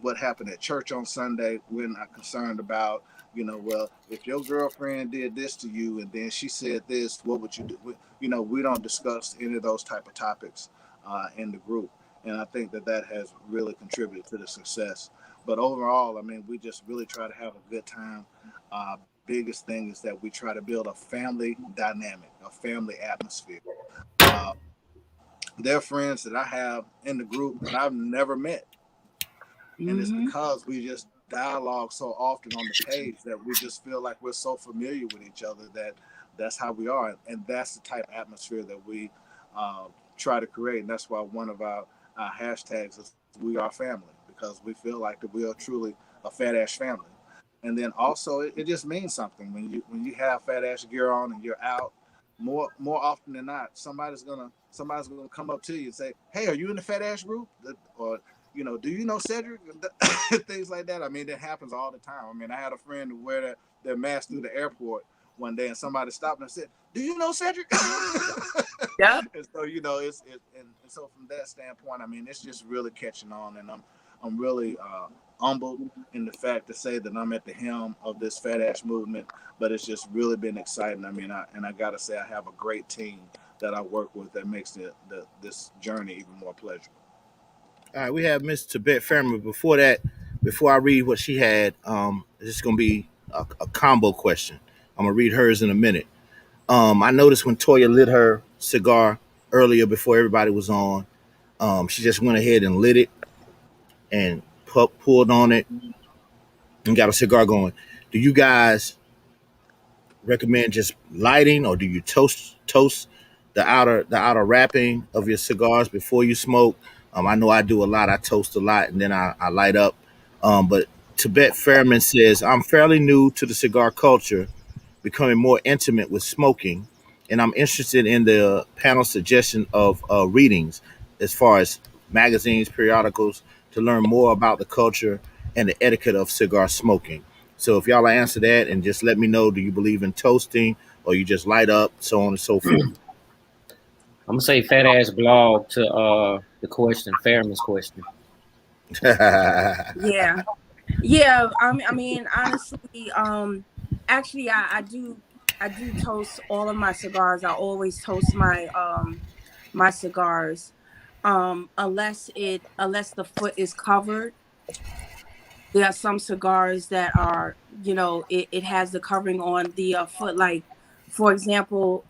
what happened at church on Sunday. We're not concerned about, well, if your girlfriend did this to you and then she said this, what would you do? We don't discuss any of those type of topics in the group. And I think that that has really contributed to the success. But overall, I mean, we just really try to have a good time. Biggest thing is that we try to build a family dynamic, a family atmosphere. Uh, they're friends that I have in the group that I've never met, and it's Mm-hmm. because we just dialogue so often on the page that we just feel like we're so familiar with each other that that's how we are, and that's the type of atmosphere that we try to create, and that's why one of our hashtags is "We Are Family" because we feel like that we are truly a fat ash family. And then also, it just means something when you have fat ash gear on and you're out. More often than not, somebody's gonna come up to you and say, "Hey, are you in the fat ash group?" Or do you know Cedric? Things like that. I mean, that happens all the time. I mean, I had a friend who wear their mask through the airport one day, and somebody stopped and said, "Do you know Cedric?" Yep. And so and so from that standpoint, I mean, it's just really catching on, and I'm really humbled in the fact to say that I'm at the helm of this fat ash movement. But it's just really been exciting. I mean, I gotta say, I have a great team that I work with that makes this journey even more pleasurable. All right, we have Miss Tibet Family. Before that, before I read what she had, this is gonna be a combo question. I'm gonna read hers in a minute. I noticed when Toya lit her cigar earlier before everybody was on, she just went ahead and lit it and pulled on it and got a cigar going. Do you guys recommend just lighting, or do you toast the outer wrapping of your cigars before you smoke? I know I do a lot. I toast a lot and then I light up. But Tibet Fairman says I'm fairly new to the cigar culture, becoming more intimate with smoking, and I'm interested in the panel suggestion of readings as far as magazines, periodicals, to learn more about the culture and the etiquette of cigar smoking. So if y'all answer that and just let me know, do you believe in toasting or you just light up, so on and so forth? I'm gonna say fat ass blog to the question, Fairman's question. Yeah. Yeah. I mean, honestly, actually, I do toast all of my cigars. I always toast my cigars. Unless the foot is covered, There are some cigars that are, it has the covering on the foot. Like, for example,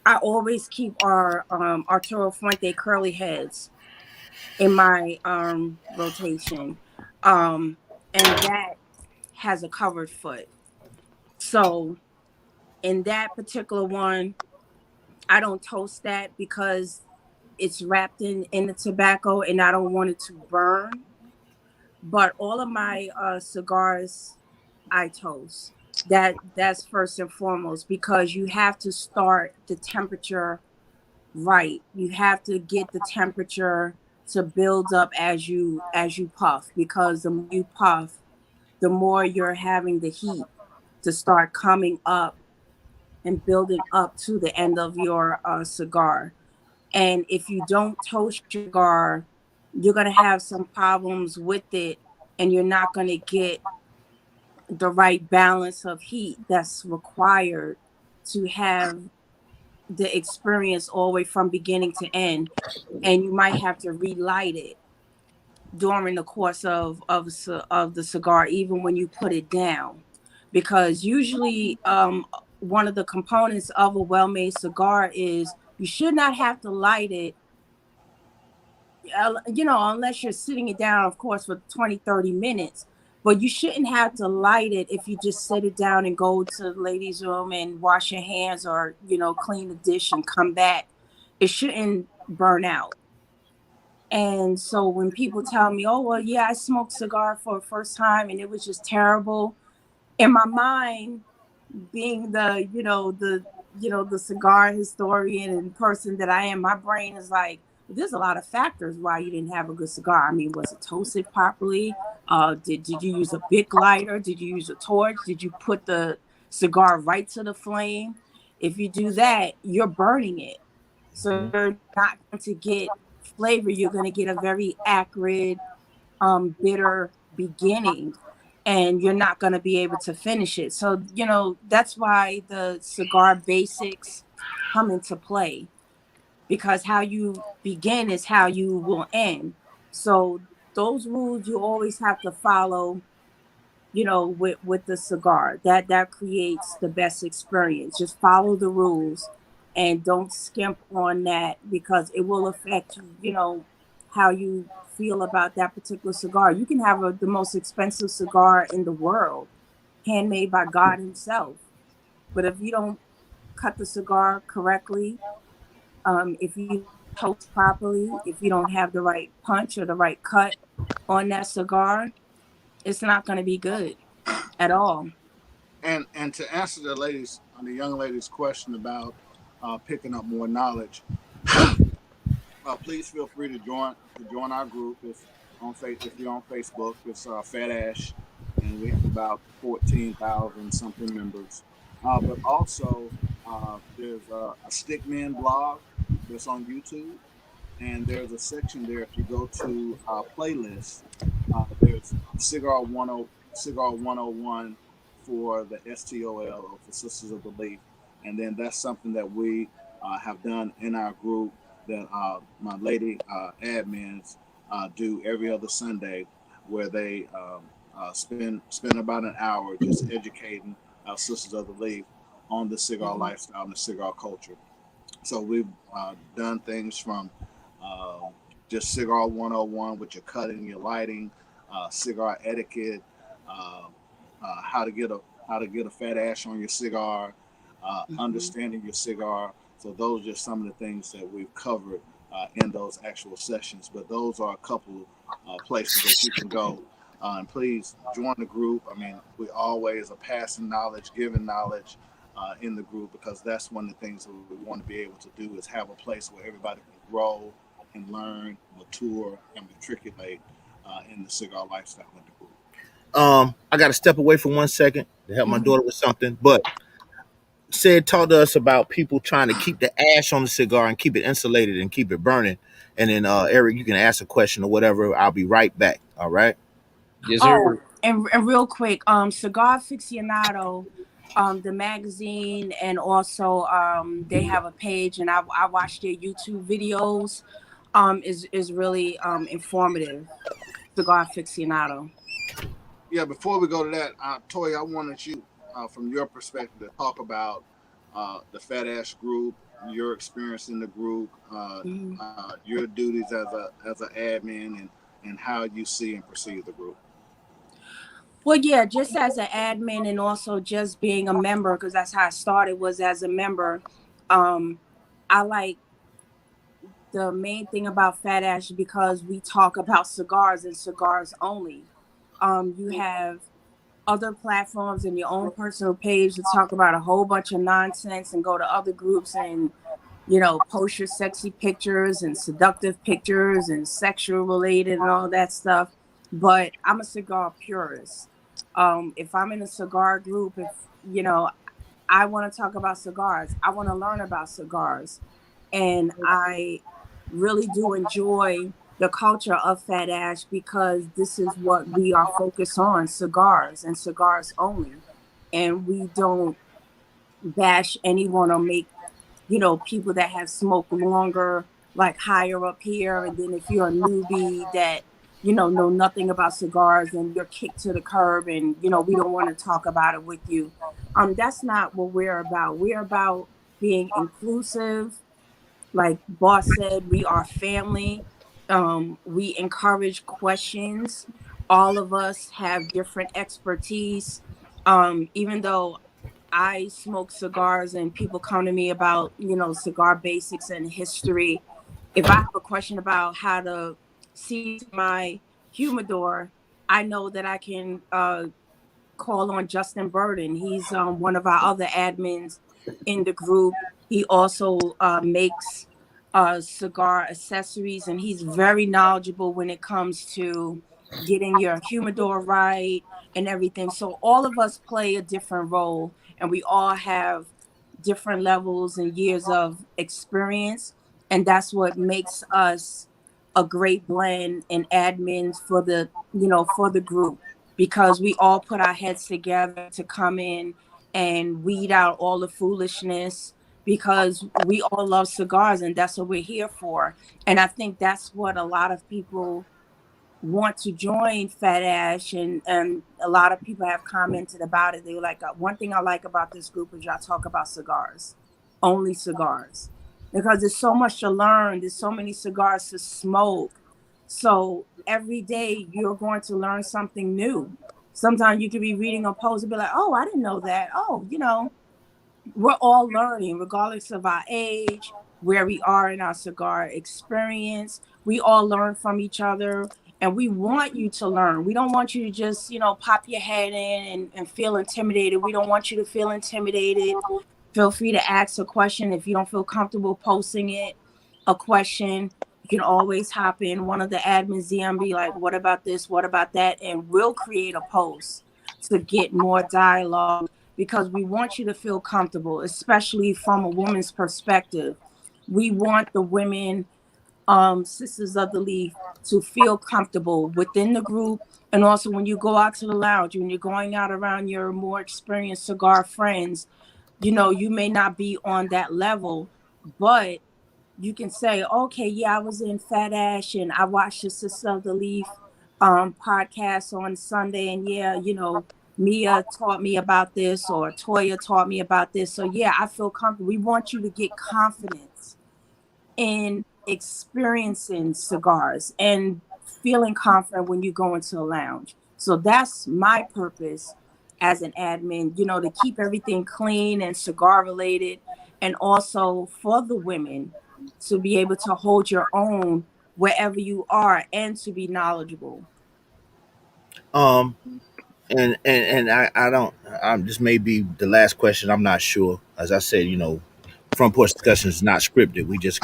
I always keep our Arturo Fuente curly heads in my rotation. Um, and that has a covered foot. So in that particular one, I don't toast that because it's wrapped in the tobacco and I don't want it to burn. But all of my cigars I toast. That's first and foremost because you have to start the temperature right. You have to get the temperature to build up as you puff, because the more you puff, the more you're having the heat to start coming up and building up to the end of your cigar. And if you don't toast your cigar, you're going to have some problems with it, and you're not going to get the right balance of heat that's required to have the experience all the way from beginning to end. And you might have to relight it during the course of the cigar, even when you put it down, because usually one of the components of a well-made cigar is you should not have to light it, unless you're sitting it down, of course, for 20-30 minutes. But you shouldn't have to light it if you just set it down and go to the ladies' room and wash your hands, or clean the dish and come back. It shouldn't burn out. And so when people tell me, oh, well, yeah, I smoked cigar for the first time and it was just terrible, in my mind, being the cigar historian and person that I am, my brain is like, there's a lot of factors why you didn't have a good cigar. I mean, was it toasted properly? Did you use a Bic lighter? Did you use a torch? Did you put the cigar right to the flame? If you do that, you're burning it. So you're not going to get flavor. You're going to get a very acrid, bitter beginning, and you're not going to be able to finish it. So, that's why the cigar basics come into play, because how you begin is how you will end. So those rules you always have to follow, with the cigar. That creates the best experience. Just follow the rules and don't skimp on that, because it will affect how you feel about that particular cigar. You can have the most expensive cigar in the world, handmade by God himself, but if you don't cut the cigar correctly, if you toast properly, if you don't have the right punch or the right cut on that cigar, it's not going to be good at all. And to answer the young lady's question about picking up more knowledge, please feel free to join our group. If you're on Facebook, it's Fat Ash, and we have about 14,000 something members. But also, there's a Stickman blog that's on YouTube, and there's a section there. If you go to playlists, there's Cigar 101 for the STOL, or for Sisters of the Leaf, and then that's something that we have done in our group that my lady admins do every other Sunday, where they spend about an hour just educating our Sisters of the Leaf on the cigar Mhm. lifestyle and the cigar culture. So we've done things from uh, just cigar 101 with your cutting, your lighting, cigar etiquette, uh, how to get a fat ash on your cigar, Mhm. understanding your cigar. So those are just some of the things that we've covered in those actual sessions. But those are a couple places that you can go. And please join the group. I mean, we always are passing knowledge, giving knowledge in the group, because that's one of the things that we want to be able to do, is have a place where everybody can grow and learn, mature, and matriculate in the cigar lifestyle in the group. I got to step away for 1 second to help my Mhm. daughter with something. But said talk to us about people trying to keep the ash on the cigar and keep it insulated and keep it burning. And then Eric, you can ask a question or whatever. I'll be right back. All right. Yes, Oh, sir. and real quick, Cigar Aficionado, the magazine, and also they have a page, and I watch their YouTube videos. Is really informative. Cigar Aficionado. Yeah, before we go to that, Toy, I wanted you, from your perspective, to talk about the Fat Ash Group, your experience in the group, Mhm. your duties as an admin, and how you see and perceive the group. Well, yeah, just as an admin and also just being a member, because that's how I started was as a member. Um, I like the main thing about Fat Ash because we talk about cigars and cigars only. You have other platforms and your own personal page to talk about a whole bunch of nonsense and go to other groups and post your sexy pictures and seductive pictures and sexual related and all that stuff. But I'm a cigar purist. If I'm in a cigar group, if you know, I want to talk about cigars. I want to learn about cigars. And I really do enjoy the culture of Fat Ash because this is what we are focused on, cigars and cigars only. And we don't bash anyone or make people that have smoked longer, like higher up here. And then if you're a newbie that, know nothing about cigars, then you're kicked to the curb and, we don't want to talk about it with you. That's not what we're about. We're about being inclusive. Like Boss said, we are family. We encourage questions. All of us have different expertise. Even though I smoke cigars and people come to me about, cigar basics and history. If I have a question about how to season my humidor, I know that I can call on Justin Burden. He's one of our other admins in the group. He also makes cigar accessories, and he's very knowledgeable when it comes to getting your humidor right and everything. So all of us play a different role, and we all have different levels and years of experience, and that's what makes us a great blend and admins for the group because we all put our heads together to come in and weed out all the foolishness because we all love cigars and that's what we're here for. And I think that's what a lot of people want to join Fat Ash, and a lot of people have commented about it. They were like, one thing I like about this group is y'all talk about cigars, only cigars, because there's so much to learn. There's so many cigars to smoke. So every day you're going to learn something new. Sometimes you could be reading a post and be like, oh, I didn't know that. Oh, we're all learning, regardless of our age, where we are in our cigar experience. We all learn from each other, and we want you to learn. We don't want you to just, pop your head in and feel intimidated. We don't want you to feel intimidated. Feel free to ask a question. If you don't feel comfortable posting a question, you can always hop in one of the admins DM, be like, what about this? What about that? And we'll create a post to get more dialogue because we want you to feel comfortable, especially from a woman's perspective. We want the women, Sisters of the Leaf, to feel comfortable within the group. And also when you go out to the lounge, when you're going out around your more experienced cigar friends, you may not be on that level, but you can say, okay, yeah, I was in Fat Ash and I watched the Sister of the Leaf podcast on Sunday. And yeah, Mia taught me about this or Toya taught me about this. So yeah, I feel comfortable. We want you to get confidence in experiencing cigars and feeling confident when you go into a lounge. So that's my purpose as an admin, to keep everything clean and cigar related, and also for the women to be able to hold your own wherever you are and to be knowledgeable. Um, and I don't. This may be the last question. I'm not sure. As I said, front porch discussion is not scripted. We just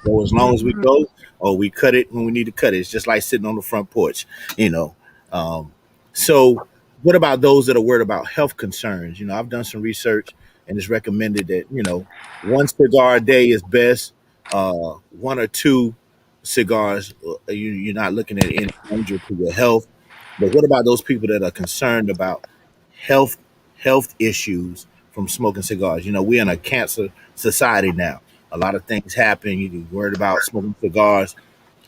go as long as we Mhm. go, or we cut it when we need to cut it. It's just like sitting on the front porch, you know. Um, so, what about those that are worried about health concerns? I've done some research, and it's recommended that one cigar a day is best. One or two cigars, you're not looking at any danger to your health. But what about those people that are concerned about health health issues from smoking cigars? We're in a cancer society now. A lot of things happen. You're worried about smoking cigars.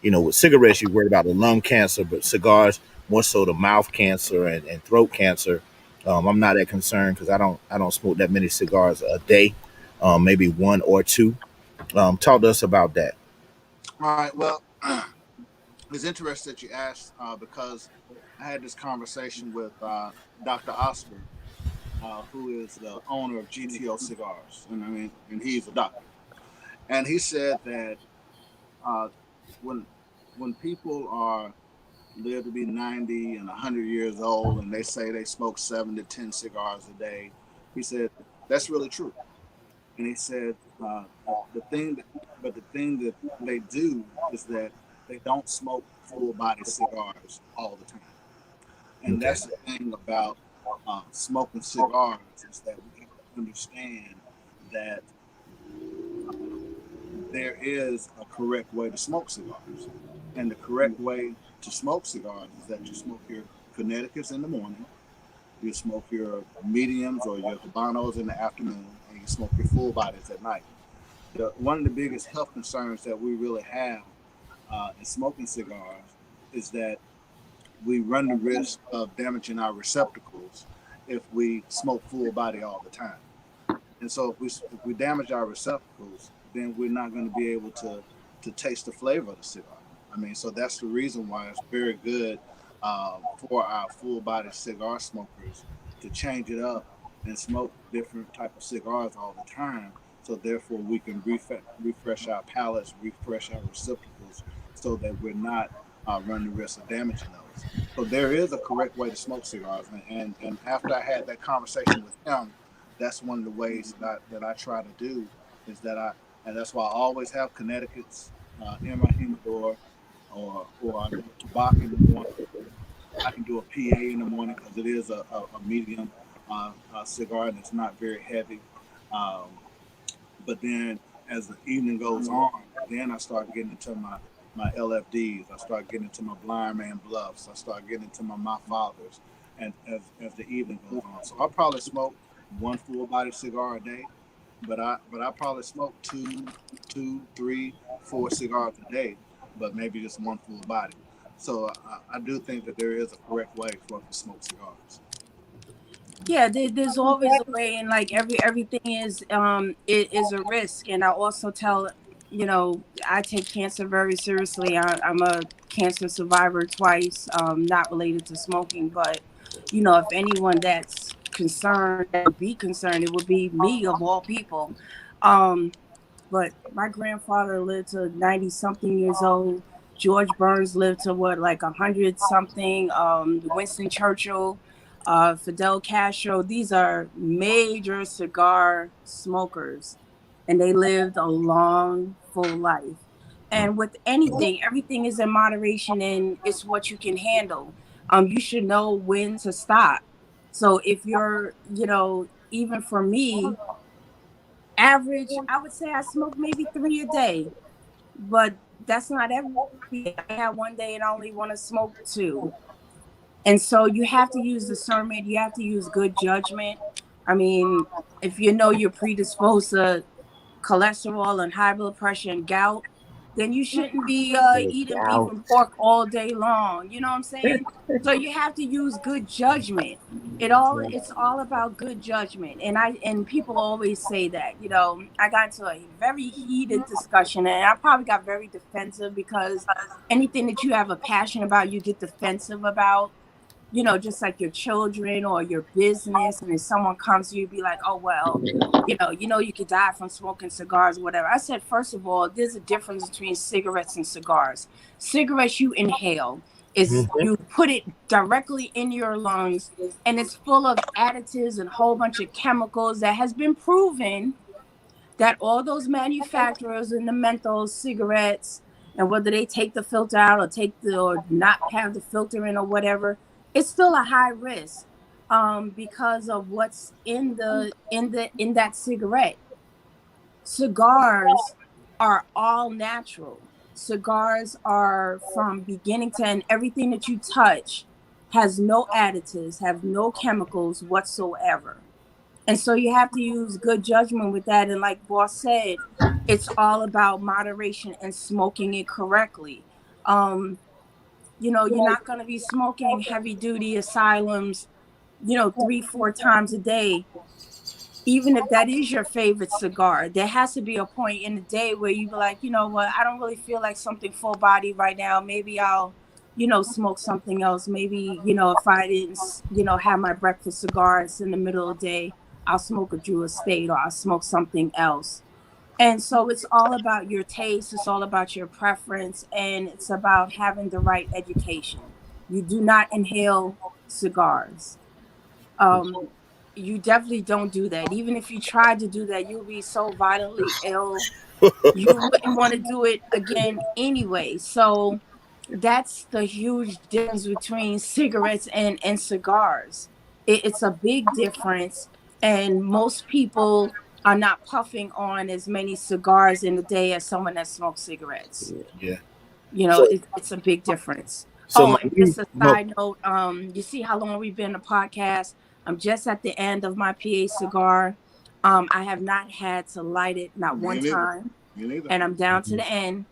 With cigarettes, you're worried about the lung cancer, but cigars, more so the mouth cancer and throat cancer. I'm not that concerned because I don't smoke that many cigars a day, maybe one or two. Talk to us about that. All right. Well, it's interesting that you asked because I had this conversation with Dr. Oscar, who is the owner of GTO Cigars, and I mean, and he's a doctor, and he said that uh, when when people are live to be 90 and 100 years old, and they say they smoke 7 to 10 cigars a day, he said that's really true. And he said the thing that, but the thing that they do is that they don't smoke full body cigars all the time. And Okay. that's the thing about smoking cigars is that we have to understand that there is a correct way to smoke cigars. And the correct way to smoke cigars is that you smoke your Connecticut's in the morning, you smoke your mediums or your Habanos in the afternoon, and you smoke your full bodies at night. One of the biggest health concerns that we really have in smoking cigars is that we run the risk of damaging our receptacles if we smoke full body all the time. And so if we damage our receptacles, then we're not going to be able to taste the flavor of the cigar. I mean, so that's the reason why it's very good for our full body cigar smokers to change it up and smoke different type of cigars all the time. So therefore, we can refresh our palates, refresh our receptacles, so that we're not running the risk of damaging those. So there is a correct way to smoke cigars, and after I had that conversation with him, that's one of the ways that I try to do is that and that's why I always have Connecticut's in my humidor, or I do a tobacco in the morning. I can do a PA in the morning because it is a medium cigar and it's not very heavy. Um, but then as the evening goes on, then I start getting into my LFDs. I start getting into my blind man bluffs. I start getting into my fathers, and as the evening goes on. So I probably smoke one full body cigar a day, but I probably smoke two, three, 4 cigars a day, but maybe just one full body. So I do think that there is a correct way for us to smoke cigars. Yeah, there's always a way, and like everything is it is a risk. And I also tell, I take cancer very seriously. I'm a cancer survivor twice, not related to smoking, but if anyone that's concerned, that would be concerned, it would be me of all people. Um, but my grandfather lived to 90 something years old. George Burns lived to what, like 100 something. Winston Churchill, Fidel Castro. These are major cigar smokers, and they lived a long, full life. And with anything, everything is in moderation, and it's what you can handle. You should know when to stop. So if you're, even for me, average, I would say I smoke maybe 3 a day, but that's not every day. I have one day and I only want to smoke two. And so you have to use discernment. You have to use good judgment. I mean, if you know you're predisposed to cholesterol and high blood pressure and gout, then you shouldn't be eating beef Wow. and pork all day long. You know what I'm saying? So you have to use good judgment. It's all about good judgment. And people always say that. I got into a very heated discussion, and I probably got very defensive because anything that you have a passion about, you get defensive about, just like your children or your business. And if someone comes to you, be like, oh, well, you could die from smoking cigars, whatever. I said, first of all, there's a difference between cigarettes and cigars. Cigarettes you inhale, is Hmm. you put it directly in your lungs, and it's full of additives and a whole bunch of chemicals that has been proven that all those manufacturers in the menthol cigarettes, and whether they take the filter out or or not have the filter in or whatever, it's still a high risk, because of what's in that cigarette. Cigars are all natural. Cigars are from beginning to end. Everything that you touch has no additives, have no chemicals whatsoever. And so you have to use good judgment with that. And like Boss said, it's all about moderation and smoking it correctly. Um, You're not going to be smoking heavy duty asylums, 3-4 times a day. Even if that is your favorite cigar, there has to be a point in the day where you be like, you know what, I don't really feel like something full body right now. Maybe I'll, smoke something else. Maybe, if I didn't, have my breakfast cigars in the middle of the day, I'll smoke a Drew Estate or I'll smoke something else. And so it's all about your taste, it's all about your preference, and it's about having the right education. You do not inhale cigars. Um, you definitely don't do that. Even if you tried to do that, you'll be so violently ill. You wouldn't want to do it again anyway. So that's the huge difference between cigarettes and cigars. It's a big difference, and most people are not puffing on as many cigars in a day as someone that smokes cigarettes. Yeah. It's a big difference. So Oh, my and just a no, side note, you see how long we've been a podcast. I'm just at the end of my PA cigar. I have not had to light it not Me one neither. time, Me neither. and I'm down to the end.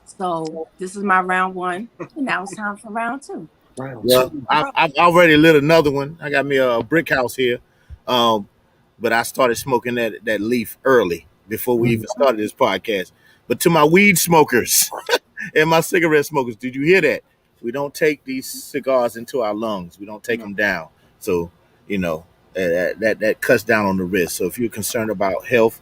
So this is my round one, and now it's time for round two. Round well, two. I've already lit another one. I got me a brick house here, um, but I started smoking that leaf early before we even started this podcast. But to my weed smokers and my cigarette smokers, did you hear that? We don't take these cigars into our lungs. We don't take No. them down. So you know that cuts down on the risk. So if you're concerned about health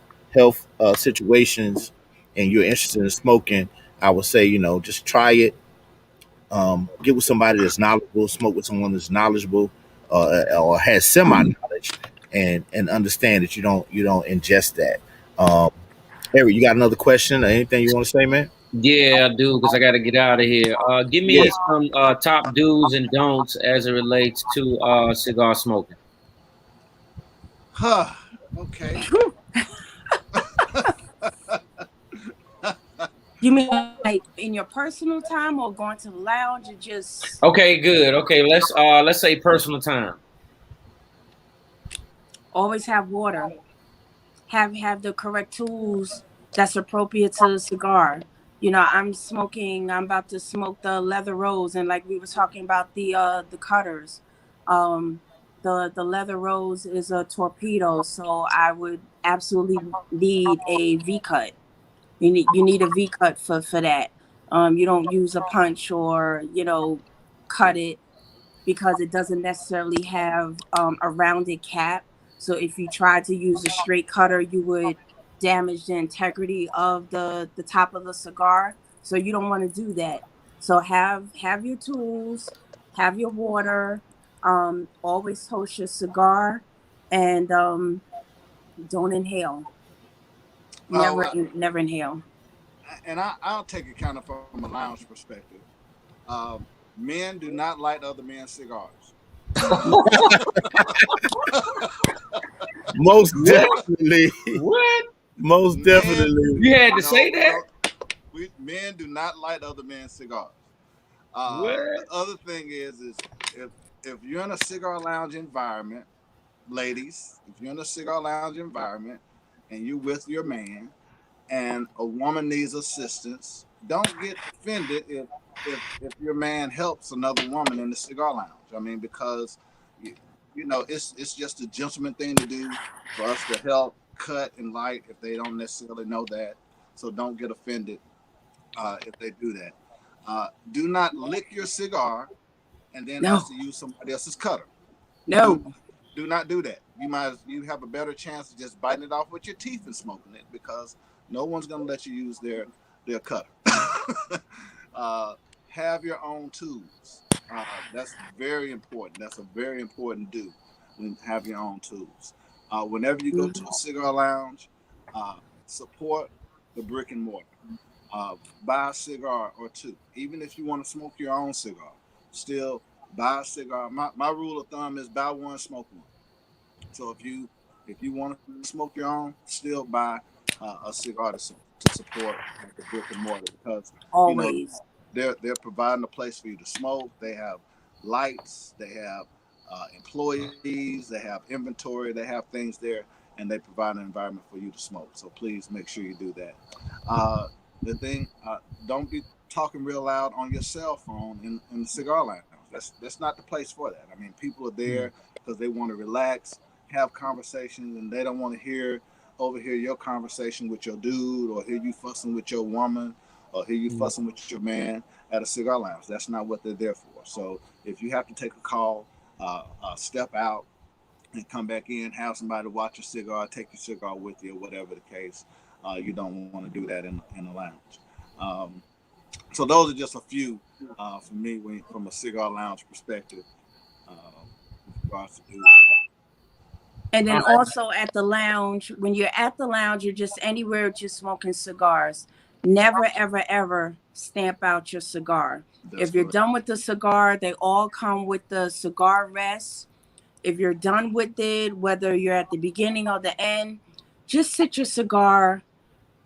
situations and you're interested in smoking, I would say just try it. Get with somebody that's knowledgeable, smoke with someone that's knowledgeable or has semi knowledge, and understand that you don't ingest that. Um, Eric, you got another question or anything you want to say, man? Yeah, I do, because I got to get out of here. Give Yeah. me some top do's and don'ts as it relates to cigar smoking. Huh. Okay. You mean like in your personal time or going to the lounge or just Okay, good. Okay, let's say personal time. always have water? Have the correct tools that's appropriate to the cigar. I'm about to smoke the leather rose, and like we were talking about the cutters. Um the leather rose is a torpedo, so I would absolutely need a V cut. You need a V cut for that. You don't use a punch or cut it because it doesn't necessarily have a rounded cap. So if you tried to use a straight cutter, you would damage the integrity of the top of the cigar. So you don't want to do that. So have your tools, have your water, always toast your cigar, and don't inhale. Oh, Never inhale. and I'll take it kind of from a lounge perspective. Um, Men do not light other men's cigars. Most What? definitely. What? Most Men, definitely. You had to no, say we that? don't. Men do not light other men's cigars. The What? other thing is if if you're in a cigar lounge environment, ladies, if you're in a cigar lounge environment and you're with your man and a woman needs assistance, don't get offended if your man helps another woman in the cigar lounge. I mean, because you, it's just a gentleman thing to do for us to help cut and light if they don't necessarily know that. So don't get offended if they do that. Do not lick your cigar and then No, ask to use somebody else's cutter. Do no. do not do that. You have a better chance of just biting it off with your teeth and smoking it because no one's gonna let you use their cutter. uh, have your own tools. That's very important. That's a very important do. Have your own tools. Whenever you go to a cigar lounge, uh, support the brick and mortar. Buy a cigar or two. Even if you want to smoke your own cigar, still buy a cigar. My rule of thumb is buy one, smoke one. So if you want to smoke your own, still buy a cigar to support the brick and mortar because you know Always. they're providing a place for you to smoke. They have lights, they have employees, they have inventory, they have things there, and they provide an environment for you to smoke. So please make sure you do that. Uh, the thing, don't be talking real loud on your cell phone in the cigar lounge. That's not the place for that. I mean, people are there because they want to relax, have conversations, and they don't want to overhear your conversation with your dude, or hear you fussing with your woman, or hear you fussing with your man at a cigar lounge. That's not what they're there for. So if you have to take a call, step out and come back in, have somebody watch your cigar, take your cigar with you, or whatever the case. You don't want to do that in the lounge. Um, so those are just a few for me from a cigar lounge perspective with regards to do's And All then right. also at the lounge, when you're at the lounge, you're just anywhere just smoking cigars. Never, ever, ever stamp out your cigar. and that's If you're correct. done with the cigar, they all come with the cigar rest. If you're done with it, whether you're at the beginning or the end, just sit your cigar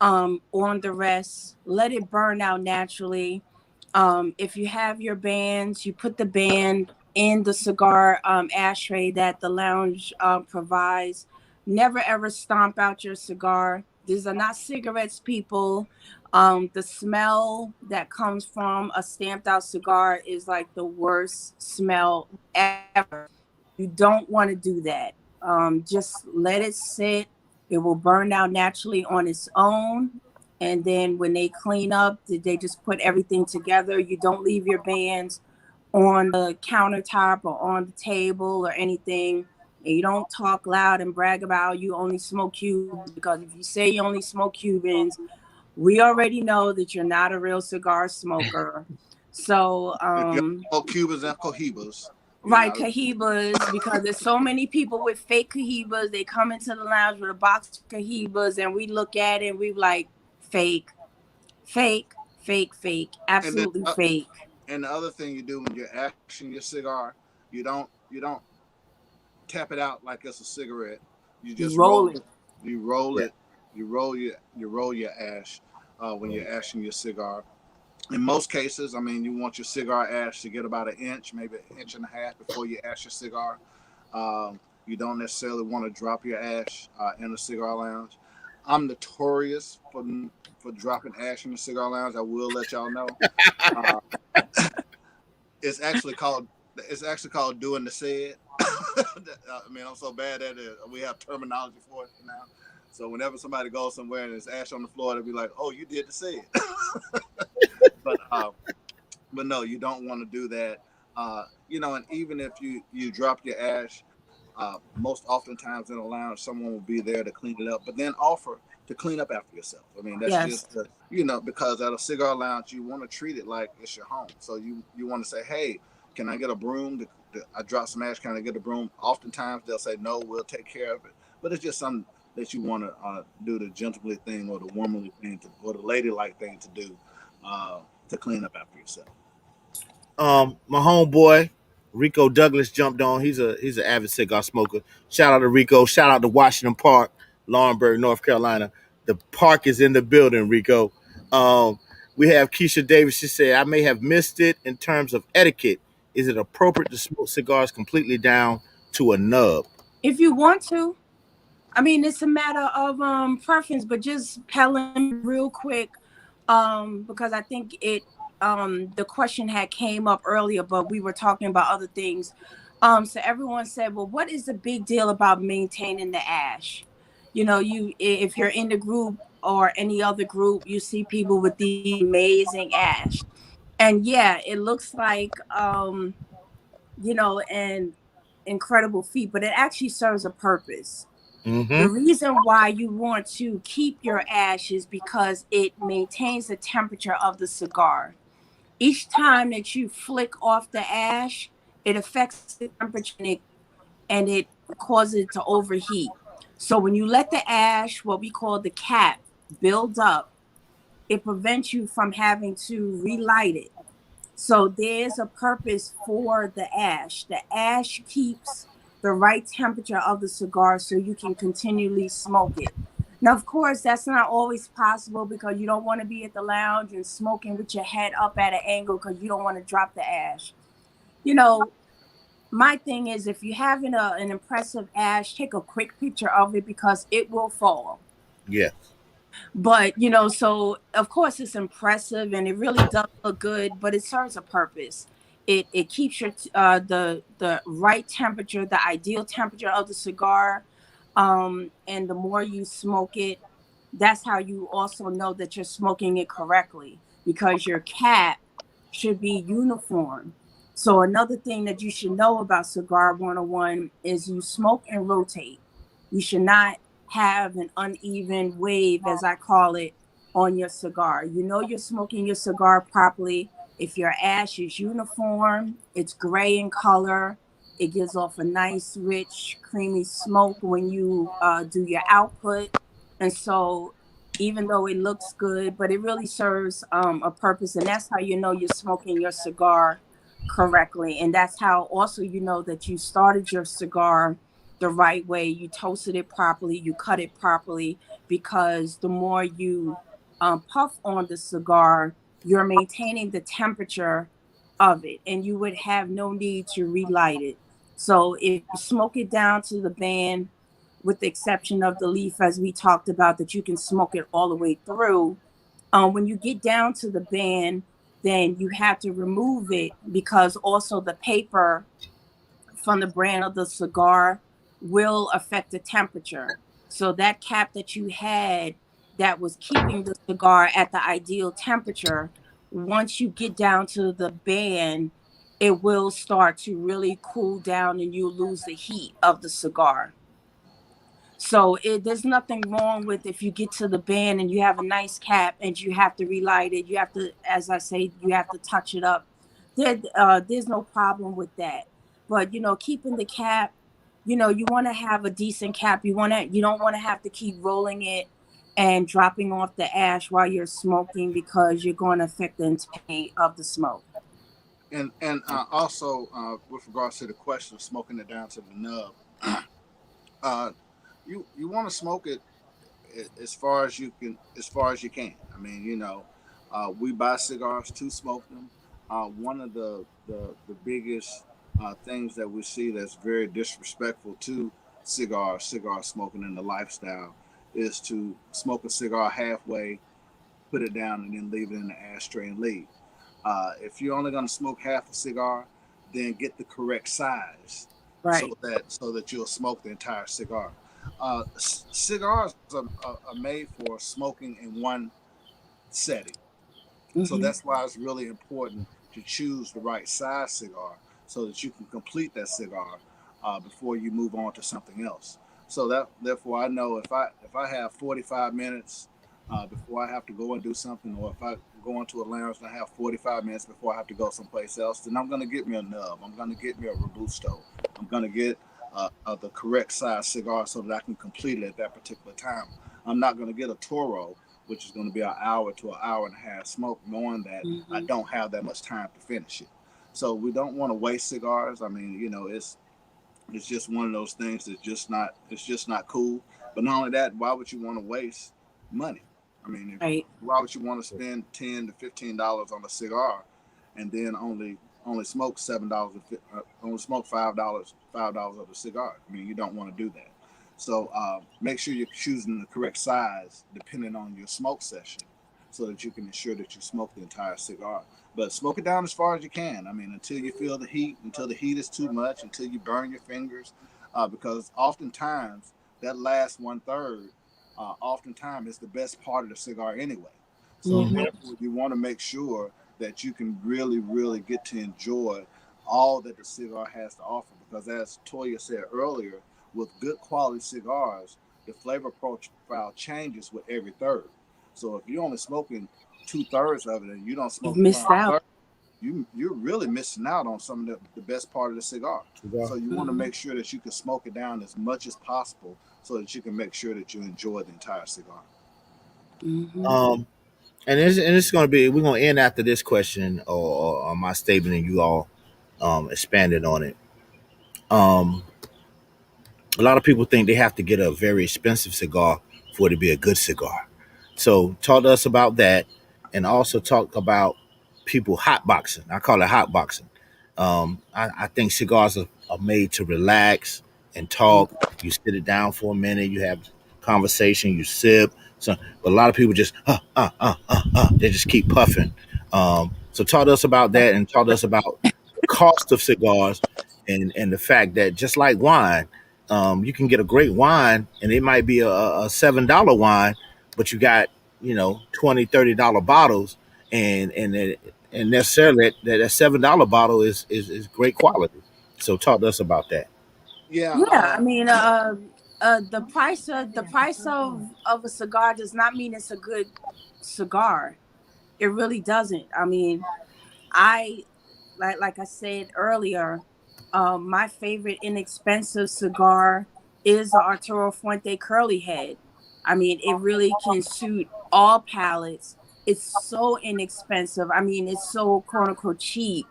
on the rest, let it burn out naturally. If you have your bands, you put the band in the cigar ashtray that the lounge provides. Never ever stomp out your cigar. These are not cigarettes, people. The smell that comes from a stamped out cigar is like the worst smell ever. You don't want to do that. Just let it sit. It will burn out naturally on its own. And then when they clean up, they just put everything together. You don't leave your bands on the countertop or on the table or anything. And you don't talk loud and brag about you only smoke Cubans, because if you say you only smoke Cubans, we already know that you're not a real cigar smoker. So, If y'all smoke Cubans and Cohibas, you're right, not. Cohibas, because there's so many people with fake Cohibas. They come into the lounge with a box of Cohibas, and we look at it and we like, fake, fake, fake, fake, And then absolutely fake. and the other thing you do when you're ashing your cigar, you don't tap it out like it's a cigarette. You You just roll roll it. it. You roll Yeah. it. You roll your ash when you're ashing your cigar. In most cases, I mean, you want your cigar ash to get about an inch, maybe an inch and a half before you ash your cigar. You don't necessarily want to drop your ash in a cigar lounge. I'm notorious for dropping ash in the cigar lounge. I will let y'all know. Uh, it's actually called it's actually called doing the said. I mean, I'm so bad at it. We have terminology for it now. So whenever somebody goes somewhere and there's ash on the floor, they'll be like, "Oh, you did the said." but but no, you don't want to do that. And even if you drop your ash, most oftentimes in a lounge, someone will be there to clean it up, but then offer to clean up after yourself. I mean, that's Yes. just because at a cigar lounge, you want to treat it like it's your home. So you want to say, hey, can I get a broom? I dropped some ash. Can I get a broom? Oftentimes they'll say no, we'll take care of it. But it's just something that you want to do the gentlemanly thing or the womanly thing or the ladylike thing to do to clean up after yourself. My homeboy Rico Douglas jumped on. He's an avid cigar smoker. Shout out to Rico. Shout out to Washington Park, Laurinburg, North Carolina. The park is in the building, Rico. Um, we have Keisha Davis. She said, "I may have missed it in terms of etiquette. Is it appropriate to smoke cigars completely down to a nub?" If you want to, I mean, it's a matter of preference, but just telling me real quick, because I think the question had came up earlier, but we were talking about other things. So everyone said, well, what is the big deal about maintaining the ash? If you're in the group or any other group, you see people with these amazing ash. And yeah, it looks like an incredible feat, but it actually serves a purpose. The Mm-hmm. reason why you want to keep your ash is because it maintains the temperature of the cigar. Each time that you flick off the ash, it affects the temperature, and it causes it to overheat. So when you let the ash, what we call the cap, build up, it prevents you from having to relight it. So there's a purpose for the ash. The ash keeps the right temperature of the cigar so you can continually smoke it. Now, of course, that's not always possible because you don't want to be at the lounge and smoking with your head up at an angle because you don't want to drop the ash. You know, my thing is if you're having an impressive ash, take a quick picture of it because it will fall. Yes. But so of course it's impressive and it really does look good, but it serves a purpose. It keeps your the right temperature, the ideal temperature of the cigar. And the more you smoke it, that's how you also know that you're smoking it correctly, because your cap should be uniform. So another thing that you should know about cigar 101 is you smoke and rotate. You should not have an uneven wave, as I call it, on your cigar. You know you're smoking your cigar properly if your ash is uniform, it's gray in color, it gives off a nice, rich, creamy smoke when you do your output. And so, even though it looks good, but it really serves a purpose. And that's how you know you're smoking your cigar correctly. And that's how also you know that you started your cigar the right way. You toasted it properly, you cut it properly, because the more you puff on the cigar, you're maintaining the temperature of it, and you would have no need to relight it. So if you smoke it down to the band, with the exception of the leaf, as we talked about, that you can smoke it all the way through. When you get down to the band, then you have to remove it, because also the paper from the brand of the cigar will affect the temperature. So that cap that you had that was keeping the cigar at the ideal temperature, once you get down to the band, it will start to really cool down and you'll lose the heat of the cigar. So there's nothing wrong with if you get to the band and you have a nice cap and you have to relight it. You have to, as I say, you have to touch it up. There's no problem with that. But keeping the cap, you want to have a decent cap. You don't want to have to keep rolling it and dropping off the ash while you're smoking, because you're going to affect the intensity of the smoke. And also with regards to the question of smoking it down to the nub, uh, you want to smoke it as far as you can, as far as you can. I mean, we buy cigars to smoke them. One of the biggest things that we see that's very disrespectful to cigar smoking and the lifestyle is to smoke a cigar halfway, put it down, and then leave it in the ashtray and leave. If you're only going to smoke half a cigar, then get the correct size Right. so that you'll smoke the entire cigar. Cigars are made for smoking in one setting. So Hmm. that's why it's really important to choose the right size cigar so that you can complete that cigar before you move on to something else. So that therefore I know if I have 45 minutes before I have to go and do something, or if I go into a lounge and I have 45 minutes before I have to go someplace else, then I'm going to get me a nub. I'm going to get me a robusto. I'm going to get the correct size cigar so that I can complete it at that particular time. I'm not going to get a Toro, which is going to be an hour to an hour and a half smoke, knowing that I Hmm. don't have that much time to finish it. So we don't want to waste cigars. I mean, it's just one of those things that's just not cool. But not only that, why would you want to waste money? I mean, Right. why would you want to spend $10 to $15 on a cigar and then only smoke $7, only smoke $5 of the cigar? I mean, you don't want to do that. So make sure you're choosing the correct size depending on your smoke session, so that you can ensure that you smoke the entire cigar. But smoke it down as far as you can. I mean, until you feel the heat, until the heat is too much, until you burn your fingers, because oftentimes that last one third, oftentimes is the best part of the cigar anyway. So Hmm. therefore, you want to make sure that you can really, really get to enjoy all that the cigar has to offer. Because as Toya said earlier, with good quality cigars, the flavor profile changes with every third. So if you're only smoking 2/3 of it and you don't You've smoke the missed final out. third, you're really missing out on some of the best part of the cigar. Cigar. So you want to Hmm. make sure that you can smoke it down as much as possible so that you can make sure that you enjoy the entire cigar. Hmm. Um, and it's going to be, we're going to end after this question, or my statement, and you all expanded on it. Um, a lot of people think they have to get a very expensive cigar for it to be a good cigar. So talk to us about that, and also talk about people hotboxing. I call it hotboxing. I think cigars are made to relax and talk. You sit it down for a minute, you have conversation, you sip, So, but a lot of people just they just keep puffing. So taught us about that and taught us about the cost of cigars and the fact that just like wine, you can get a great wine and it might be a $7 wine, but you got $20-$30 bottles and necessarily that $7 bottle is great quality. So taught us about that. Yeah. Yeah, I mean, the price of a cigar does not mean it's a good cigar. It really doesn't. I mean, I like I said earlier, my favorite inexpensive cigar is the Arturo Fuente Curly Head. I mean, it really can suit all palates. It's so inexpensive. I mean, it's so quote unquote cheap,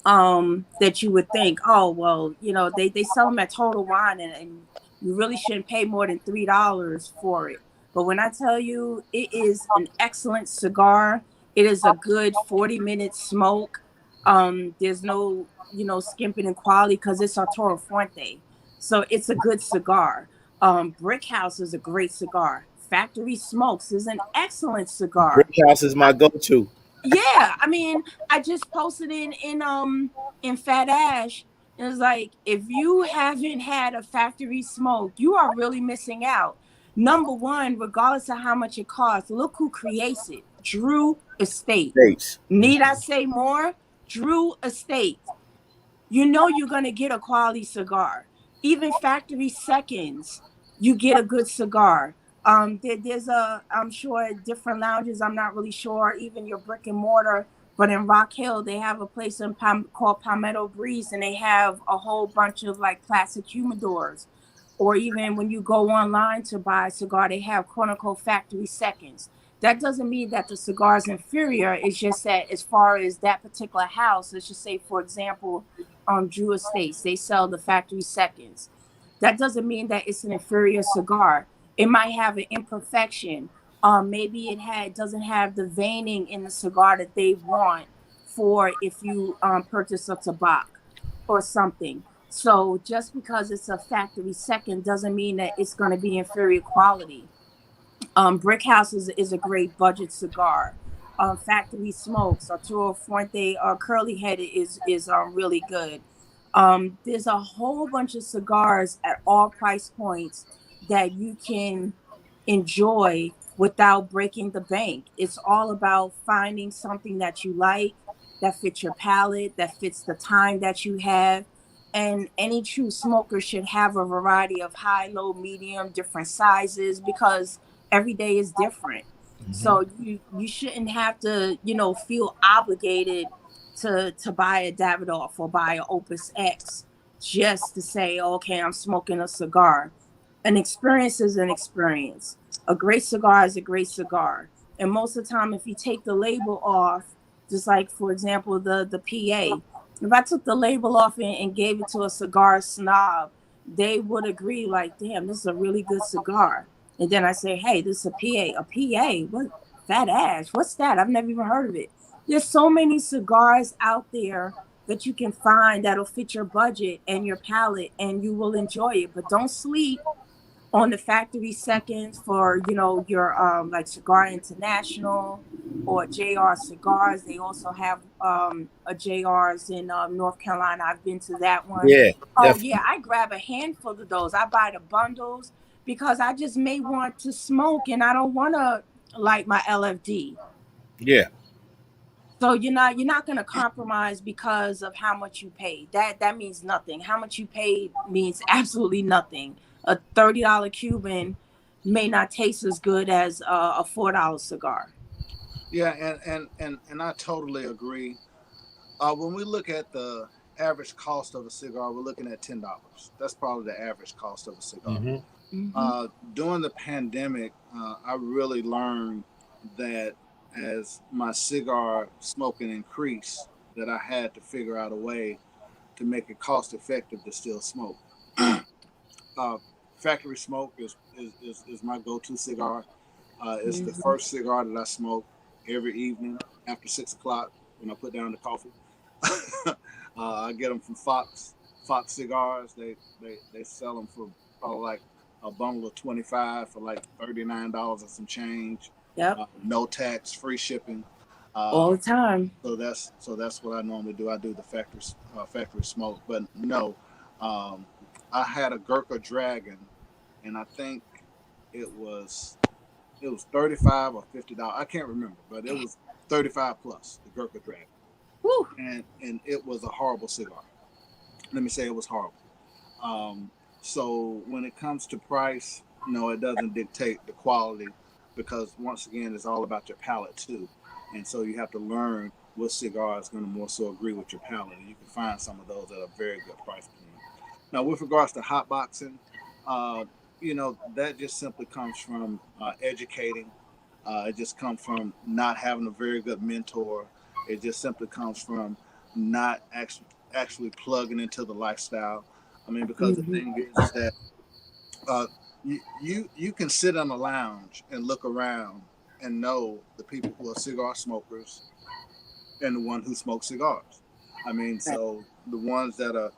that you would think, oh well, they sell them at Total Wine, and you really shouldn't pay more than $3 for it. But when I tell you it is an excellent cigar, it is a good 40-minute smoke. There's no skimping in quality because it's Arturo Fuente, so it's a good cigar. Brick House is a great cigar. Factory Smokes is an excellent cigar. Brick House is my go-to. Yeah, I mean, I just posted in Fat Ash. It was like, if you haven't had a factory smoke, you are really missing out. Number one, regardless of how much it costs, look who creates it. Drew Estate. States. Need I say more? Drew Estate. You know you're going to get a quality cigar. Even factory seconds, you get a good cigar. There's I'm sure at different lounges, I'm not really sure, even your brick and mortar, but in Rock Hill, they have a place called Palmetto Breeze, and they have a whole bunch of like classic humidors. Or even when you go online to buy a cigar, they have quote unquote factory seconds. That doesn't mean that the cigar is inferior. It's just that as far as that particular house, let's just say, for example, Drew Estates, they sell the factory seconds. That doesn't mean that it's an inferior cigar. It might have an imperfection. Maybe doesn't have the veining in the cigar that they want for if you purchase a tobacco or something. So just because it's a factory second doesn't mean that it's going to be inferior quality. Brick House is a great budget cigar. Factory Smokes, Arturo Fuente, Curly Head is really good. There's a whole bunch of cigars at all price points that you can enjoy without breaking the bank. It's all about finding something that you like, that fits your palate, that fits the time that you have. And any true smoker should have a variety of high, low, medium, different sizes, because every day is different. Mm-hmm. So you shouldn't have to, feel obligated to buy a Davidoff or buy an Opus X just to say, okay, I'm smoking a cigar. An experience is an experience. A great cigar is a great cigar. And most of the time, if you take the label off, just like for example the PA, if I took the label off and gave it to a cigar snob, they would agree like, damn, this is a really good cigar. And then I say, hey, this is a PA. A PA? What? Fat Ash? What's that? I've never even heard of it. There's so many cigars out there that you can find that'll fit your budget and your palate, and you will enjoy it. But don't sleep on the factory seconds for your like Cigar International or JR Cigars. They also have a JR's in North Carolina. I've been to that one. Yeah, Oh yeah, definitely. I grab a handful of those. I buy the bundles because I just may want to smoke and I don't want to light my LFD. Yeah, So you're not going to compromise because of how much you paid. That means nothing. How much you paid means absolutely nothing. A $30 Cuban may not taste as good as a $4 cigar. Yeah, and I totally agree. When we look at the average cost of a cigar, we're looking at $10. That's probably the average cost of a cigar. mm-hmm. Hmm. During the pandemic, I really learned that as my cigar smoking increased, that I had to figure out a way to make it cost effective to still smoke. uh, Factory Smoke is my go-to cigar. It's the Hmm. first cigar that I smoke every evening after 6 o'clock when I put down the coffee. I get them from Fox Cigars. They sell them for probably like a bundle of 25 for like $39 and some change. Yep. No tax, free shipping. All Uh, the time. so that's what I normally do. I do the factory smoke, but no, um, I had a Gurkha Dragon, and I think it was it was $35 or $50. I can't remember, but it was 35 plus the Gurkha Dragon, Woo. and it was a horrible cigar. Let me say it was horrible. Um, so when it comes to price, no, it doesn't dictate the quality because once again, it's all about your palate too, and so you have to learn what cigar is going to more so agree with your palate. And you can find some of those at a very good price point. Now, with regards to hot boxing, uh, that just simply comes from educating. It just comes from not having a very good mentor. It just simply comes from not actually plugging into the lifestyle. I mean, because the Hmm. thing is that uh, you can sit in a lounge and look around and know the people who are cigar smokers and the one who smokes cigars. I mean, Right. so the ones that are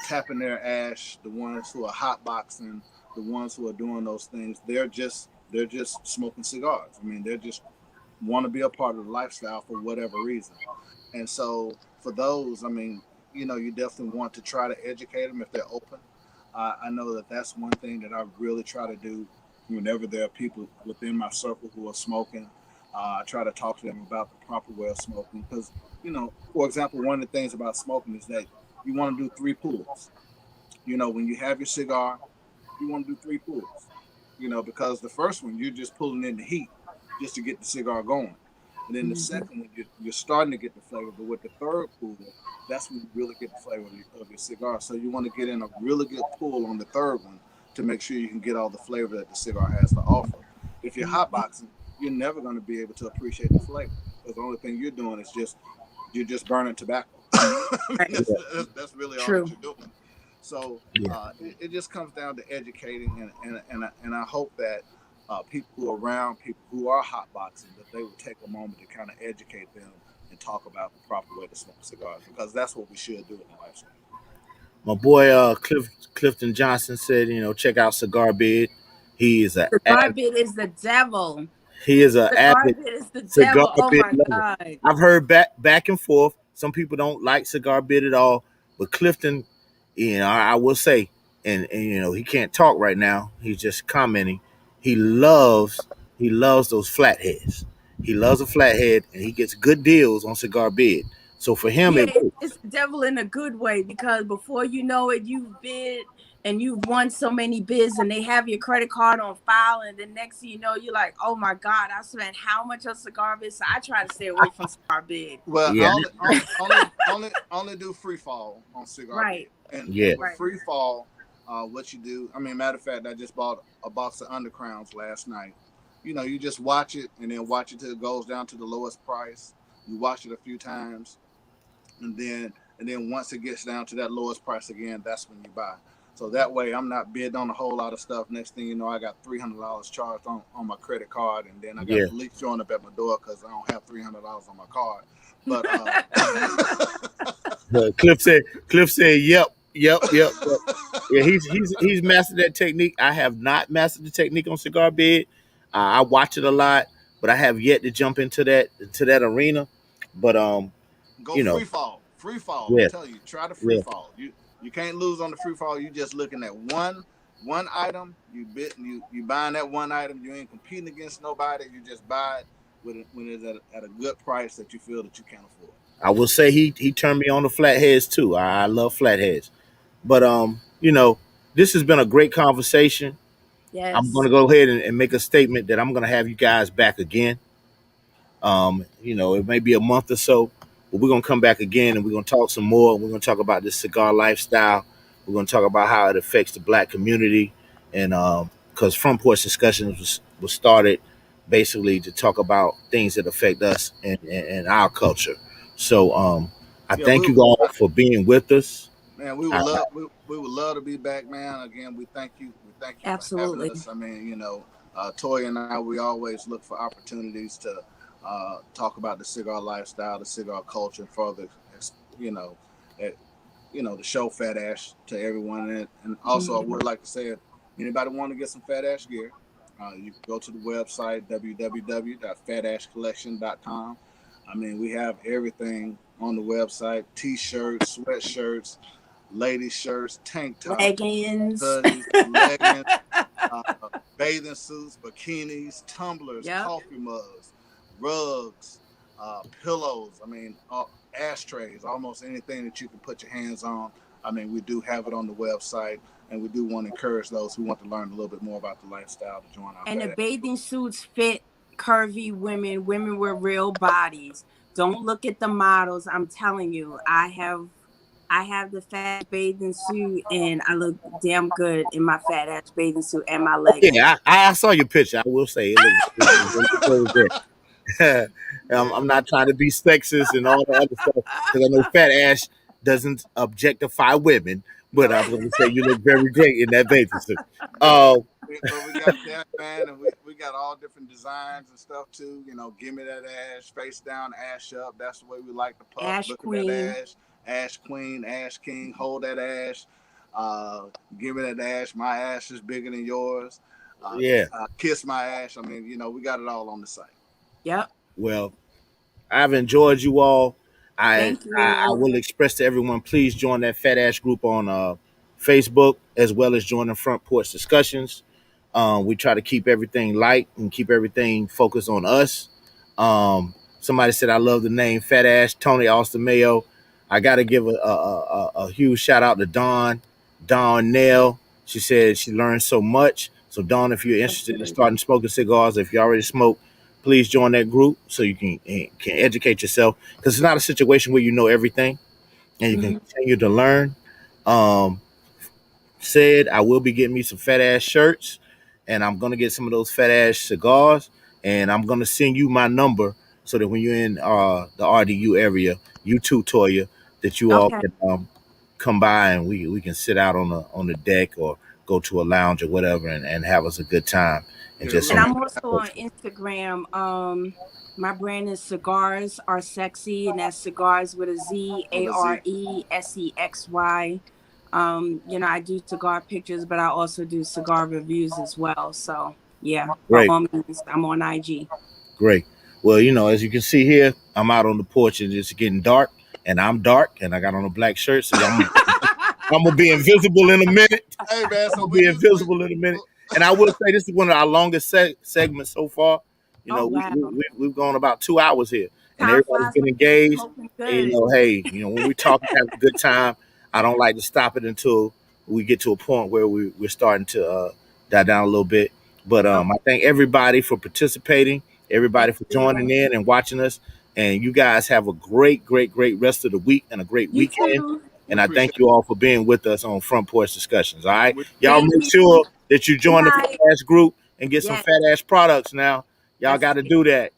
tapping their ash, the ones who are hot boxing, the ones who are doing those things, they're just smoking cigars. I mean, they're just want to be a part of the lifestyle for whatever reason. And so for those, I mean, you definitely want to try to educate them if they're open. I know that that's one thing that I really try to do whenever there are people within my circle who are smoking. I try to talk to them about the proper way of smoking because, for example, one of the things about smoking is that you want to do three pulls. When you have your cigar, you want to do three pulls, because the first one you're just pulling in the heat just to get the cigar going. And then the Hmm. second one, you're starting to get the flavor. But with the third pull, that's when you really get the flavor of your cigar. So you want to get in a really good pull on the third one to make sure you can get all the flavor that the cigar has to offer. If you're hotboxing, you're never going to be able to appreciate the flavor because the only thing you're doing is you're just burning tobacco. I mean, Right. that's really all that True. you're doing. So Yeah. it just comes down to educating, and I hope that people who are around people who are hotboxing that they would take a moment to kind of educate them and talk about the proper way to smoke cigars because that's what we should do in the lifestyle. My boy Clifton Johnson said, check out Cigar Bid. He is a Cigar bit is the devil. he is an Cigar avid bit is the Cigar devil. Oh Bid my lover. God. I've heard back and forth. Some people don't like Cigar Bid at all, but Clifton, I will say, and he can't talk right now. He's just commenting. He loves he loves those flatheads. He loves a flathead, and he gets good deals on Cigar Bid. So for him, Yeah, it works. it's the devil in a good way because before you know it, you've bid and you've won so many bids and they have your credit card on file. And the next thing you know, you're like, oh my God, I spent how much on cigar bid? So I try to stay away from cigar bid. Well, Yeah, I only do free fall on cigar bed, Right, yeah, and with right. free fall, what you do? I mean, matter of fact, I just bought a box of Undercrowns last night. You just watch it and then watch it till it goes down to the lowest price. You watch it a few times, and then once it gets down to that lowest price again, that's when you buy. So that way, I'm not bidding on a whole lot of stuff. Next thing you know, I got $300 charged on my credit card, and then I got yeah. police showing up at my door because I don't have $300 on my card. But Cliff said, yep. Yeah, he's mastered that technique. I have not mastered the technique on Cigar Bed. I watch it a lot, but I have yet to jump into that arena. But go you know, free fall. I'm yeah, telling you, try the free yeah. fall. You can't lose on the free fall. You just looking at one item. You buying that one item. You ain't competing against nobody. You just buy it when it's at a good price that you feel that you can afford. I will say he turned me on to flatheads too. I love flatheads. But this has been a great conversation. I'm Yes. gonna go ahead and make a statement that I'm gonna have you guys back again. It may be a month or so, but we're gonna come back again and we're gonna talk some more. We're gonna talk about this cigar lifestyle. We're gonna talk about how it affects the black community, and because Front Porch Discussions was started basically to talk about things that affect us and our culture. So I Yeah, thank you all for being with us. man, I, we would love to be back, man. Again, we thank you. We thank you for having Absolutely. us. I mean, Toy and I, we always look for opportunities to talk about the cigar lifestyle, the cigar culture, and further, you know, to show fat ash to everyone. And also, I Mhm. would like to say it. Anybody want to get some Fat Ash gear, you can go to the website www.fatashcollection.com. I mean, we have everything on the website: t-shirts, sweatshirts, lady shirts, tank tops, Leggings. hoodies, leggings, uh, bathing suits, bikinis, tumblers, Yep. coffee mugs, rugs, pillows. I mean, ashtrays, almost anything that you can put your hands on. I mean, we do have it on the website, and we do want to encourage those who want to learn a little bit more about the lifestyle to join our And the Fat Ass. bathing suits fit curvy women, women with real bodies. Don't look at the models. I'm telling you, I have the fat bathing suit, and I look damn good in my fat ass bathing suit and my leggings. Yeah, I saw your picture. I will say it looks really good. I'm not trying to be sexist and all the other stuff because I know Fat Ash doesn't objectify women, but I'm going to say you look very great in that bathing suit. Uh, But we got that, man, and we got all different designs and stuff too. You know, give me that ash, face down, ash up. That's the way we like to puff. Ash Look at that queen. ash, ash queen, ash king. Hold that ash. Give me that ash. My ash is bigger than yours. yeah, Kiss my ash. I mean, we got it all on the site. Yep. well, I've enjoyed you all. Thank I you. will express to everyone, please join that Fat Ash group on Facebook as well as join the Front Porch Discussions. We try to keep everything light and keep everything focused on us. Somebody said I love the name Fat Ash, Tony Austin Mayo. I got to give a huge shout out to Dawn Nell. She said she learned so much. So Dawn, if you're interested in starting smoking cigars, if you already smoke, please join that group so you can educate yourself because it's not a situation where you know everything and you can Mhm. continue to learn. Um, Said I will be getting me some Fat Ash shirts and I'm gonna get some of those Fat Ash cigars and I'm gonna send you my number so that when you're in the RDU area, you too, Toya, that you all Okay. can come by and we can sit out on the deck or go to a lounge or whatever and have us a good time and Yeah, we're just And gonna some. I'm also on Instagram. My brand is Cigars Are Sexy, and that's cigars with a Z, on the Z. ARESEXY. I do cigar pictures, but I also do cigar reviews as well. So yeah, by Great. all means, I'm on IG. Great. Well, as you can see here, I'm out on the porch and it's getting dark, and I'm dark, and I got on a black shirt, so I'm gonna be invisible in a minute. Hey, man. I'm So gonna be when you invisible in a minute. And I will say this is one of our longest segments so far. Oh wow, We've gone about 2 hours here, and time everybody's flies been when you're engaged. smoking And good. hey, when we talk and have a good time, I don't like to stop it until we get to a point where we're starting to die down a little bit. But Okay, I thank everybody for participating, everybody thank for joining you. in and watching us. And you guys have a great, great, great rest of the week and a great You weekend. too. we And I appreciate thank you all for being with us on Front Porch Discussions. All right. we, Y'all Thank make you. sure that you Good join the Fat night. Ash group and get some Yes, Fat Ash products now. Y'all yes. got to do that.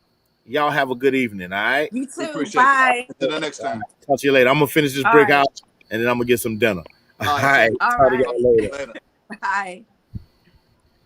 Y'all have a good evening. All right. You we too. appreciate you. Bye. Until the next time. Talk to you later. I'm going to finish this All brick right. house and then I'm going to get some dinner. All All right, right. sounds All Talk to good. y'all right. later. Later. Bye.